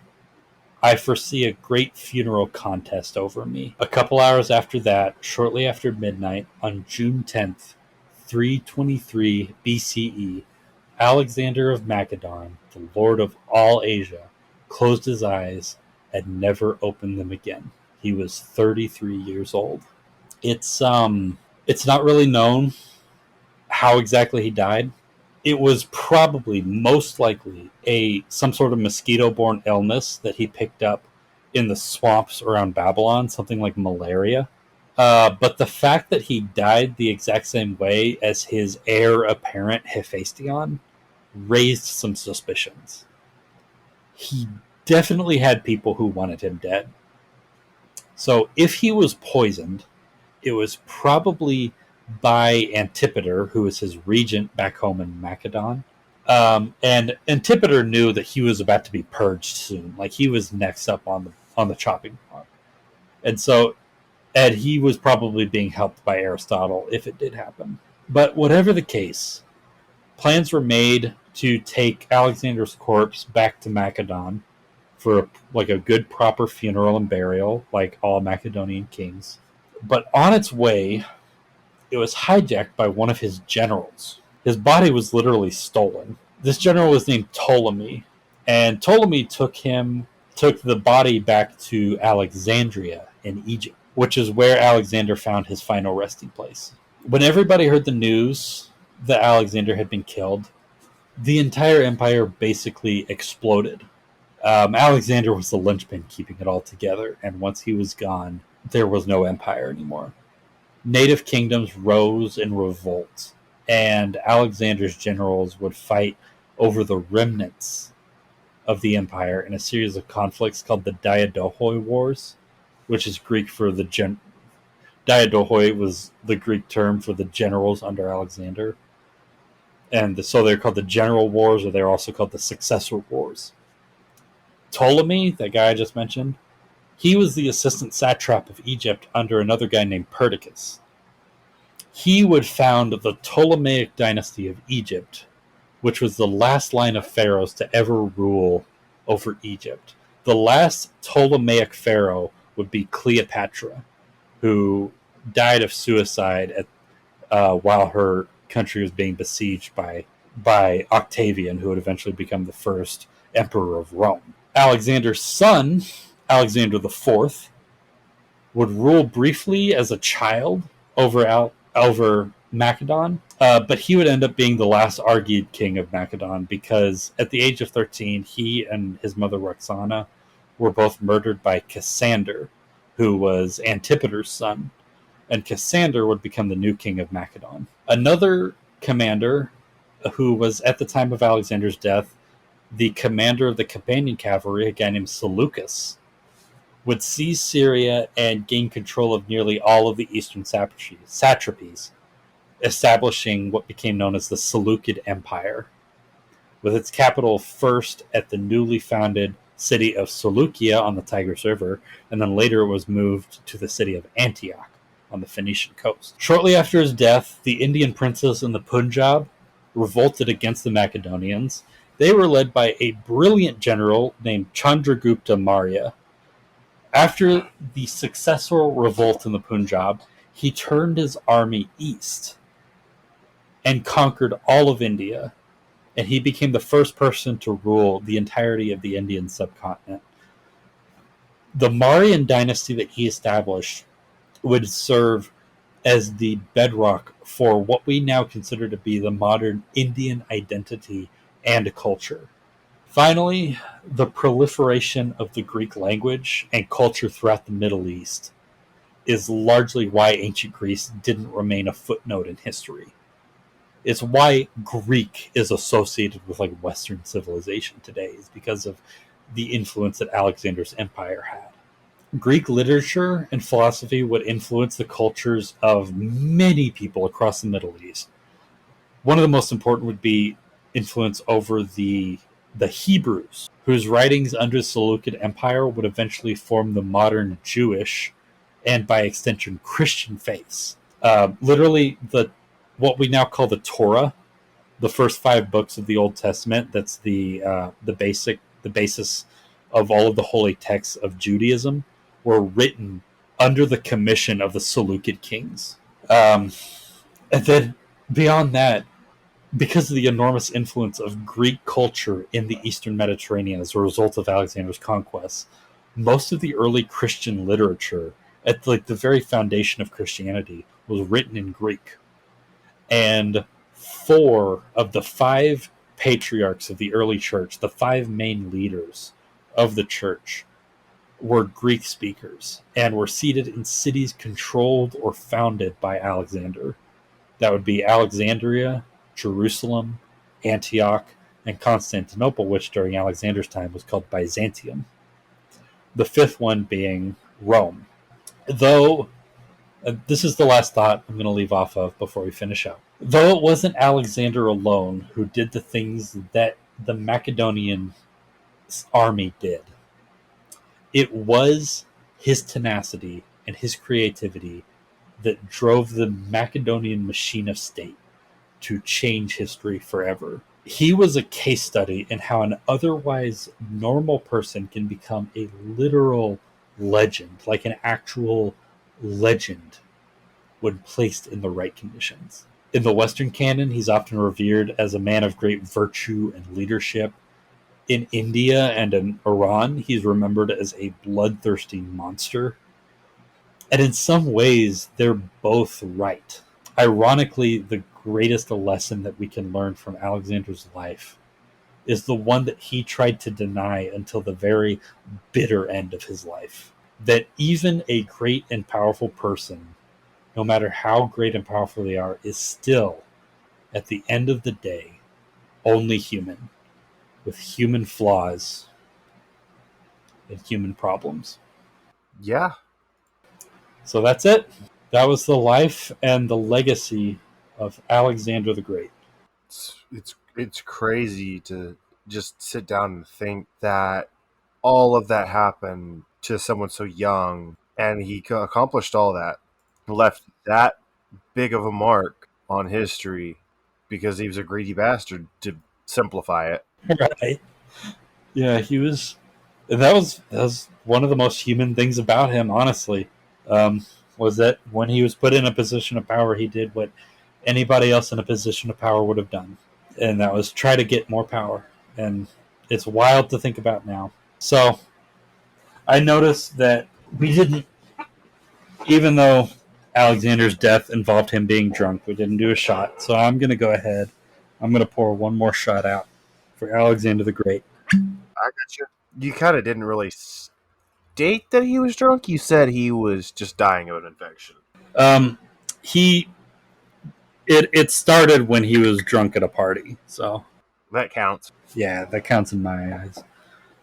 I foresee a great funeral contest over me. A couple hours after that, shortly after midnight, on June 10th, 323 BCE, Alexander of Macedon, the lord of all Asia, closed his eyes and never opened them again. He was 33 years old. It's not really known how exactly he died. It was probably most likely some sort of mosquito-borne illness that he picked up in the swamps around Babylon, something like malaria. But the fact that he died the exact same way as his heir apparent Hephaestion raised some suspicions. He definitely had people who wanted him dead. So if he was poisoned, it was probably by Antipater, who was his regent back home in Macedon. And Antipater knew that he was about to be purged soon. Like, he was next up on the chopping block. And he was probably being helped by Aristotle if it did happen. But whatever the case, plans were made to take Alexander's corpse back to Macedon for a good proper funeral and burial, like all Macedonian kings. But on its way, it was hijacked by one of his generals. His body was literally stolen. This general was named Ptolemy, and Ptolemy took the body back to Alexandria in Egypt, which is where Alexander found his final resting place. When everybody heard the news that Alexander had been killed, the entire empire basically exploded. Alexander was the linchpin keeping it all together, and once he was gone, there was no empire anymore. Native kingdoms rose in revolt and Alexander's generals would fight over the remnants of the empire in a series of conflicts called the Diadohoi Wars, which is Greek for the Diadohoi was the Greek term for the generals under Alexander. And so they're called the General Wars, or they're also called the Successor Wars. Ptolemy, that guy I just mentioned, he was the assistant satrap of Egypt under another guy named Perdiccas. He would found the Ptolemaic dynasty of Egypt, which was the last line of pharaohs to ever rule over Egypt. The last Ptolemaic pharaoh would be Cleopatra, who died of suicide while her country was being besieged by Octavian, who would eventually become the first emperor of Rome. Alexander's son, Alexander IV, would rule briefly as a child over Macedon, but he would end up being the last Argead king of Macedon because at the age of 13, he and his mother Roxana were both murdered by Cassander, who was Antipater's son, and Cassander would become the new king of Macedon. Another commander who was at the time of Alexander's death the commander of the companion cavalry, a guy named Seleucus, would seize Syria and gain control of nearly all of the eastern satrapies, establishing what became known as the Seleucid Empire, with its capital first at the newly founded city of Seleucia on the Tigris River, and then later it was moved to the city of Antioch on the Phoenician coast. Shortly after his death, the Indian princes in the Punjab revolted against the Macedonians. They were led by a brilliant general named Chandragupta Maurya. After the successful revolt in the Punjab, he turned his army east and conquered all of India, and he became the first person to rule the entirety of the Indian subcontinent. The Mauryan dynasty that he established would serve as the bedrock for what we now consider to be the modern Indian identity and culture. Finally, the proliferation of the Greek language and culture throughout the Middle East is largely why ancient Greece didn't remain a footnote in history. It's why Greek is associated with like Western civilization today, is because of the influence that Alexander's empire had. Greek literature and philosophy would influence the cultures of many people across the Middle East. One of the most important would be influence over the Hebrews, whose writings under the Seleucid Empire would eventually form the modern Jewish and by extension Christian faiths. Literally, what we now call the Torah, the first 5 books of the Old Testament, that's the basis of all of the holy texts of Judaism, were written under the commission of the Seleucid kings. And then beyond that, because of the enormous influence of Greek culture in the Eastern Mediterranean as a result of Alexander's conquests, most of the early Christian literature, at like the very foundation of Christianity, was written in Greek. And 4 of the 5 patriarchs of the early church, the 5 main leaders of the church, were Greek speakers and were seated in cities controlled or founded by Alexander. That would be Alexandria, Jerusalem, Antioch, and Constantinople, which during Alexander's time was called Byzantium. The 5th one being Rome. Though, this is the last thought I'm going to leave off of before we finish up. Though it wasn't Alexander alone who did the things that the Macedonian army did, it was his tenacity and his creativity that drove the Macedonian machine of state to change history forever. He was a case study in how an otherwise normal person can become a literal legend, like an actual legend, when placed in the right conditions. In the Western canon, he's often revered as a man of great virtue and leadership. In India and in Iran, he's remembered as a bloodthirsty monster. And in some ways, they're both right. Ironically, the greatest lesson that we can learn from Alexander's life is the one that he tried to deny until the very bitter end of his life. That even a great and powerful person, no matter how great and powerful they are, is still At the end of the day, only human, with human flaws and human problems. Yeah, So that's it. That was the life and the legacy of Alexander the Great. it's crazy to just sit down and think that all of that happened to someone so young, and he accomplished all that, left that big of a mark on history because he was a greedy bastard, to simplify it. Right. Yeah, he was. That was one of the most human things about him, honestly. Was that when he was put in a position of power, he did what anybody else in a position of power would have done, and that was try to get more power. And it's wild to think about now. So I noticed that we didn't, even though Alexander's death involved him being drunk, we didn't do a shot. So I'm going to go ahead. I'm going to pour one more shot out for Alexander the Great. I got you. You kind of didn't really state that he was drunk. You said he was just dying of an infection. Um, he it started when he was drunk at a party. So That counts. yeah, that counts in my eyes.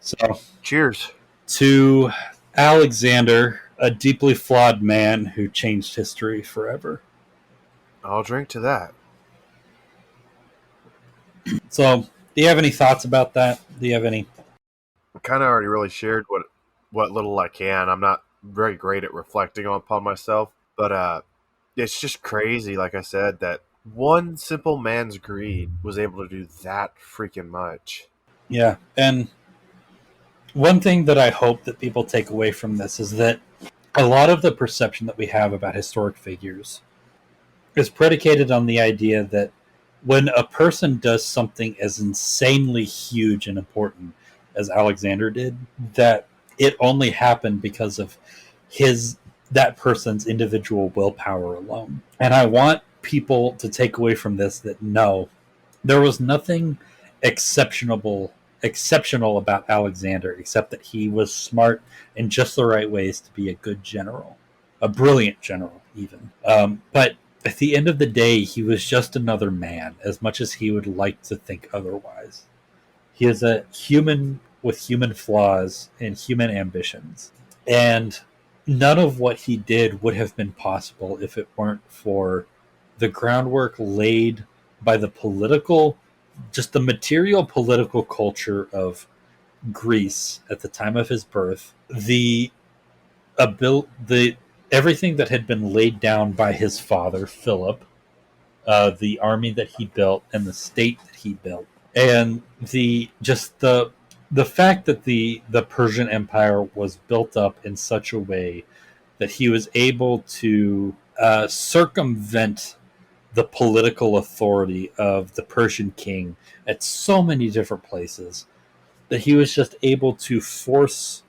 So Cheers. to Alexander, a deeply flawed man who changed history forever. I'll drink to that. So, do you have any thoughts about that? Do you have any? I kind of already really shared what little I can. I'm not very great at reflecting upon myself, but it's just crazy, like I said, that one simple man's greed was able to do that freaking much. Yeah, and one thing that I hope that people take away from this is that a lot of the perception that we have about historic figures is predicated on the idea that when a person does something as insanely huge and important as Alexander did, that it only happened because of that person's individual willpower alone. And I want people to take away from this that no, there was nothing exceptional about Alexander except that he was smart in just the right ways to be a good general, a brilliant general even. But at the end of the day, he was just another man, as much as he would like to think otherwise. He is a human with human flaws and human ambitions. And none of what he did would have been possible if it weren't for the groundwork laid by just the material political culture of Greece at the time of his birth, the everything that had been laid down by his father Philip, the army that he built and the state that he built, and the fact that the Persian Empire was built up in such a way that he was able to circumvent the political authority of the Persian king at so many different places, that he was just able to force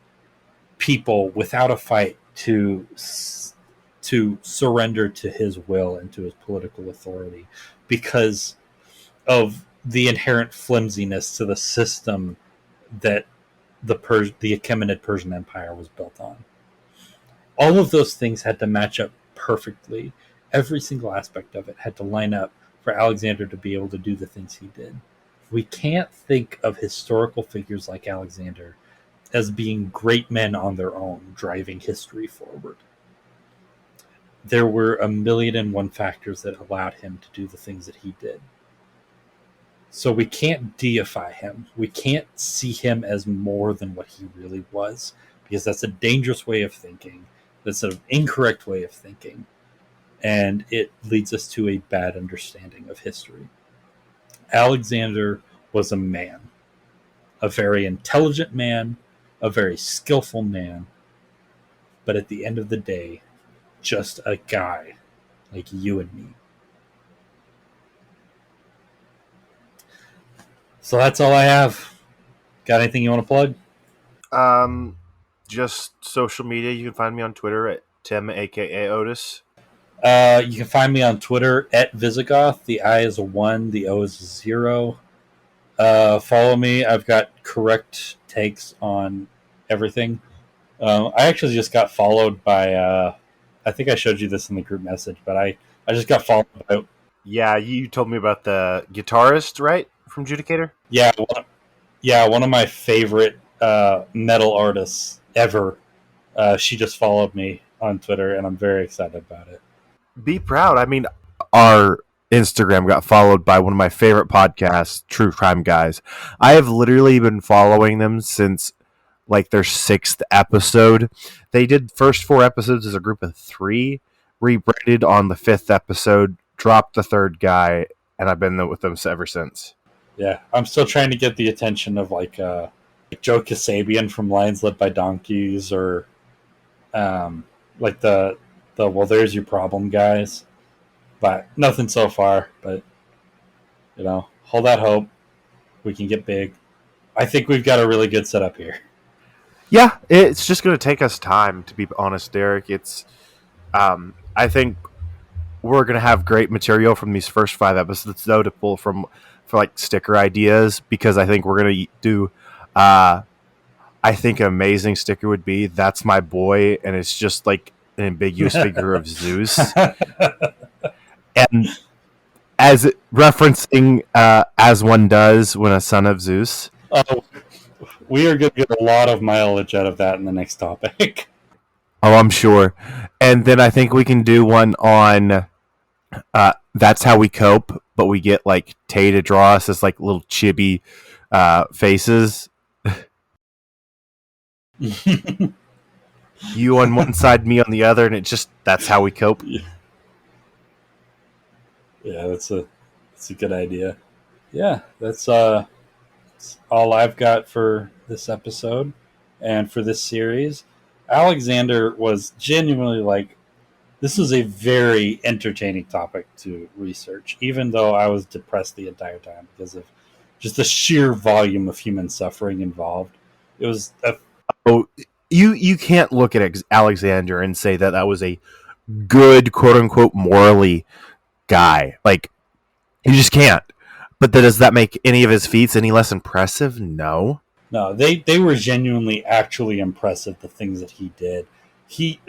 people without a fight to surrender to his will and to his political authority because of the inherent flimsiness to the system that the Achaemenid Persian Empire was built on. All of those things had to match up perfectly. Every single aspect of it had to line up for Alexander to be able to do the things he did. We can't think of historical figures like Alexander as being great men on their own, driving history forward. There were a million and one factors that allowed him to do the things that he did. So we can't deify him. We can't see him as more than what he really was, because that's a dangerous way of thinking. That's an incorrect way of thinking. And it leads us to a bad understanding of history. Alexander was a man, a very intelligent man, a very skillful man, but at the end of the day, just a guy like you and me. So that's all I have. Got anything you want to plug? Just social media. You can find me on Twitter at Tim, aka Otis. You can find me on Twitter at Visigoth. The I is a 1, the O is a 0. Follow me. I've got correct takes on everything. I actually just got followed by, I think I showed you this in the group message, but I just got followed by Yeah, you told me about the guitarist, right, from Judicator? Yeah, one of my favorite metal artists ever. She just followed me on Twitter, and I'm very excited about it. Be proud. I mean, our Instagram got followed by one of my favorite podcasts, True Crime Guys. I have literally been following them since like their sixth episode. They did first four episodes as a group of three, rebranded on the fifth episode, dropped the third guy, and I've been with them ever since. Yeah, I'm still trying to get the attention of like Joe Kasabian from Lions Led by Donkeys, or like the well, there's your problem guys, but nothing so far. But hold that hope. We can get big. I think we've got a really good setup here. Yeah, it's just going to take us time, to be honest, Derek. I think we're going to have great material from these first five episodes, though, to pull from for like sticker ideas, because I think we're going to do. I think an amazing sticker would be "That's my boy," and it's just like an ambiguous figure of Zeus, and as referencing as one does when a son of Zeus. We are going to get a lot of mileage out of that in the next topic. Oh, I'm sure. And then I think we can do one on That's How We Cope, but we get like Tay to draw us as like little chibi faces. You on one side, me on the other, and that's how we cope. Yeah, that's a good idea. Yeah, that's all I've got for this episode and for this series. Alexander was genuinely like, this was a very entertaining topic to research, even though I was depressed the entire time because of just the sheer volume of human suffering involved. It was you can't look at Alexander and say that was a good, quote unquote, morally guy. Like, you just can't. But does that make any of his feats any less impressive? No. No, they were genuinely actually impressive, the things that he did. He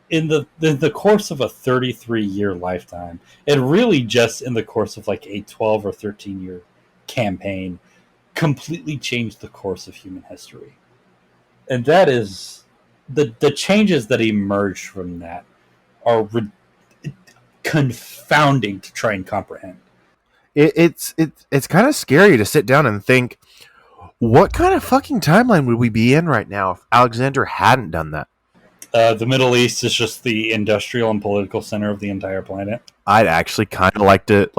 in the course of a 33-year lifetime, and really just in the course of like a 12 or 13-year campaign, completely changed the course of human history. And that is the changes that emerged from that are confounding to try and comprehend. It's kind of scary to sit down and think, what kind of fucking timeline would we be in right now if Alexander hadn't done that? The Middle East is just the industrial and political center of the entire planet. I'd actually kind of like to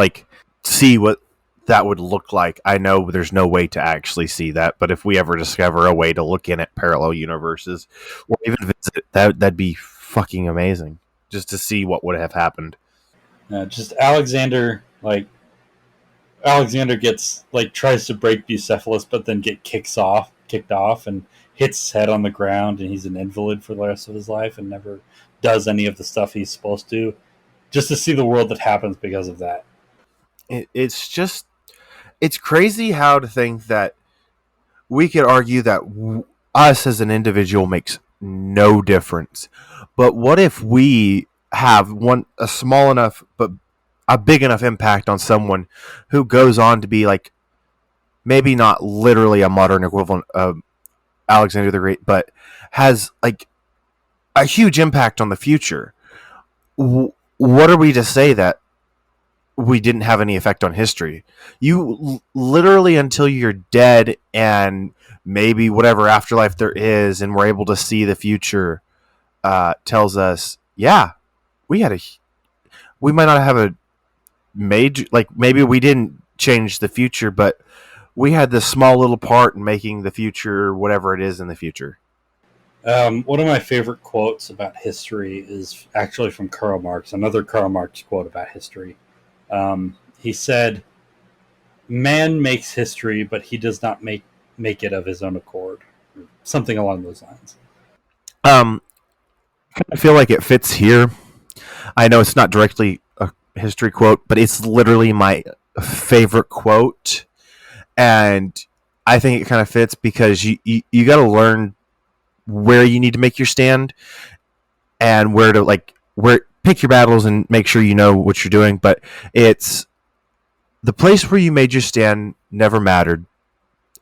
see what that would look like. I know there's no way to actually see that, but if we ever discover a way to look in at parallel universes or even visit, that'd be fucking amazing, just to see what would have happened. Just Alexander gets tries to break Bucephalus, but then kicked off and hits his head on the ground, and he's an invalid for the rest of his life and never does any of the stuff he's supposed to, just to see the world that happens because of that. It's crazy how to think that we could argue that us as an individual makes no difference. But what if we have a small enough but a big enough impact on someone who goes on to be like, maybe not literally a modern equivalent of Alexander the Great, but has like a huge impact on the future? What are we to say that we didn't have any effect on history? You literally, until you're dead and maybe whatever afterlife there is, and we're able to see the future, tells us, yeah, we might not have a major, like maybe we didn't change the future, but we had this small little part in making the future whatever it is in the future. One of my favorite quotes about history is actually from Karl Marx, another Karl Marx quote about history. He said, "Man makes history, but he does not make it of his own accord." Or something along those lines. I feel like it fits here. I know it's not directly a history quote, but it's literally my favorite quote. And I think it kind of fits because you got to learn where you need to make your stand and where pick your battles and make sure you know what you're doing. But it's the place where you made your stand never mattered.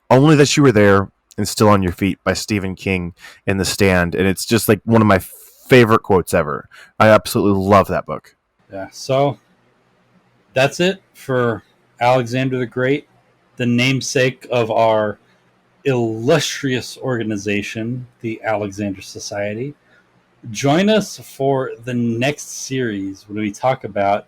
Only that you were there and still on your feet by Stephen King in The Stand. And it's just like one of my favorite quotes ever. I absolutely love that book. Yeah. So that's it for Alexander the Great, the namesake of our illustrious organization, the Alexander Society. Join us for the next series when we talk about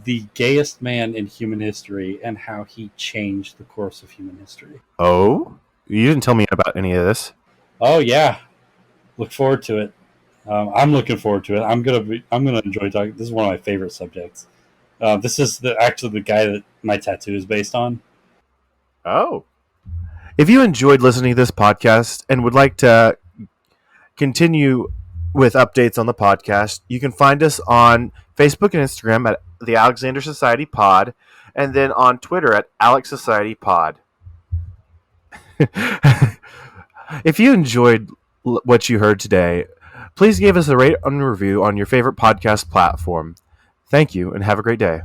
the gayest man in human history and how he changed the course of human history. Oh? You didn't tell me about any of this. Oh yeah, look forward to it. I'm looking forward to it. I'm gonna enjoy talking. This is one of my favorite subjects. This is actually the guy that my tattoo is based on. Oh. If you enjoyed listening to this podcast and would like to continue with updates on the podcast, you can find us on Facebook and Instagram at the Alexander Society Pod, and then on Twitter at Alex Society Pod. If you enjoyed what you heard today, please give us a rate and review on your favorite podcast platform. Thank you, and have a great day.